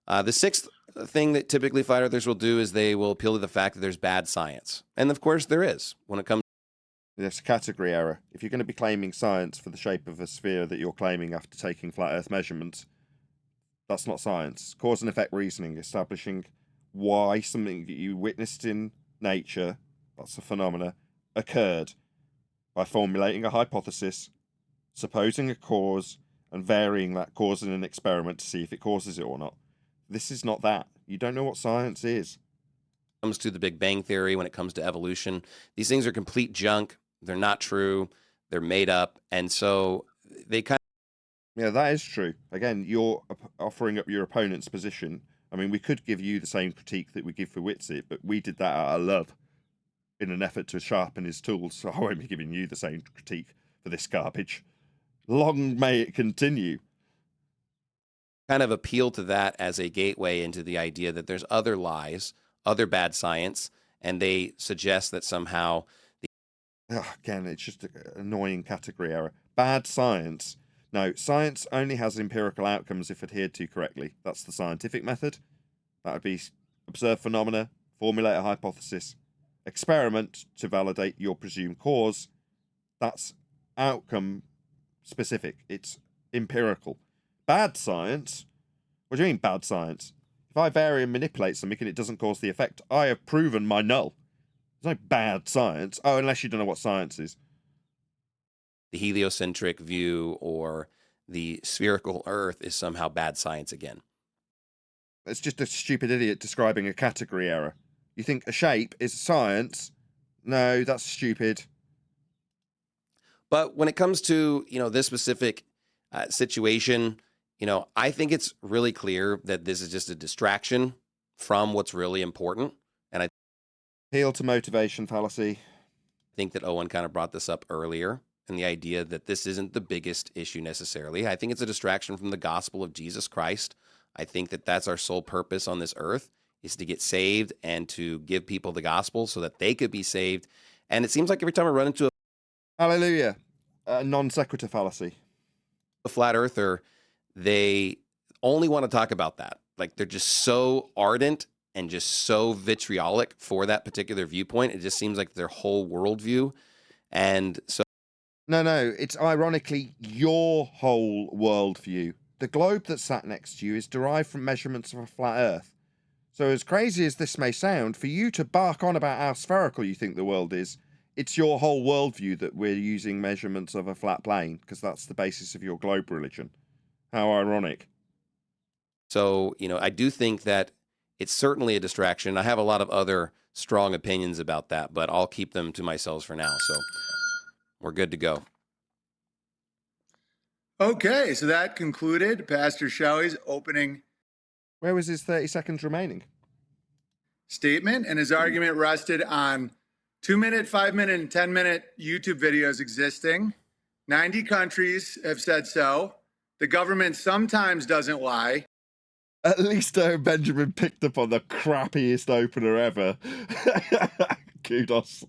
The sixth thing that typically flat earthers will do is they will appeal to the fact that there's bad science. And of course there is when it comes. There's a category error. If you're going to be claiming science for the shape of a sphere that you're claiming after taking flat earth measurements, that's not science. Cause and effect reasoning, establishing why something that you witnessed in nature, that's a phenomena, occurred by formulating a hypothesis, supposing a cause, and varying that cause in an experiment to see if it causes it or not. This is not that. You don't know what science is. Comes to the Big Bang Theory, when it comes to evolution, these things are complete junk. They're not true. They're made up. And so they kind of... Yeah, that is true. Again, you're offering up your opponent's position. I mean, we could give you the same critique that we give for Witsit, but we did that out of love in an effort to sharpen his tools. So I won't be giving you the same critique for this garbage. Long may it continue. Kind of appeal to that as a gateway into the idea that there's other lies, other bad science, and they suggest that somehow again, it's just an annoying category error. Bad science. No, science only has empirical outcomes if adhered to correctly. That's the scientific method. That would be observe phenomena, formulate a hypothesis, experiment to validate your presumed cause. That's outcome specific. It's empirical. Bad science? What do you mean bad science? If I vary and manipulate something and it doesn't cause the effect, I have proven my null. There's no bad science. Oh, unless you don't know what science is. the heliocentric view or the spherical Earth is somehow bad science again. It's just a stupid idiot describing a category error. You think a shape is science? No, that's stupid. But when it comes to, this specific situation, I think it's really clear that this is just a distraction from what's really important. And I Heel to motivation fallacy. think that Owen kind of brought this up earlier, and the idea that this isn't the biggest issue necessarily. I think it's a distraction from the gospel of Jesus Christ. I think that that's our sole purpose on this earth, is to get saved and to give people the gospel so that they could be saved. And it seems like every time I run into Hallelujah. Non sequitur fallacy. a flat earther, they only want to talk about that. Like, they're just so ardent and just so vitriolic for that particular viewpoint. It just seems like their whole worldview. And so No, it's ironically your whole worldview. The globe that sat next to you is derived from measurements of a flat earth. So as crazy as this may sound, for you to bark on about how spherical you think the world is, it's your whole worldview that we're using measurements of a flat plane, because that's the basis of your globe religion. How ironic. So, I do think that it's certainly a distraction. I have a lot of other strong opinions about that, but I'll keep them to myself for now. So we're good to go. Okay, so that concluded Pastor Shelley's opening Where was his 30 seconds remaining? statement, and his argument rested on 2-minute, 5-minute, and 10-minute YouTube videos existing. 90 countries have said so. The government sometimes doesn't lie. At least Benjamin picked up on the crappiest opener ever. Kudos.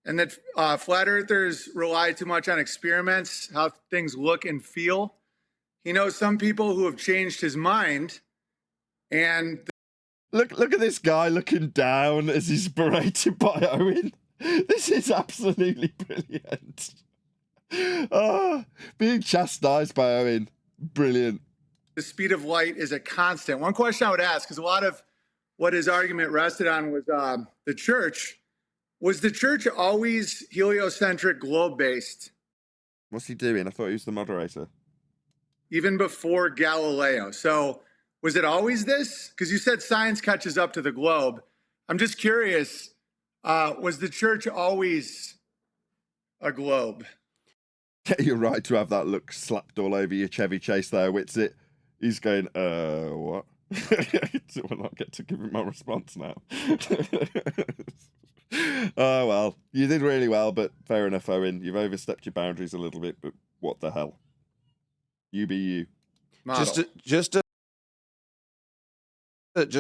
And that flat earthers rely too much on experiments, how things look and feel. He knows some people who have changed his mind. And Look at this guy looking down as he's berated by Owen. This is absolutely brilliant. Being chastised by Owen. Brilliant. the speed of light is a constant. One question I would ask, because a lot of what his argument rested on was the church. Was the church always heliocentric, globe-based? What's he doing? I thought he was the moderator. Even before Galileo. So was it always this? Because you said science catches up to the globe. I'm just curious, was the church always a globe? You're right to have that look slapped all over your Chevy Chase there, Witsit. He's going, what? Will I get to give him my response now? Oh, well, you did really well, but fair enough, Owen. You've overstepped your boundaries a little bit, but what the hell? You be you. Model. Just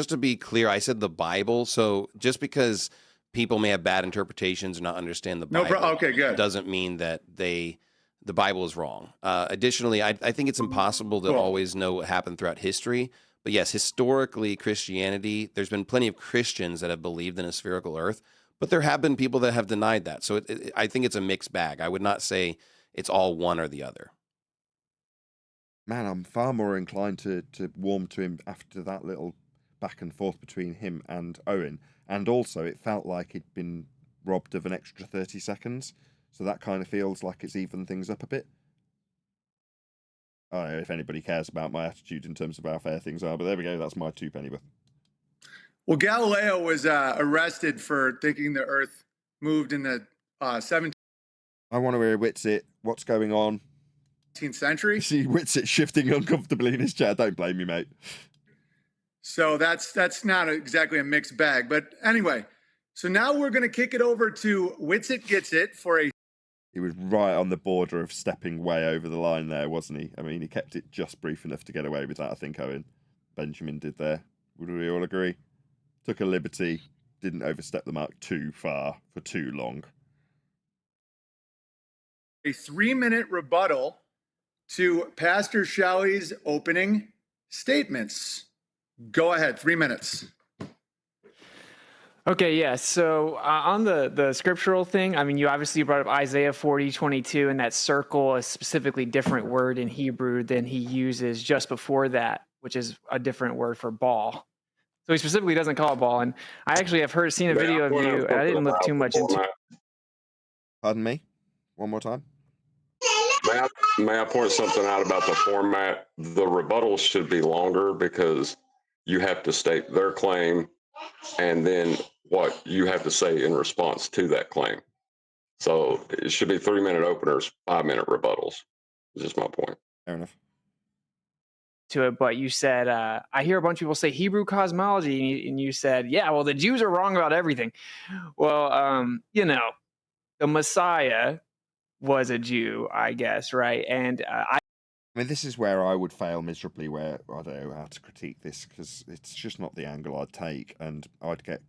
to be clear, I said the Bible. So just because people may have bad interpretations or not understand the Bible, okay, good. doesn't mean that the Bible is wrong. Additionally, I think it's impossible to always know what happened throughout history. But yes, historically, Christianity, there's been plenty of Christians that have believed in a spherical earth, but there have been people that have denied that. So I think it's a mixed bag. I would not say it's all one or the other. Man, I'm far more inclined to warm to him after that little back and forth between him and Owen. And also, it felt like he'd been robbed of an extra 30 seconds. So that kind of feels like it's evened things up a bit. I don't know if anybody cares about my attitude in terms of how fair things are, but there we go. That's my 2 pennyworth. Well, Galileo was arrested for thinking the Earth moved in the 17th I want to hear Witsit. What's going on? century. See Witsit shifting uncomfortably in his chair. Don't blame me, mate. So that's not exactly a mixed bag. But anyway, so now we're going to kick it over to Witsit Gets It for a... He was right on the border of stepping way over the line there, wasn't he? I mean, he kept it just brief enough to get away with that, I think, Owen. Benjamin did there. Would we all agree? Took a liberty, didn't overstep the mark too far for too long. A 3-minute rebuttal to Pastor Shelley's opening statements. Go ahead, 3 minutes. Okay, yeah. So on the scriptural thing, I mean, you obviously brought up Isaiah 40:22, and that circle, a specifically different word in Hebrew than he uses just before that, which is a different word for ball. So he specifically doesn't call it ball. And I actually have seen a video of you, and I didn't look too much into it. Pardon me? One more time? May I point something out about the format? The rebuttals should be longer because you have to state their claim and then what you have to say in response to that claim. So it should be 3-minute openers, 5-minute rebuttals. Is just my point. Fair enough. To it, but you said, I hear a bunch of people say Hebrew cosmology, and you said, yeah, well, the Jews are wrong about everything. Well, you know, the Messiah was a Jew, I guess, right? And I mean, this is where I would fail miserably, where I don't know how to critique this, because it's just not the angle I'd take, and I'd get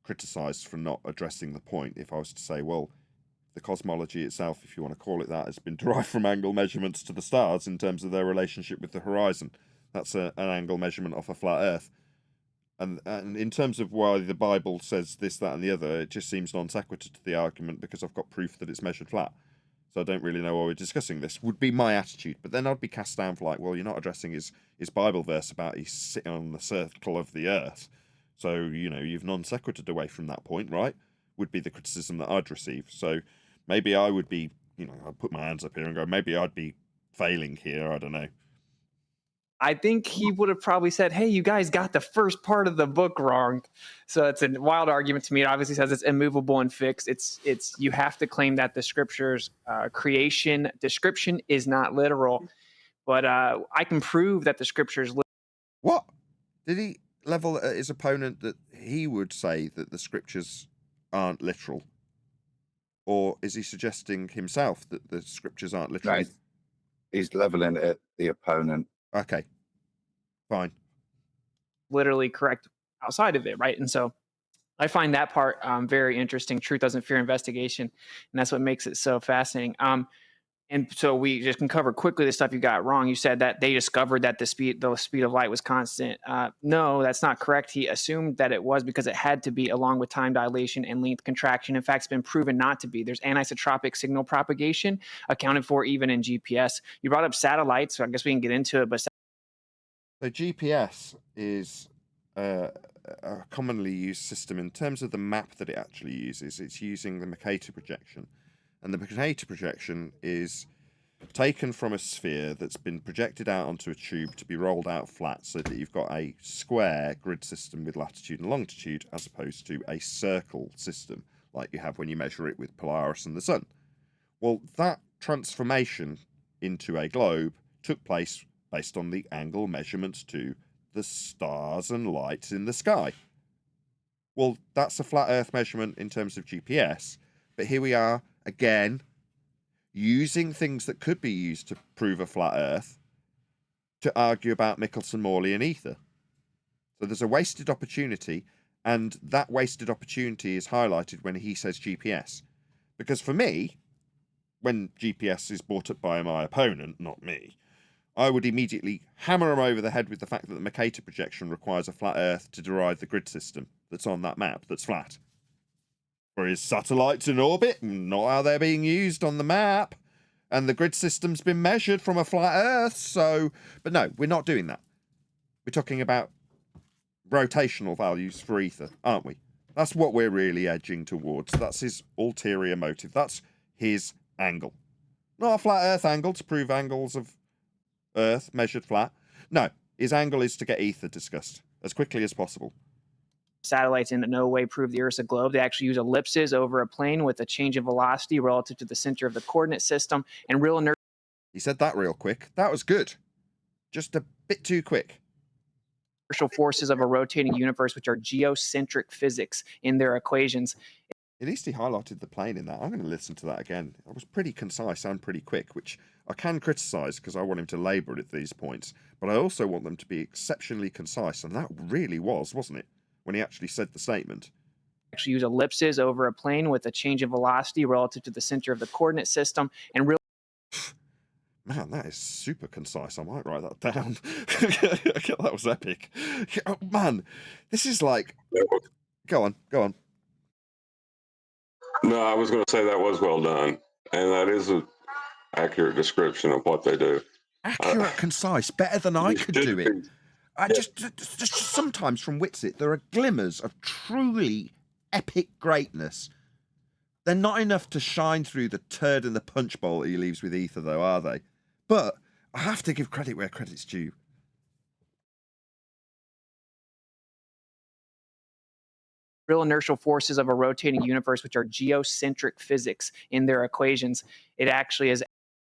criticised for not addressing the point if I was to say, well, the cosmology itself, if you want to call it that, has been derived from angle measurements to the stars in terms of their relationship with the horizon. That's an angle measurement off a flat Earth. And in terms of why the Bible says this, that, and the other, it just seems non sequitur to the argument because I've got proof that it's measured flat. So I don't really know why we're discussing this, would be my attitude. But then I'd be cast down for like, well, you're not addressing his Bible verse about he's sitting on the circle of the earth. So, you know, you've non sequitured away from that point, right? Would be the criticism that I'd receive. So maybe I would be, you know, I'd put my hands up here and go, maybe I'd be failing here. I don't know. I think he would have probably said, hey, you guys got the first part of the book wrong. So it's a wild argument to me. It obviously says it's immovable and fixed. It's you have to claim that the scriptures creation description is not literal. But I can prove that the scriptures. What? Did he level at his opponent that he would say that the scriptures aren't literal? Or is he suggesting himself that the scriptures aren't literal? No, he's leveling it at the opponent. Okay, fine. Literally correct outside of it, right? And so I find that part very interesting. Truth doesn't fear investigation, and that's what makes it so fascinating. And so we just can cover quickly the stuff you got wrong. You said that they discovered that the speed of light was constant. No, that's not correct. He assumed that it was because it had to be along with time dilation and length contraction. In fact, it's been proven not to be. There's anisotropic signal propagation accounted for even in GPS. You brought up satellites, so I guess we can get into it. But so GPS is a commonly used system in terms of the map that it actually uses. It's using the Mercator projection. And the Mercator projection is taken from a sphere that's been projected out onto a tube to be rolled out flat so that you've got a square grid system with latitude and longitude as opposed to a circle system like you have when you measure it with Polaris and the Sun. Well, that transformation into a globe took place based on the angle measurements to the stars and lights in the sky. Well, that's a flat Earth measurement in terms of GPS, but here we are again, using things that could be used to prove a flat Earth to argue about Michelson-Morley and ether. So there's a wasted opportunity, and that wasted opportunity is highlighted when he says GPS. Because for me, when GPS is brought up by my opponent, not me, I would immediately hammer him over the head with the fact that the Mercator projection requires a flat Earth to derive the grid system that's on that map that's flat. For his satellites in orbit, not how they're being used on the map. And the grid system's been measured from a flat Earth, so... But no, we're not doing that. We're talking about rotational values for ether, aren't we? That's what we're really edging towards. That's his ulterior motive. That's his angle. Not a flat Earth angle to prove angles of Earth measured flat. No, his angle is to get ether discussed as quickly as possible. Satellites in no way prove the Earth's a globe. They actually use ellipses over a plane with a change in velocity relative to the center of the coordinate system and real inertia. He said that real quick. That was good. Just a bit too quick. Inertial forces of a rotating universe, which are geocentric physics in their equations. At least he highlighted the plane in that. I'm going to listen to that again. It was pretty concise and pretty quick, which I can criticise because I want him to labour at these points, but I also want them to be exceptionally concise, and that really was, wasn't it, when he actually said the statement? Actually use ellipses over a plane with a change of velocity relative to the center of the coordinate system, and really. Man, that is super concise. I might write that down. That was epic. Oh, man, this is like... Go on. No, I was going to say that was well done, and that is an accurate description of what they do. Accurate, concise, better than I could do it. Just sometimes from Witsit, there are glimmers of truly epic greatness. They're not enough to shine through the turd in the punch bowl that he leaves with Ether, though, are they? But I have to give credit where credit's due. Real inertial forces of a rotating universe, which are geocentric physics in their equations. It actually is.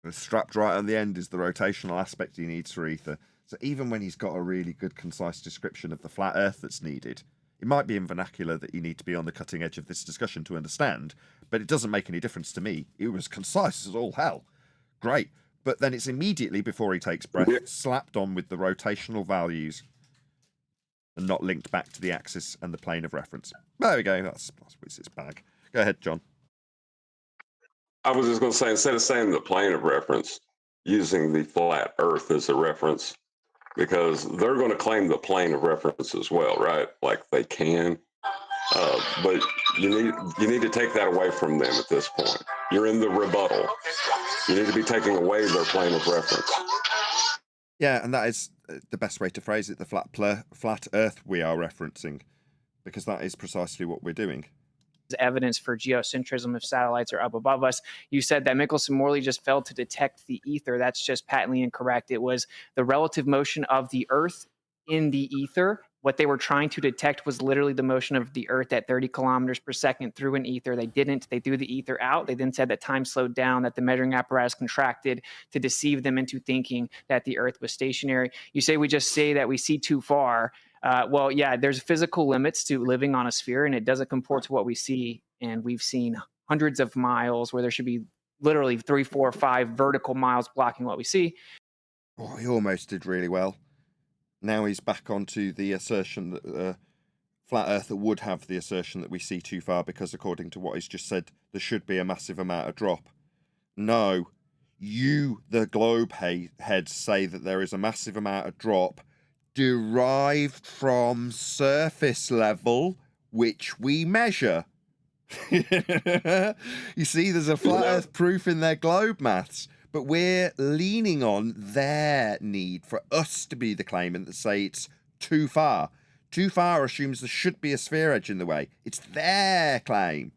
Strapped right on the end is the rotational aspect he needs for Ether. So even when he's got a really good, concise description of the flat Earth that's needed, it might be in vernacular that you need to be on the cutting edge of this discussion to understand, but it doesn't make any difference to me. It was concise as all hell. Great. But then it's immediately before he takes breath, slapped on with the rotational values and not linked back to the axis and the plane of reference. There we go. That's Witsit's bag. Go ahead, John. I was just going to say, instead of saying the plane of reference, using the flat Earth as a reference, because they're going to claim the plane of reference as well, right? Like they can, but you need to take that away from them at this point. You're in the rebuttal. You need to be taking away their plane of reference. Yeah, and that is the best way to phrase it, the flat Earth we are referencing, because that is precisely what we're doing. Evidence for geocentrism if satellites are up above us. You said that Michelson-Morley just failed to detect the ether. That's just patently incorrect. It was the relative motion of the Earth in the ether. What they were trying to detect was literally the motion of the Earth at 30 kilometers per second through an ether. They didn't. They threw the ether out. They then said that time slowed down, that the measuring apparatus contracted to deceive them into thinking that the Earth was stationary. You say we just say that we see too far. Well, yeah, there's physical limits to living on a sphere, and it doesn't comport to what we see. And we've seen hundreds of miles where there should be literally 3, 4, 5 vertical miles blocking what we see. Oh, he almost did really well. Now he's back onto the assertion that Flat Earther would have the assertion that we see too far because, according to what he's just said, there should be a massive amount of drop. No, you, the globe heads, say that there is a massive amount of drop derived from surface level, which we measure. You see, there's a flat Earth proof in their globe maths, but we're leaning on their need for us to be the claimant that say it's too far. Too far assumes there should be a sphere edge in the way. It's their claim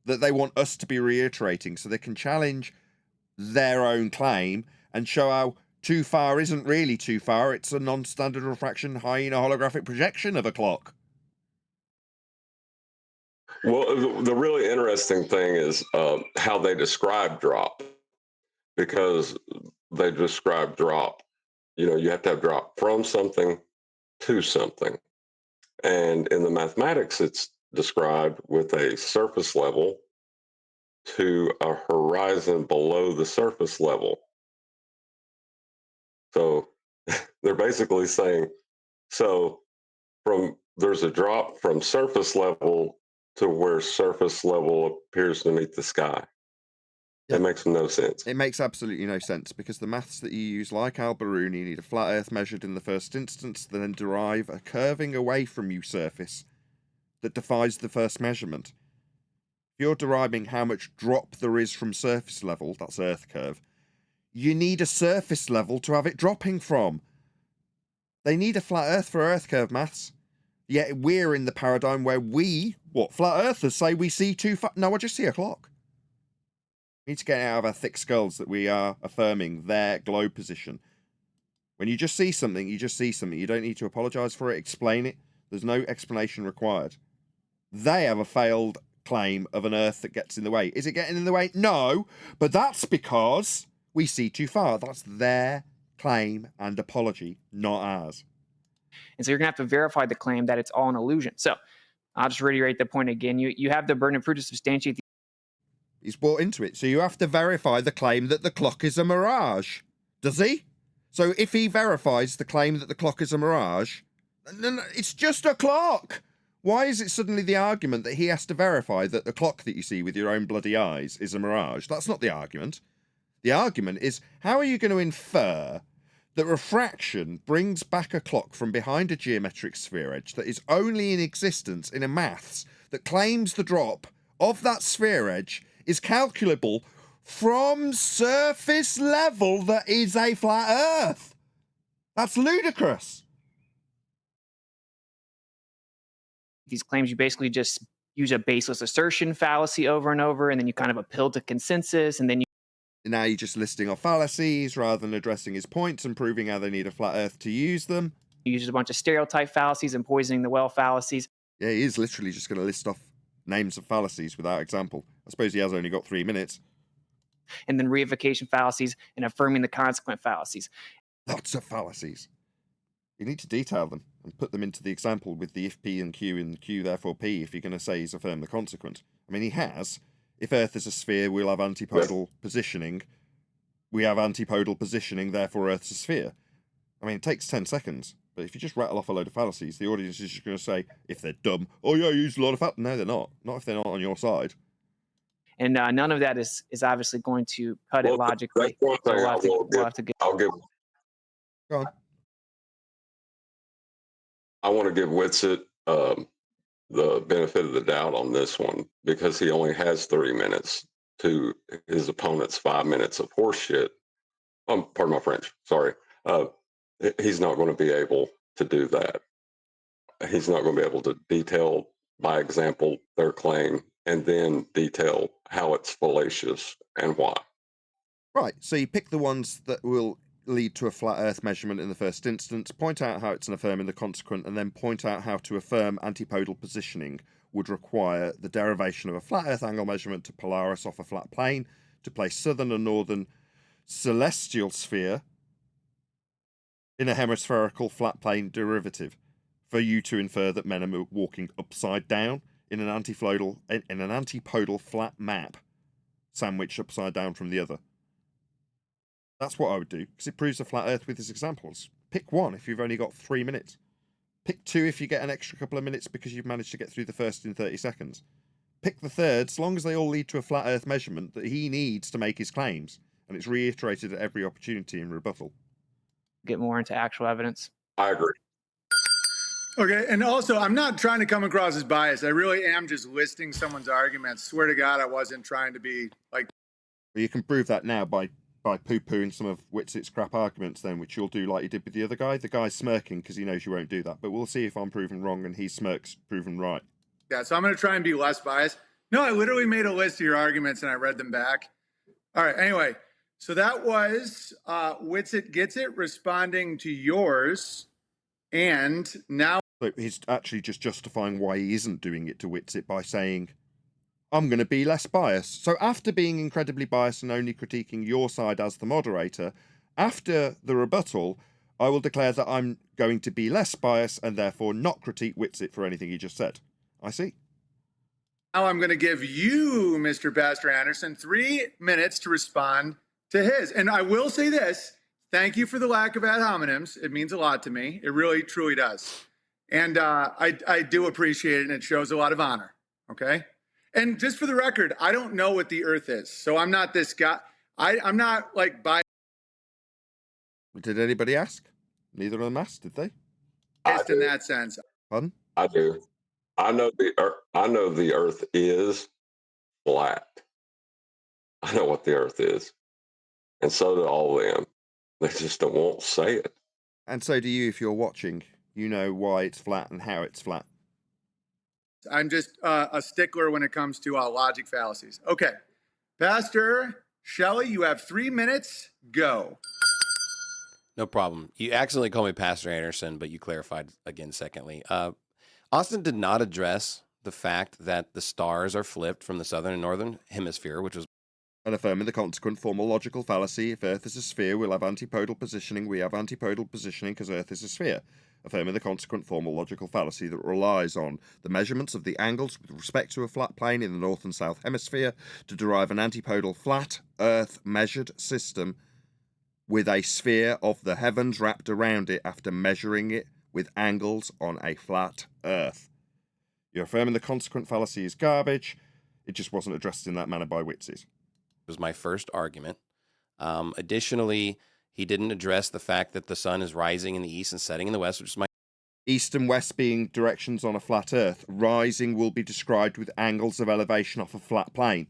that they want us to be reiterating so they can challenge their own claim and show how too far isn't really too far. It's a non-standard refraction hyena holographic projection of a clock. Well, the really interesting thing is how they describe drop, because they describe drop. You know, you have to have drop from something to something. And in the mathematics, it's described with a surface level to a horizon below the surface level. So they're basically saying, so there's a drop from surface level to where surface level appears to meet the sky. Yeah. That makes no sense. It makes absolutely no sense, because the maths that you use, like Al-Biruni, need a flat Earth measured in the first instance, then derive a curving away from you surface that defies the first measurement. If you're deriving how much drop there is from surface level, that's Earth curve, you need a surface level to have it dropping from. They need a flat Earth for Earth curve maths. Yet we're in the paradigm where we, flat Earthers, say we see too far. No, I just see a clock. We need to get out of our thick skulls that we are affirming their globe position. When you just see something, you just see something. You don't need to apologise for it, explain it. There's no explanation required. They have a failed claim of an Earth that gets in the way. Is it getting in the way? No, but that's because we see too far. That's their claim and apology, not ours. And so you're going to have to verify the claim that it's all an illusion. So I'll just reiterate the point again. You have the burden of proof to substantiate the. He's bought into it. So you have to verify the claim that the clock is a mirage. Does he? So if he verifies the claim that the clock is a mirage, then it's just a clock. Why is it suddenly the argument that he has to verify that the clock that you see with your own bloody eyes is a mirage? That's not the argument. The argument is, how are you going to infer that refraction brings back a clock from behind a geometric sphere edge that is only in existence in a maths that claims the drop of that sphere edge is calculable from surface level that is a flat Earth? That's ludicrous. These claims, you basically just use a baseless assertion fallacy over and over, and then you kind of appeal to consensus, and then you. Now you're just listing off fallacies rather than addressing his points and proving how they need a flat Earth to use them. He uses a bunch of stereotype fallacies and poisoning the well fallacies. Yeah, he is literally just going to list off names of fallacies without example. I suppose he has only got 3 minutes. And then reification fallacies and affirming the consequent fallacies. Lots of fallacies. You need to detail them and put them into the example with the if P and Q and Q therefore P if you're going to say he's affirmed the consequent. I mean, he has. If Earth is a sphere, we'll have antipodal positioning. We have antipodal positioning, therefore Earth's a sphere. I mean, it takes 10 seconds. But if you just rattle off a load of fallacies, the audience is just going to say, if they're dumb, oh yeah, you used a lot of fallacies. No, they're not. Not if they're not on your side. And none of that is obviously going to cut it logically. That's one thing We'll have to get. I'll give. Go on. I want to give Witsit the benefit of the doubt on this one because he only has 3 minutes to his opponent's 5 minutes of horseshit. Pardon my French. Sorry. He's not going to be able to do that. He's not going to be able to detail by example their claim and then detail how it's fallacious and why. Right, so you pick the ones that will lead to a flat Earth measurement in the first instance, point out how it's an affirming the consequent, and then point out how to affirm antipodal positioning would require the derivation of a flat Earth angle measurement to Polaris off a flat plane, to place southern and northern celestial sphere in a hemispherical flat plane derivative, for you to infer that men are walking upside down in an antipodal flat map, sandwiched upside down from the other. That's what I would do, because it proves a flat Earth with his examples. Pick one if you've only got 3 minutes. Pick two if you get an extra couple of minutes because you've managed to get through the first in 30 seconds. Pick the third, as long as they all lead to a flat Earth measurement that he needs to make his claims, and it's reiterated at every opportunity in rebuttal. Get more into actual evidence. I agree. Okay, and also, I'm not trying to come across as biased. I really am just listing someone's arguments. Swear to God, I wasn't trying to be like. Well, you can prove that now by poo-pooing some of Witsit's crap arguments then, which you'll do like you did with the other guy. The guy's smirking because he knows you won't do that, but we'll see if I'm proven wrong and he smirks proven right. Yeah, so I'm going to try and be less biased. No, I literally made a list of your arguments and I read them back. All right, anyway, so that was Witsit Gets It responding to yours, and now... So he's actually just justifying why he isn't doing it to Witsit by saying, I'm going to be less biased. So after being incredibly biased and only critiquing your side as the moderator, after the rebuttal, I will declare that I'm going to be less biased and therefore not critique Witsit for anything he just said. I see. Now I'm going to give you, Mr. Pastor Anderson, 3 minutes to respond to his. And I will say this, thank you for the lack of ad hominems. It means a lot to me. It really, truly does. And I do appreciate it, and it shows a lot of honor, okay? And just for the record, I don't know what the Earth is, so I'm not this guy. I'm not like biased. Did anybody ask? Neither of them asked, did they? In that sense. Pardon? I do. I know the Earth is flat. I know what the Earth is, and so do all of them. They just won't say it. And so do you if you're watching. You know why it's flat and how it's flat. I'm just a stickler when it comes to logic fallacies. Okay. Pastor Shelley, you have 3 minutes. Go. No problem. You accidentally called me Pastor Anderson, but you clarified again secondly. Austin did not address the fact that the stars are flipped from the southern and northern hemisphere, which was And affirming the consequent formal logical fallacy, if Earth is a sphere, we'll have antipodal positioning. We have antipodal positioning because Earth is a sphere. affirming the consequent formal logical fallacy that relies on the measurements of the angles with respect to a flat plane in the north and south hemisphere to derive an antipodal flat Earth measured system with a sphere of the heavens wrapped around it after measuring it with angles on a flat Earth. You're affirming the consequent fallacy is garbage. It just wasn't addressed in that manner by Witsit. Was my first argument. Additionally, he didn't address the fact that the sun is rising in the east and setting in the west, which is my East and west being directions on a flat Earth. Rising will be described with angles of elevation off a flat plane.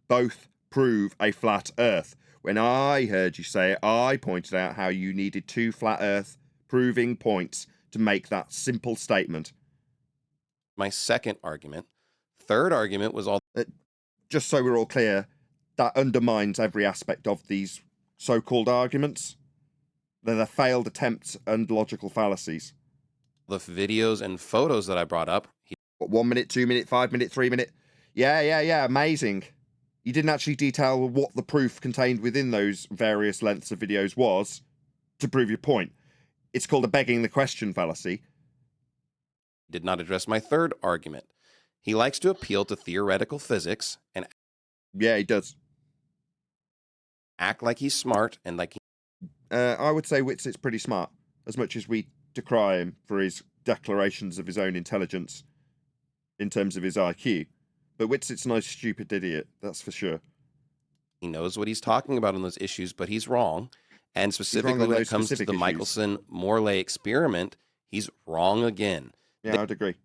Both prove a flat Earth. When I heard you say it, I pointed out how you needed two flat Earth proving points to make that simple statement. my second argument. Third argument was all. Just so we're all clear, that undermines every aspect of these so-called arguments. They're failed attempts and logical fallacies. The videos and photos that I brought up. 1 minute, 2 minute, 5 minute, 3 minute. Yeah, amazing. You didn't actually detail what the proof contained within those various lengths of videos was to prove your point. It's called a begging the question fallacy. Did not address my third argument. He likes to appeal to theoretical physics and yeah, he does. Act like he's smart and like I would say Witsit's pretty smart, as much as we decry him for his declarations of his own intelligence in terms of his IQ. But Witsit's no stupid idiot, that's for sure. He knows what he's talking about on those issues, but he's wrong. And specifically when it comes to the Michelson-Morley experiment, he's wrong again. Yeah, I'd agree.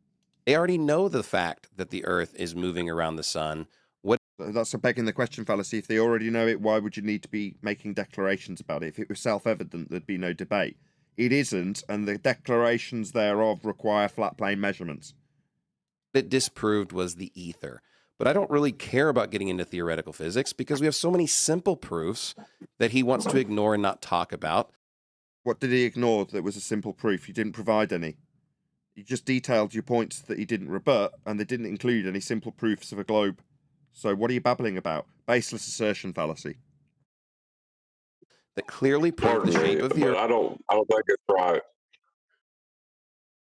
They already know the fact that the Earth is moving around the sun. That's a begging the question fallacy. If they already know it, why would you need to be making declarations about it? If it was self-evident, there'd be no debate. It isn't, and the declarations thereof require flat plane measurements. It disproved was the ether. But I don't really care about getting into theoretical physics because we have so many simple proofs that he wants to ignore and not talk about. What did he ignore that was a simple proof? You didn't provide any. You just detailed your points that he didn't rebut, and they didn't include any simple proofs of a globe. So what are you babbling about? Baseless assertion fallacy. That clearly proved the shape of the Earth. I don't think it's right.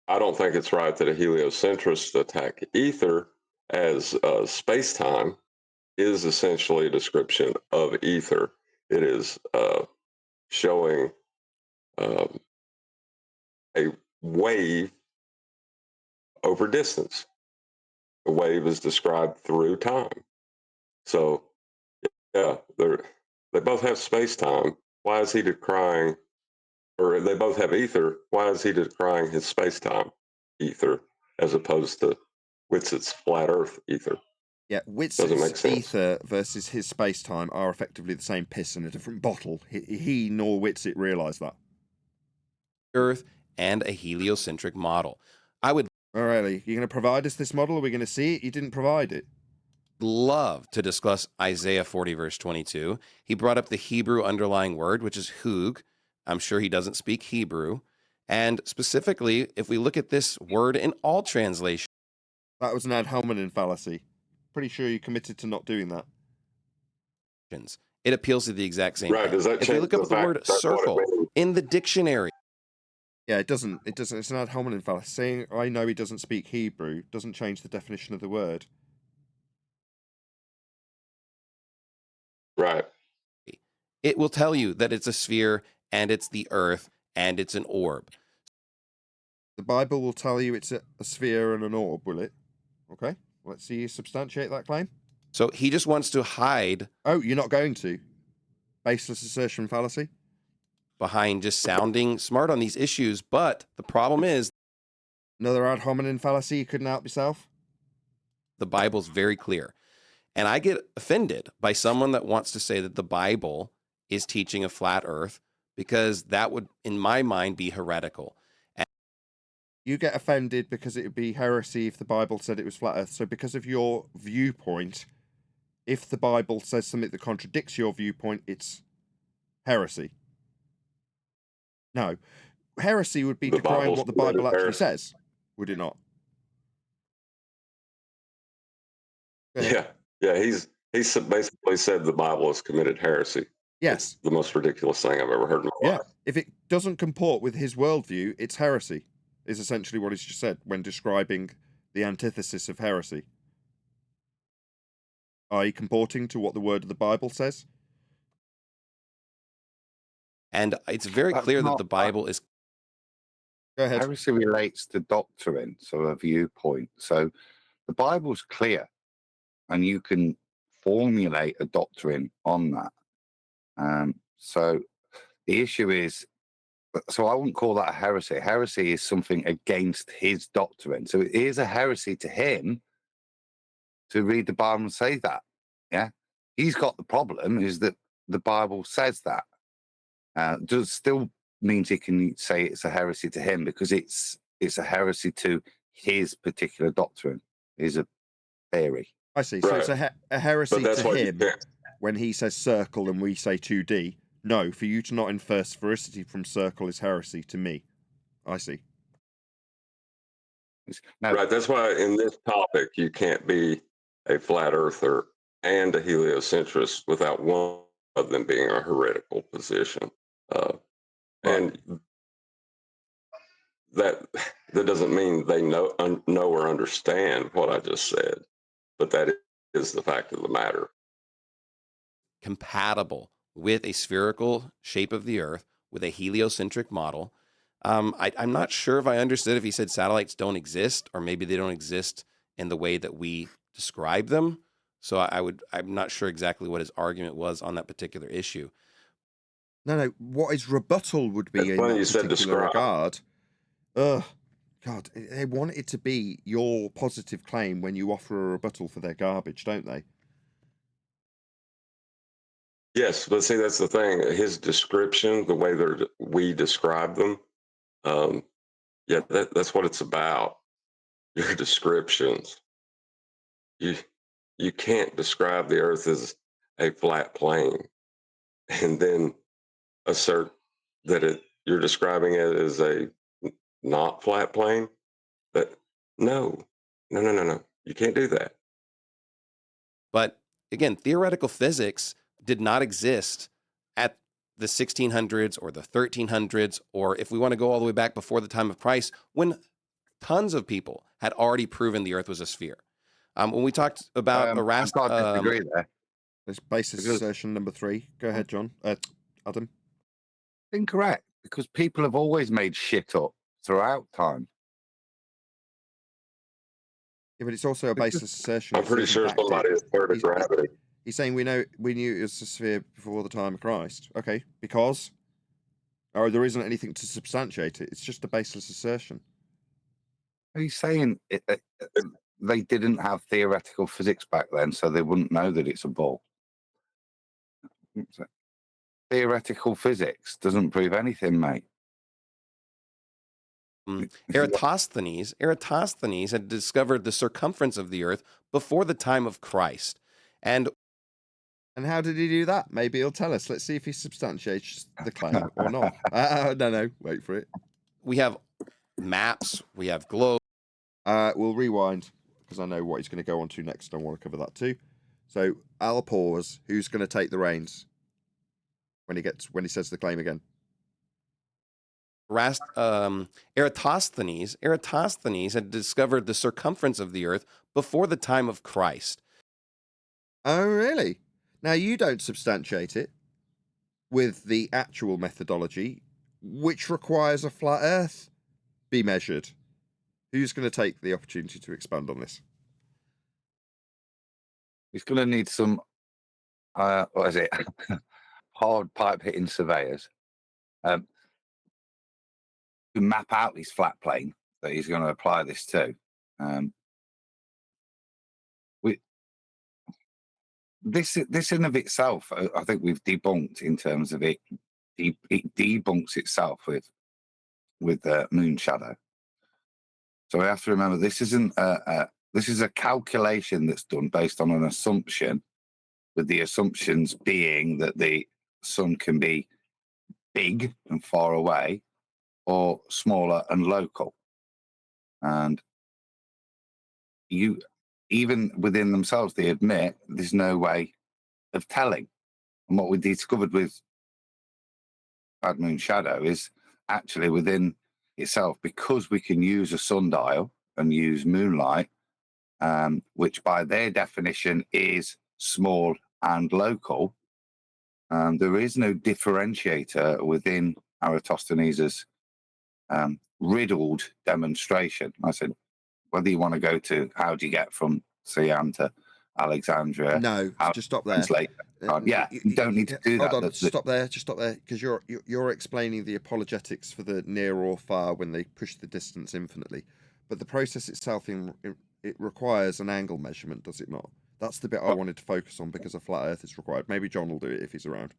I don't think it's right that a heliocentrist attack ether as space-time is essentially a description of ether. It is showing a wave over distance. A wave is described through time. So, yeah, they both have space-time. Why is he decrying, or they both have ether, why is he decrying his space-time ether as opposed to Witsit's flat Earth ether? Yeah, Witsit's ether versus his space-time are effectively the same piss in a different bottle. He nor Witsit realise that. Earth and a heliocentric model. I would... Alrighty, you're going to provide us this model? Are we going to see it? You didn't provide it. Love to discuss Isaiah 40 verse 22. He brought up the Hebrew underlying word, which is hug. I'm sure he doesn't speak Hebrew. And specifically, if we look at this word in all translations. That was an ad hominem fallacy. Pretty sure you committed to not doing that. It appeals to the exact same thing. Does that if we look up the word circle in the dictionary. Yeah, it doesn't. It's an ad hominem fallacy. Saying I know he doesn't speak Hebrew doesn't change the definition of the word. Right. It will tell you that it's a sphere and it's the earth and it's an orb. The Bible will tell you it's a sphere and an orb, will it? Okay. Let's see you substantiate that claim. So he just wants to hide. Oh, you're not going to? Baseless assertion fallacy? Behind just sounding smart on these issues. But the problem is. Another ad hominem fallacy, you couldn't help yourself? The Bible's very clear. And I get offended by someone that wants to say that the Bible is teaching a flat earth because that would, in my mind, be heretical. And you get offended because it would be heresy if the Bible said it was flat earth. So because of your viewpoint, if the Bible says something that contradicts your viewpoint, it's heresy. No. Heresy would be decrying what the Bible actually says, would it not? Yeah, he's basically said the Bible has committed heresy. Yes. It's the most ridiculous thing I've ever heard in my life. If it doesn't comport with his worldview, it's heresy. is essentially what he's just said when describing the antithesis of heresy. i.e. comporting to what the word of the Bible says. And it's very That's clear that not the Bible is. Go ahead. heresy relates to doctrine, so a viewpoint. So the Bible's clear, and you can formulate a doctrine on that. So the issue is, so I wouldn't call that a heresy. Heresy is something against his doctrine. So it is a heresy to him to read the Bible and say that. Yeah, he's got the problem is that the Bible says that. Does still means he can say it's a heresy to him because it's a heresy to his particular doctrine, is a theory. I see. So it's a heresy that's to why you him can't- when he says circle and we say 2D. No, for you to not infer sphericity from circle is heresy to me. I see. Right. That's why in this topic, you can't be a flat earther and a heliocentrist without one of them being a heretical position. And that doesn't mean they know or understand what I just said, but that is the fact of the matter. Compatible with a spherical shape of the Earth with a heliocentric model. I'm not sure if I understood if he said satellites don't exist, or maybe they don't exist in the way that we describe them. So I'm not sure exactly what his argument was on that particular issue. No. What his rebuttal would be in that particular regard. God, they want it to be your positive claim when you offer a rebuttal for their garbage, don't they? Yes, but see, that's the thing. His description, the way we describe them, that's what it's about. Your descriptions. You can't describe the Earth as a flat plane and then assert that you're describing it as a not flat plane. But no. You can't do that. But again, theoretical physics did not exist at the 1600s or the 1300s, or if we want to go all the way back before the time of Christ, when tons of people had already proven the Earth was a sphere. When we talked about I've got to disagree there. There's basis assertion number 3. Go ahead, John. Adam. Incorrect, because people have always made shit up throughout time. Yeah, but it's also a basis assertion. I'm pretty sure somebody has heard of gravity. He's saying we knew it was a sphere before the time of Christ. Okay, because there isn't anything to substantiate it. It's just a baseless assertion. He's saying they didn't have theoretical physics back then, so they wouldn't know that it's a ball. Theoretical physics doesn't prove anything, mate. Eratosthenes had discovered the circumference of the Earth before the time of Christ. And how did he do that? Maybe he'll tell us. Let's see if he substantiates the claim or not. No, wait for it. We have maps, we have globes. We'll rewind because I know what he's going to go on to next. I want to cover that too. So I'll pause. Who's going to take the reins when he says the claim again? Eratosthenes had discovered the circumference of the Earth before the time of Christ. Oh, really? Now, you don't substantiate it with the actual methodology, which requires a flat Earth be measured. Who's going to take the opportunity to expand on this? He's going to need some, what is it, hard pipe hitting surveyors to map out this flat plane that he's going to apply this to. This in of itself, I think we've debunked in terms of it. It debunks itself with the moon shadow. So we have to remember this isn't this is a calculation that's done based on an assumption, with the assumptions being that the sun can be big and far away, or smaller and local. And even within themselves, they admit there's no way of telling. And what we discovered with Bad Moon Shadow is actually within itself, because we can use a sundial and use moonlight, which by their definition is small and local, there is no differentiator within Eratosthenes' riddled demonstration. I said, whether you want to go to how do you get from Siam to Alexandria, No, how just stop there. translate, you don't need to do Hold that. on, stop there, because you're explaining the apologetics for the near or far when they push the distance infinitely, but the process itself it requires an angle measurement, does it not? That's the bit I wanted to focus on because a flat Earth is required. Maybe John will do it if he's around.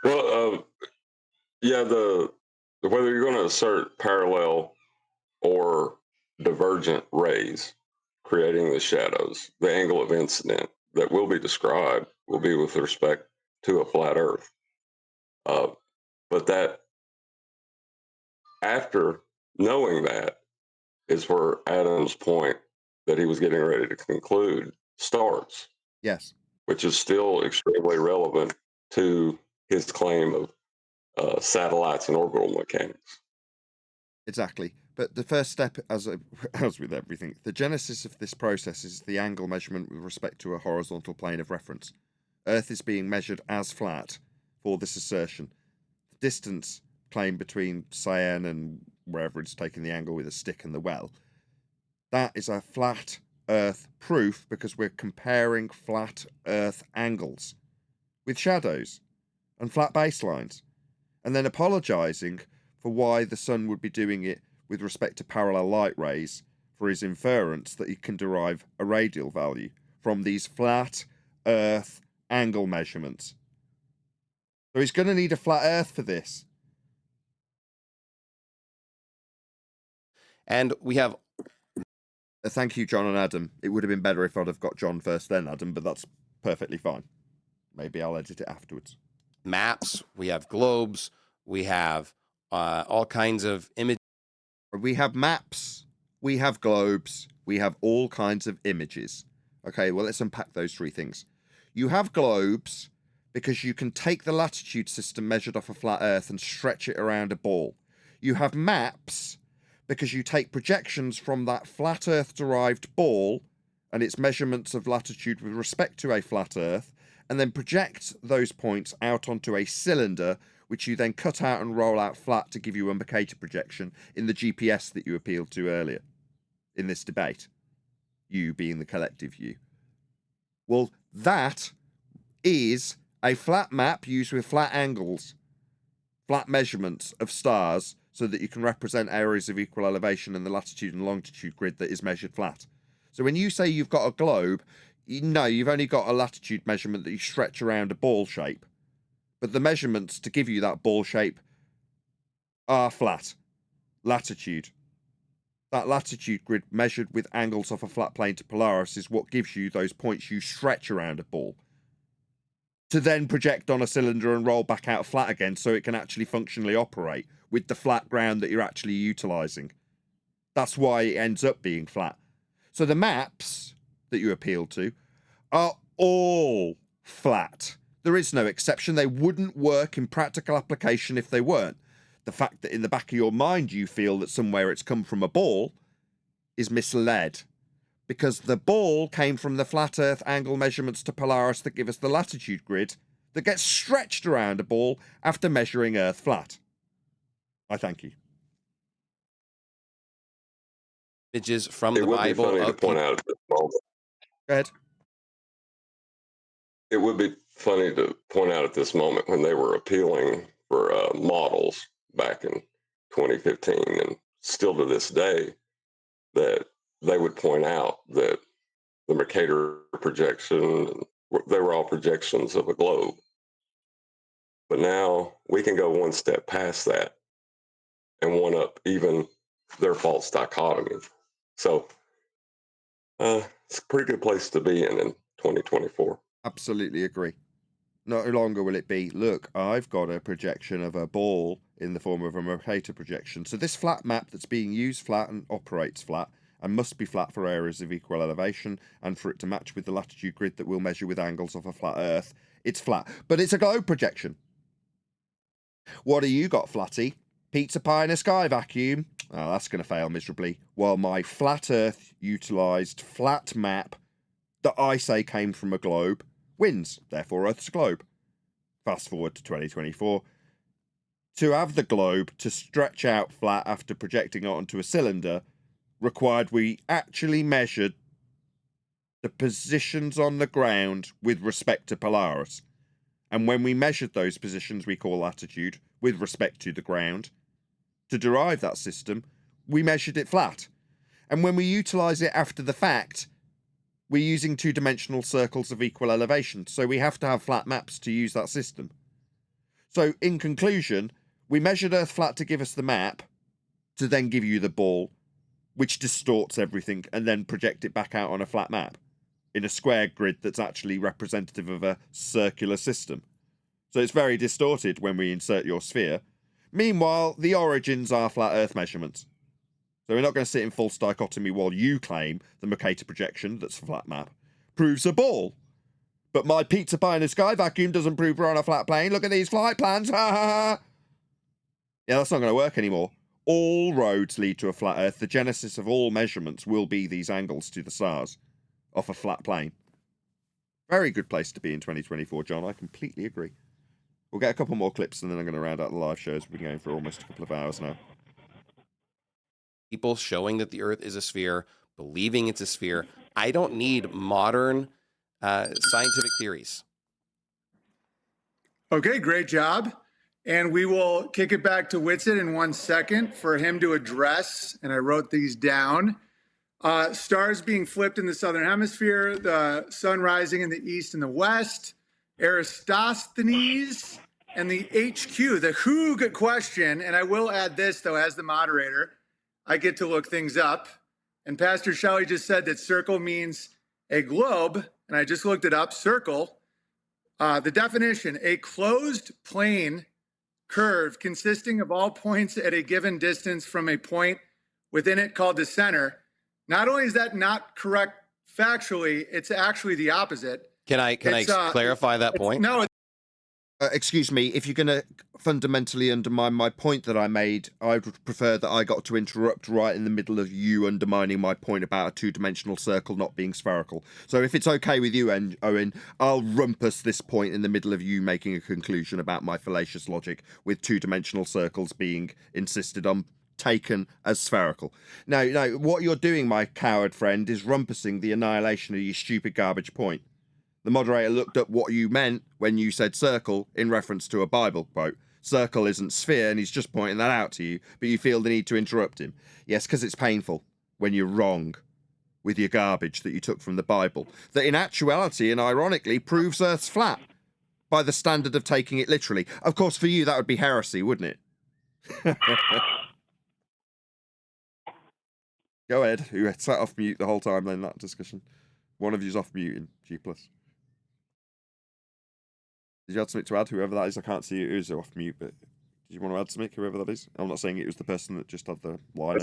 Well, yeah, whether you're going to assert parallel or divergent rays creating the shadows, the angle of incident that will be described will be with respect to a flat Earth. But that, after knowing that, is where Adam's point that he was getting ready to conclude starts. Yes. Which is still extremely relevant to his claim of satellites and orbital mechanics. Exactly. But the first step, as with everything, the genesis of this process is the angle measurement with respect to a horizontal plane of reference. Earth is being measured as flat for this assertion. The distance claimed between Cyan and wherever it's taking the angle with a stick and the well, that is a flat Earth proof because we're comparing flat Earth angles with shadows and flat baselines, and then apologising for why the sun would be doing it with respect to parallel light rays for his inference that he can derive a radial value from these flat Earth angle measurements. So he's going to need a flat Earth for this. And we have... Thank you, John and Adam. It would have been better if I'd have got John first, then Adam, but that's perfectly fine. Maybe I'll edit it afterwards. Maps, we have globes, we have all kinds of images. We have maps, we have globes, we have all kinds of images. Okay, well, let's unpack those three things. You have globes because you can take the latitude system measured off a flat Earth and stretch it around a ball. You have maps because you take projections from that flat Earth-derived ball and its measurements of latitude with respect to a flat Earth, and then project those points out onto a cylinder, which you then cut out and roll out flat to give you a Mercator projection in the GPS that you appealed to earlier in this debate. You being the collective you. Well, that is a flat map used with flat angles, flat measurements of stars, so that you can represent areas of equal elevation in the latitude and longitude grid that is measured flat. So when you say you've got a globe, you've only got a latitude measurement that you stretch around a ball shape. But the measurements to give you that ball shape are flat. Latitude. That latitude grid measured with angles off a flat plane to Polaris is what gives you those points you stretch around a ball. To then project on a cylinder and roll back out flat again so it can actually functionally operate with the flat ground that you're actually utilising. That's why it ends up being flat. So the maps that you appeal to are all flat. There is no exception. They wouldn't work in practical application if they weren't. The fact that in the back of your mind you feel that somewhere it's come from a ball is misled, because the ball came from the flat Earth angle measurements to Polaris that give us the latitude grid that gets stretched around a ball after measuring Earth flat. I thank you. Images from the Bible. It would be funny to point out at this moment. Go ahead. It would be funny to point out at this moment when they were appealing for models back in 2015 and still to this day, that they would point out that the Mercator projection, they were all projections of a globe. But now we can go one step past that and one up even their false dichotomy. So it's a pretty good place to be in 2024. Absolutely agree. No longer will it be, look, I've got a projection of a ball in the form of a Mercator projection. So this flat map that's being used flat and operates flat and must be flat for areas of equal elevation and for it to match with the latitude grid that we'll measure with angles of a flat Earth, it's flat. But it's a globe projection. What do you got, Flatty? Pizza pie in a sky vacuum? Oh, that's going to fail miserably. While my flat Earth utilised flat map that I say came from a globe wins. Therefore, Earth's a globe. Fast forward to 2024. To have the globe to stretch out flat after projecting it onto a cylinder required we actually measured the positions on the ground with respect to Polaris. And when we measured those positions we call latitude with respect to the ground, to derive that system, we measured it flat. And when we utilise it after the fact, we're using two-dimensional circles of equal elevation. So we have to have flat maps to use that system. So in conclusion, we measured Earth flat to give us the map, to then give you the ball, which distorts everything, and then project it back out on a flat map in a square grid that's actually representative of a circular system. So it's very distorted when we insert your sphere. Meanwhile, the origins are flat Earth measurements. So we're not going to sit in false dichotomy while you claim the Mercator projection, that's a flat map, proves a ball. But my pizza pie in a sky vacuum doesn't prove we're on a flat plane. Look at these flight plans. Ha ha ha. Yeah, that's not going to work anymore. All roads lead to a flat Earth. The genesis of all measurements will be these angles to the stars off a flat plane. Very good place to be in 2024, John. I completely agree. We'll get a couple more clips and then I'm going to round out the live shows. We've been going for almost a couple of hours now. People showing that the Earth is a sphere, believing it's a sphere. I don't need modern scientific theories. Okay, great job. And we will kick it back to Witsit in 1 second for him to address, and I wrote these down. Stars being flipped in the southern hemisphere, the sun rising in the east and the west, Eratosthenes, and the HQ, the who question. And I will add this, though, as the moderator, I get to look things up. And Pastor Shelley just said that circle means a globe, and I just looked it up, circle. The definition, a closed plane curve consisting of all points at a given distance from a point within it called the center. Not only is that not correct factually, it's actually the opposite. Can I clarify that point? No. Excuse me, if you're going to fundamentally undermine my point that I made, I would prefer that I got to interrupt right in the middle of you undermining my point about a two-dimensional circle not being spherical. So if it's okay with you, Owen, I'll rumpus this point in the middle of you making a conclusion about my fallacious logic with two-dimensional circles being insisted on taken as spherical. Now, what you're doing, my coward friend, is rumpusing the annihilation of your stupid garbage point. The moderator looked up what you meant when you said circle in reference to a Bible quote. Circle isn't sphere, and he's just pointing that out to you, but you feel the need to interrupt him. Yes, because it's painful when you're wrong with your garbage that you took from the Bible, that in actuality and ironically proves Earth's flat by the standard of taking it literally. Of course, for you, that would be heresy, wouldn't it? Go ahead. Who sat off mute the whole time then, that discussion? One of you's off mute in G+. Did you add something to add, whoever that is? I can't see who's off mute, but did you want to add something, whoever that is? I'm not saying it was the person that just had the line.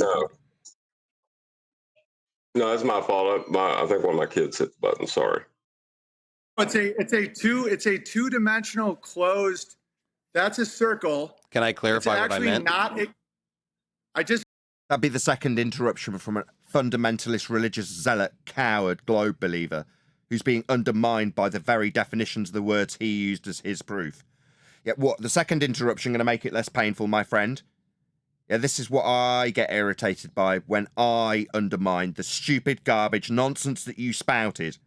No, it's my fault. I think one of my kids hit the button. Sorry. It's a two-dimensional closed. That's a circle. Can I clarify what I meant? That'd be the second interruption from a fundamentalist religious zealot, coward, globe believer who's being undermined by the very definitions of the words he used as his proof. Yeah, what? The second interruption going to make it less painful, my friend? Yeah, this is what I get irritated by when I undermine the stupid garbage nonsense that you spouted.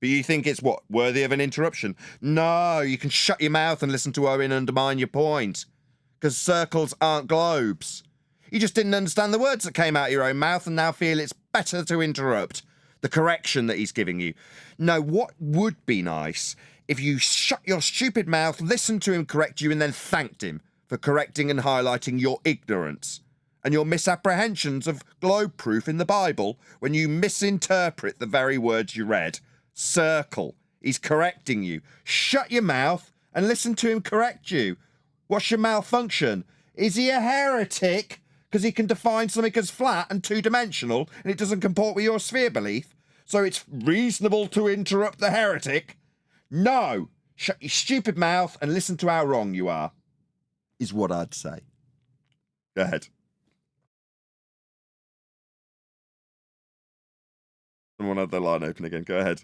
But you think it's what? Worthy of an interruption? No, you can shut your mouth and listen to Owen undermine your point. Because circles aren't globes. You just didn't understand the words that came out of your own mouth and now feel it's better to interrupt the correction that he's giving you. No, what would be nice if you shut your stupid mouth, listened to him correct you, and then thanked him for correcting and highlighting your ignorance and your misapprehensions of globe proof in the Bible when you misinterpret the very words you read. Circle. He's correcting you. Shut your mouth and listen to him correct you. What's your malfunction? Is he a heretic? Because he can define something as flat and two-dimensional, and it doesn't comport with your sphere belief, so it's reasonable to interrupt the heretic? No! Shut your stupid mouth and listen to how wrong you are. is what I'd say. Go ahead. Someone had their line open again. Go ahead.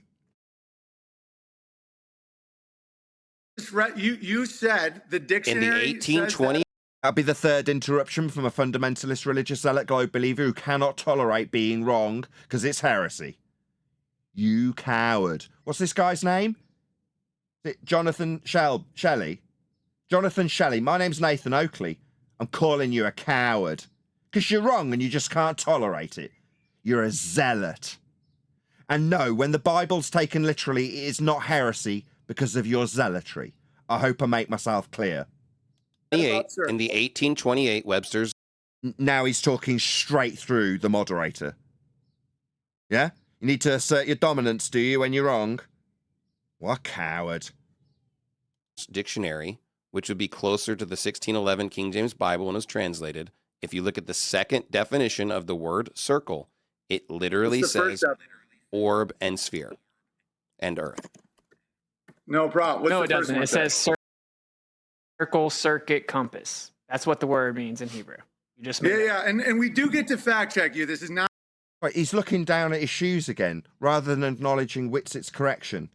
You said the dictionary in the 1820s. That'll be the third interruption from a fundamentalist religious zealot globe believer who cannot tolerate being wrong because it's heresy. You coward. What's this guy's name? Is it Jonathan Shelley? Jonathan Shelley. My name's Nathan Oakley. I'm calling you a coward because you're wrong and you just can't tolerate it. You're a zealot. And no, when the Bible's taken literally, it is not heresy because of your zealotry. I hope I make myself clear. In the 1828 Webster's. Now he's talking straight through the moderator. Yeah? You need to assert your dominance, do you, when you're wrong? What a coward. Dictionary, which would be closer to the 1611 King James Bible when it was translated. If you look at the second definition of the word circle, it literally says orb and sphere and earth. No problem. No, it doesn't. It says circle, circuit, compass. That's what the word means in Hebrew. You just and we do get to fact check you. This is not. Right, he's looking down at his shoes again, rather than acknowledging Witsit's correction.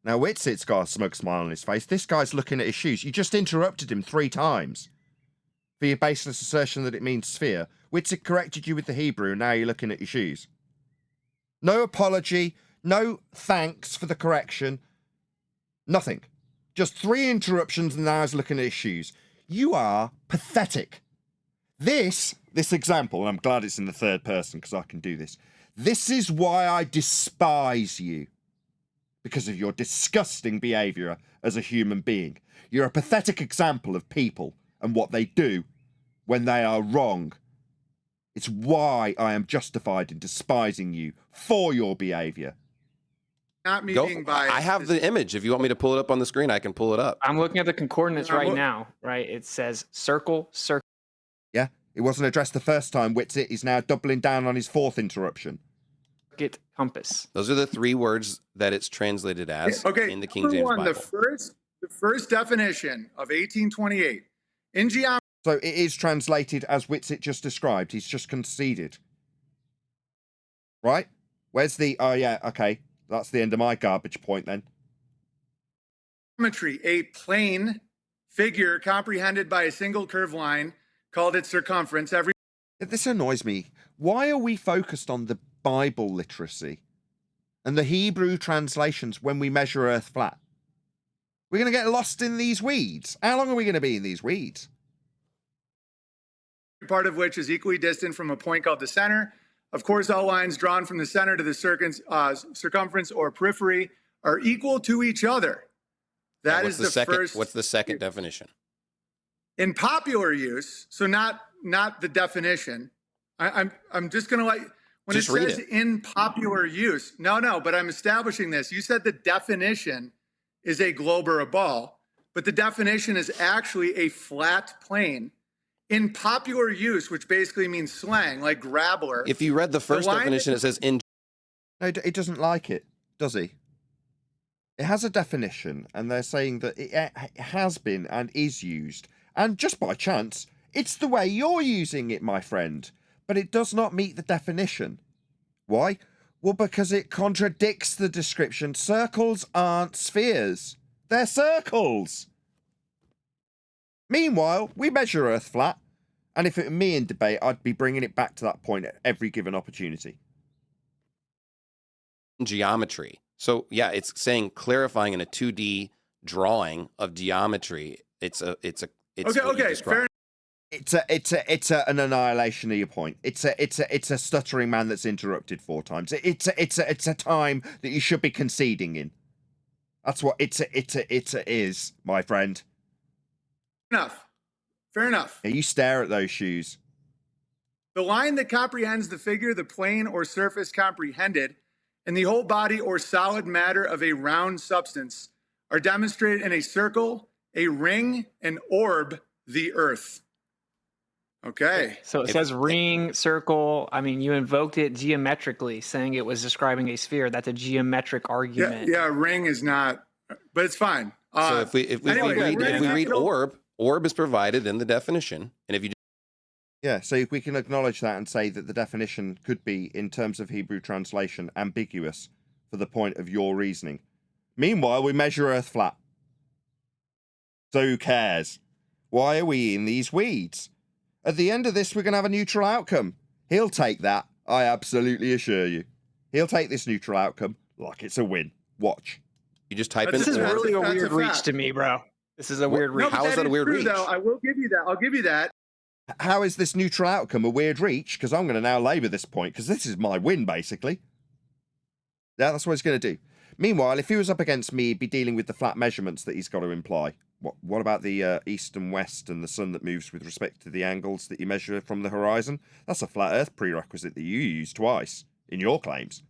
Now, Witsit's got a smug smile on his face. This guy's looking at his shoes. You just interrupted him 3 times for your baseless assertion that it means sphere. Witsit corrected you with the Hebrew, and now you're looking at your shoes. No apology, no thanks for the correction, nothing. Just 3 interruptions, and now he's looking at his shoes. You are pathetic. This example, and I'm glad it's in the third person because I can do this. This is why I despise you. Because of your disgusting behavior as a human being. You're a pathetic example of people and what they do when they are wrong. It's why I am justified in despising you for your behavior. Not me being biased. I have the image. If you want me to pull it up on the screen, I can pull it up. I'm looking at the concordance right now, right? It says circle, circle. Yeah, it wasn't addressed the first time. Witsit is now doubling down on his 4th interruption. Circuit, compass. Those are the 3 words that it's translated as in the King James Bible. The first definition of 1828 in geometry. So it is translated as Witsit just described. He's just conceded. Right? Where's the... Oh, yeah, okay. That's the end of my garbage point then. Geometry, a plane figure comprehended by a single curved line called its circumference. This annoys me. Why are we focused on the Bible literacy and the Hebrew translations when we measure Earth flat? We're going to get lost in these weeds. How long are we going to be in these weeds? Part of which is equally distant from a point called the center. Of course, all lines drawn from the center to the circumference or periphery are equal to each other. That is the first. What's the second definition? In popular use, so not the definition. I'm just going to let. When just it says in popular use, no, but I'm establishing this. You said the definition is a globe or a ball, but the definition is actually a flat plane. In popular use, which basically means slang, like grabbler. If you read the first definition, it says in. No, it doesn't like it, does he? It has a definition, and they're saying that it has been and is used. And just by chance, it's the way you're using it, my friend. But it does not meet the definition. Why? Well, because it contradicts the description. Circles aren't spheres. They're circles. Meanwhile, we measure Earth flat, and if it were me in debate, I'd be bringing it back to that point at every given opportunity. Geometry. So, yeah, it's saying clarifying in a 2D drawing of geometry. It's okay, fair. It's an annihilation of your point. It's a stuttering man that's interrupted 4 times. It's a time that you should be conceding in. That's what it is, my friend. Fair enough. Yeah, you stare at those shoes. The line that comprehends the figure, the plane or surface comprehended, and the whole body or solid matter of a round substance are demonstrated in a circle, a ring, an orb, the earth. Okay. So it says ring, circle. I mean, you invoked it geometrically, saying it was describing a sphere. That's a geometric argument. Yeah, ring is not, but it's fine. So if we read orb, Orb is provided in the definition, and if you Yeah, so if we can acknowledge that and say that the definition could be, in terms of Hebrew translation, ambiguous for the point of your reasoning. Meanwhile, we measure Earth flat. So who cares? Why are we in these weeds? At the end of this, we're going to have a neutral outcome. He'll take that, I absolutely assure you. He'll take this neutral outcome like it's a win. Watch. you just type This in is orb, really a That's weird a reach fact. to me, bro. This is a weird No, reach. but How is that a weird true, reach? though. I will give you that. I'll give you that. How is this neutral outcome a weird reach? Because I'm going to now labour this point, because this is my win, basically. Yeah, that's what he's going to do. Meanwhile, if he was up against me, he'd be dealing with the flat measurements that he's got to imply. What about the east and west and the sun that moves with respect to the angles that you measure from the horizon? That's a flat Earth prerequisite that you use twice in your claims.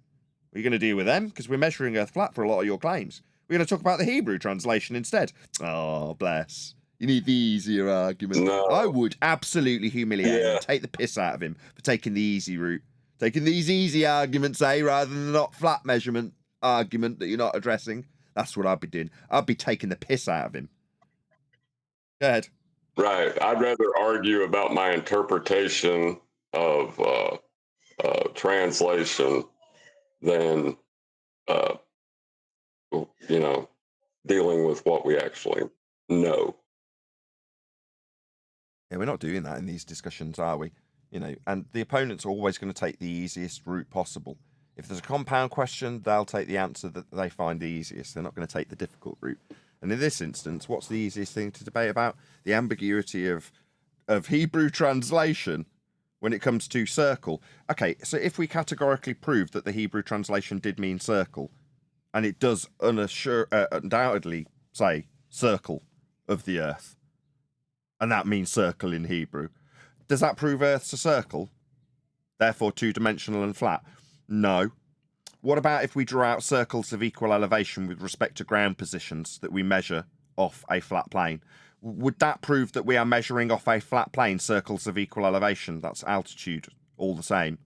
Are you going to deal with them? Because we're measuring Earth flat for a lot of your claims. We're going to talk about the Hebrew translation instead. Oh, bless. You need the easier argument. No. I would absolutely humiliate him Yeah. and take the piss out of him for taking the easy route. Taking these easy arguments, rather than the not flat measurement argument that you're not addressing. That's what I'd be doing. I'd be taking the piss out of him. Go ahead. Right. I'd rather argue about my interpretation of translation than, dealing with what we actually know. Yeah, we're not doing that in these discussions, are we? And the opponent's always going to take the easiest route possible. If there's a compound question, they'll take the answer that they find the easiest. They're not going to take the difficult route. And in this instance, what's the easiest thing to debate about? The ambiguity of Hebrew translation when it comes to circle. Okay, so if we categorically prove that the Hebrew translation did mean circle, and it does undoubtedly say circle of the earth, and that means circle in Hebrew, does that prove Earth's a circle? Therefore two-dimensional and flat? No. What about if we draw out circles of equal elevation with respect to ground positions that we measure off a flat plane? Would that prove that we are measuring off a flat plane circles of equal elevation? That's altitude, all the same,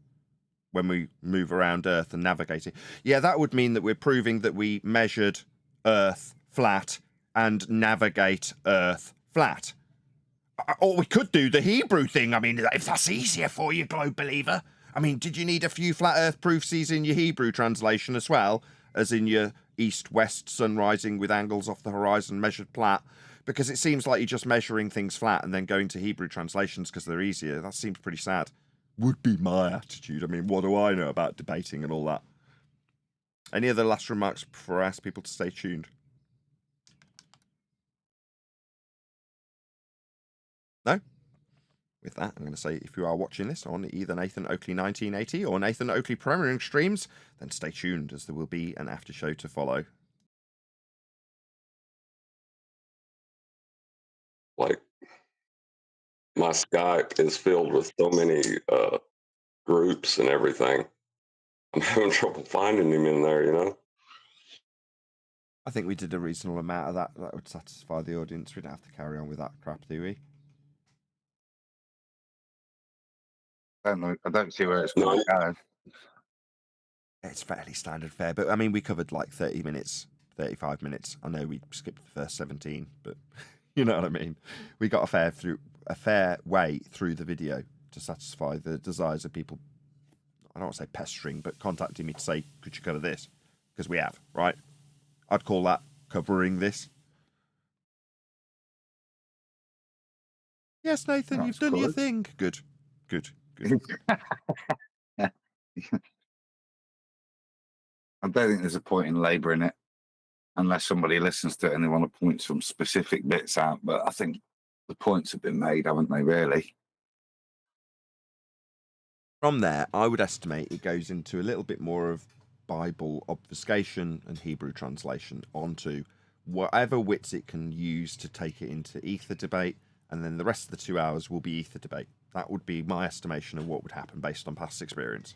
when we move around Earth and navigate it. Yeah, that would mean that we're proving that we measured Earth flat and navigate Earth flat. Or we could do the Hebrew thing. I mean, if that's easier for you, Globe Believer. I mean, did you need a few flat Earth proofsies in your Hebrew translation as well, as in your east-west sun rising with angles off the horizon measured flat? Because it seems like you're just measuring things flat and then going to Hebrew translations because they're easier. That seems pretty sad. Would be my attitude. I mean, what do I know about debating and all that? Any other last remarks before I ask people to stay tuned? No? With that, I'm going to say if you are watching this on either Nathan Oakley 1980 or Nathan Oakley Premiering streams, then stay tuned as there will be an after show to follow. Like, my Skype is filled with so many groups and everything. I'm having trouble finding him in there, I think we did a reasonable amount of that. That would satisfy the audience. We don't have to carry on with that crap, do we? I don't see where it's No. going to go. It's fairly standard fare, but I mean, we covered like 30 minutes, 35 minutes. I know we skipped the first 17, but you know what I mean. We got a fair way through the video to satisfy the desires of people. I don't want to say pestering, but contacting me to say, could you cover this? Because we have, right? I'd call that covering this. Yes, Nathan, That's you've done your good. thing. Good. I don't think there's a point in labouring it unless somebody listens to it and they want to point some specific bits out. But I think the points have been made, haven't they, really? From there, I would estimate it goes into a little bit more of Bible obfuscation and Hebrew translation onto whatever Witsit can use to take it into ether debate, and then the rest of the 2 hours will be ether debate. That would be my estimation of what would happen based on past experience.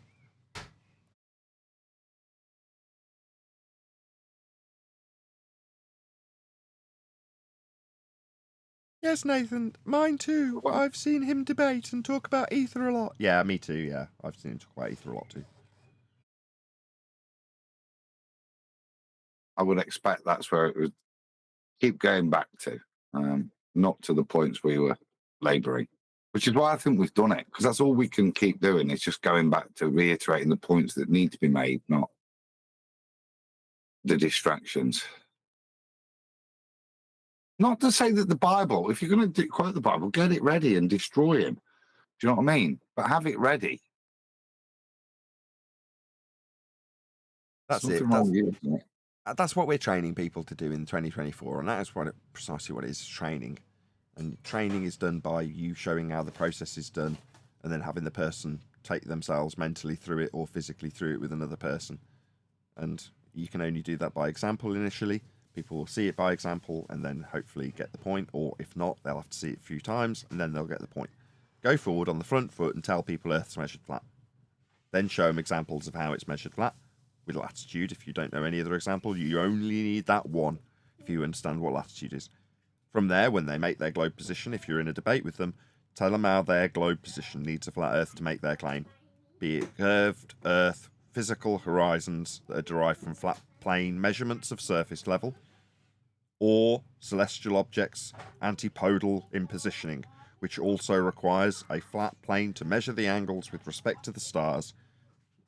Yes, Nathan, mine too. I've seen him debate and talk about ether a lot. Yeah, me too, yeah. I've seen him talk about ether a lot too. I would expect that's where it would keep going back to. not to the points we were labouring. Which is why I think we've done it, because that's all we can keep doing. It's just going back to reiterating the points that need to be made, not the distractions. Not to say that the Bible, if you're going to quote the Bible, get it ready and destroy him. Do you know what I mean? But have it ready. That's Something it. wrong with you, isn't it? That's what we're training people to do in 2024, and that is precisely what it is, training. And training is done by you showing how the process is done, and then having the person take themselves mentally through it or physically through it with another person. And you can only do that by example initially. People will see it by example and then hopefully get the point, or if not, they'll have to see it a few times and then they'll get the point. Go forward on the front foot and tell people Earth's measured flat. Then show them examples of how it's measured flat with latitude. If you don't know any other example, you only need that one if you understand what latitude is. From there, when they make their globe position, if you're in a debate with them, tell them how their globe position needs a flat Earth to make their claim. Be it curved Earth, physical horizons that are derived from flat plane measurements of surface level, or celestial objects antipodal in positioning, which also requires a flat plane to measure the angles with respect to the stars,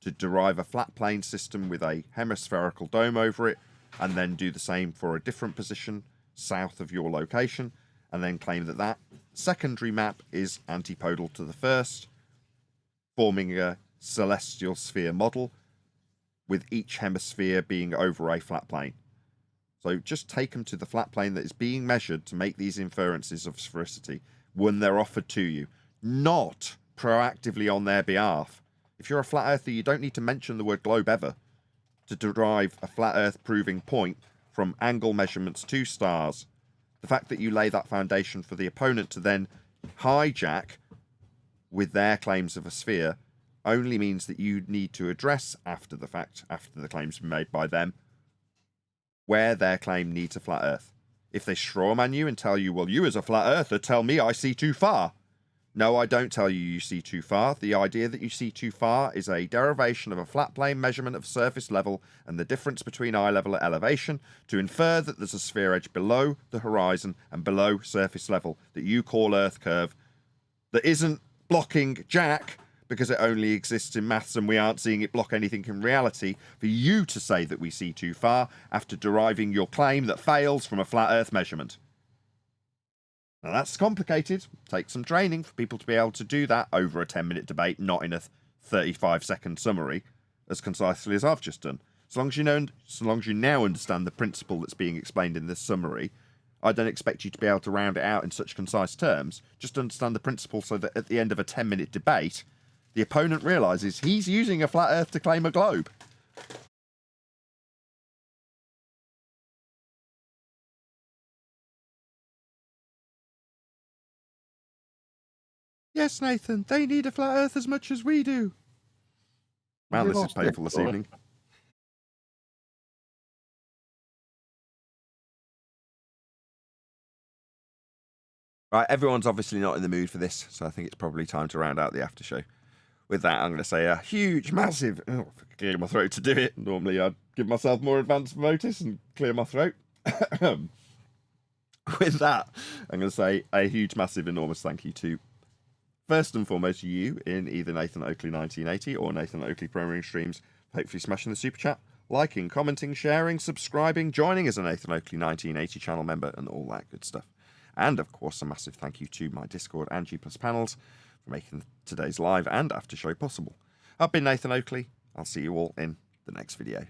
to derive a flat plane system with a hemispherical dome over it, and then do the same for a different position south of your location, and then claim that that secondary map is antipodal to the first, forming a celestial sphere model, with each hemisphere being over a flat plane. So just take them to the flat plane that is being measured to make these inferences of sphericity when they're offered to you, not proactively on their behalf. If you're a flat earther, you don't need to mention the word globe ever to derive a flat earth proving point from angle measurements to stars. The fact that you lay that foundation for the opponent to then hijack with their claims of a sphere only means that you need to address after the fact, after the claim's been made by them, where their claim needs a flat earth. If they strawman you and tell you, well, you as a flat earther tell me I see too far. No, I don't tell you you see too far. The idea that you see too far is a derivation of a flat plane measurement of surface level and the difference between eye level and elevation to infer that there's a sphere edge below the horizon and below surface level that you call Earth curve that isn't blocking Jack because it only exists in maths and we aren't seeing it block anything in reality, for you to say that we see too far after deriving your claim that fails from a flat Earth measurement. Now that's complicated. Takes some training for people to be able to do that over a 10-minute debate, not in a 35-second summary, as concisely as I've just done. So long as you now understand the principle that's being explained in this summary, I don't expect you to be able to round it out in such concise terms. Just understand the principle so that at the end of a 10-minute debate, the opponent realises he's using a flat Earth to claim a globe. Yes, Nathan, they need a flat Earth as much as we do. Well, this is painful this evening. Right, everyone's obviously not in the mood for this, so I think it's probably time to round out the after show. With that, I'm going to say a huge, massive... Oh, clear my throat to do it. Normally, I'd give myself more advance notice and clear my throat. With that, I'm going to say a huge, massive, enormous thank you to, first and foremost, you in either Nathan Oakley 1980 or Nathan Oakley Programming Streams, hopefully smashing the super chat, liking, commenting, sharing, subscribing, joining as a Nathan Oakley 1980 channel member, and all that good stuff. And, of course, a massive thank you to my Discord and G+ panels for making today's live and after show possible. I've been Nathan Oakley. I'll see you all in the next video.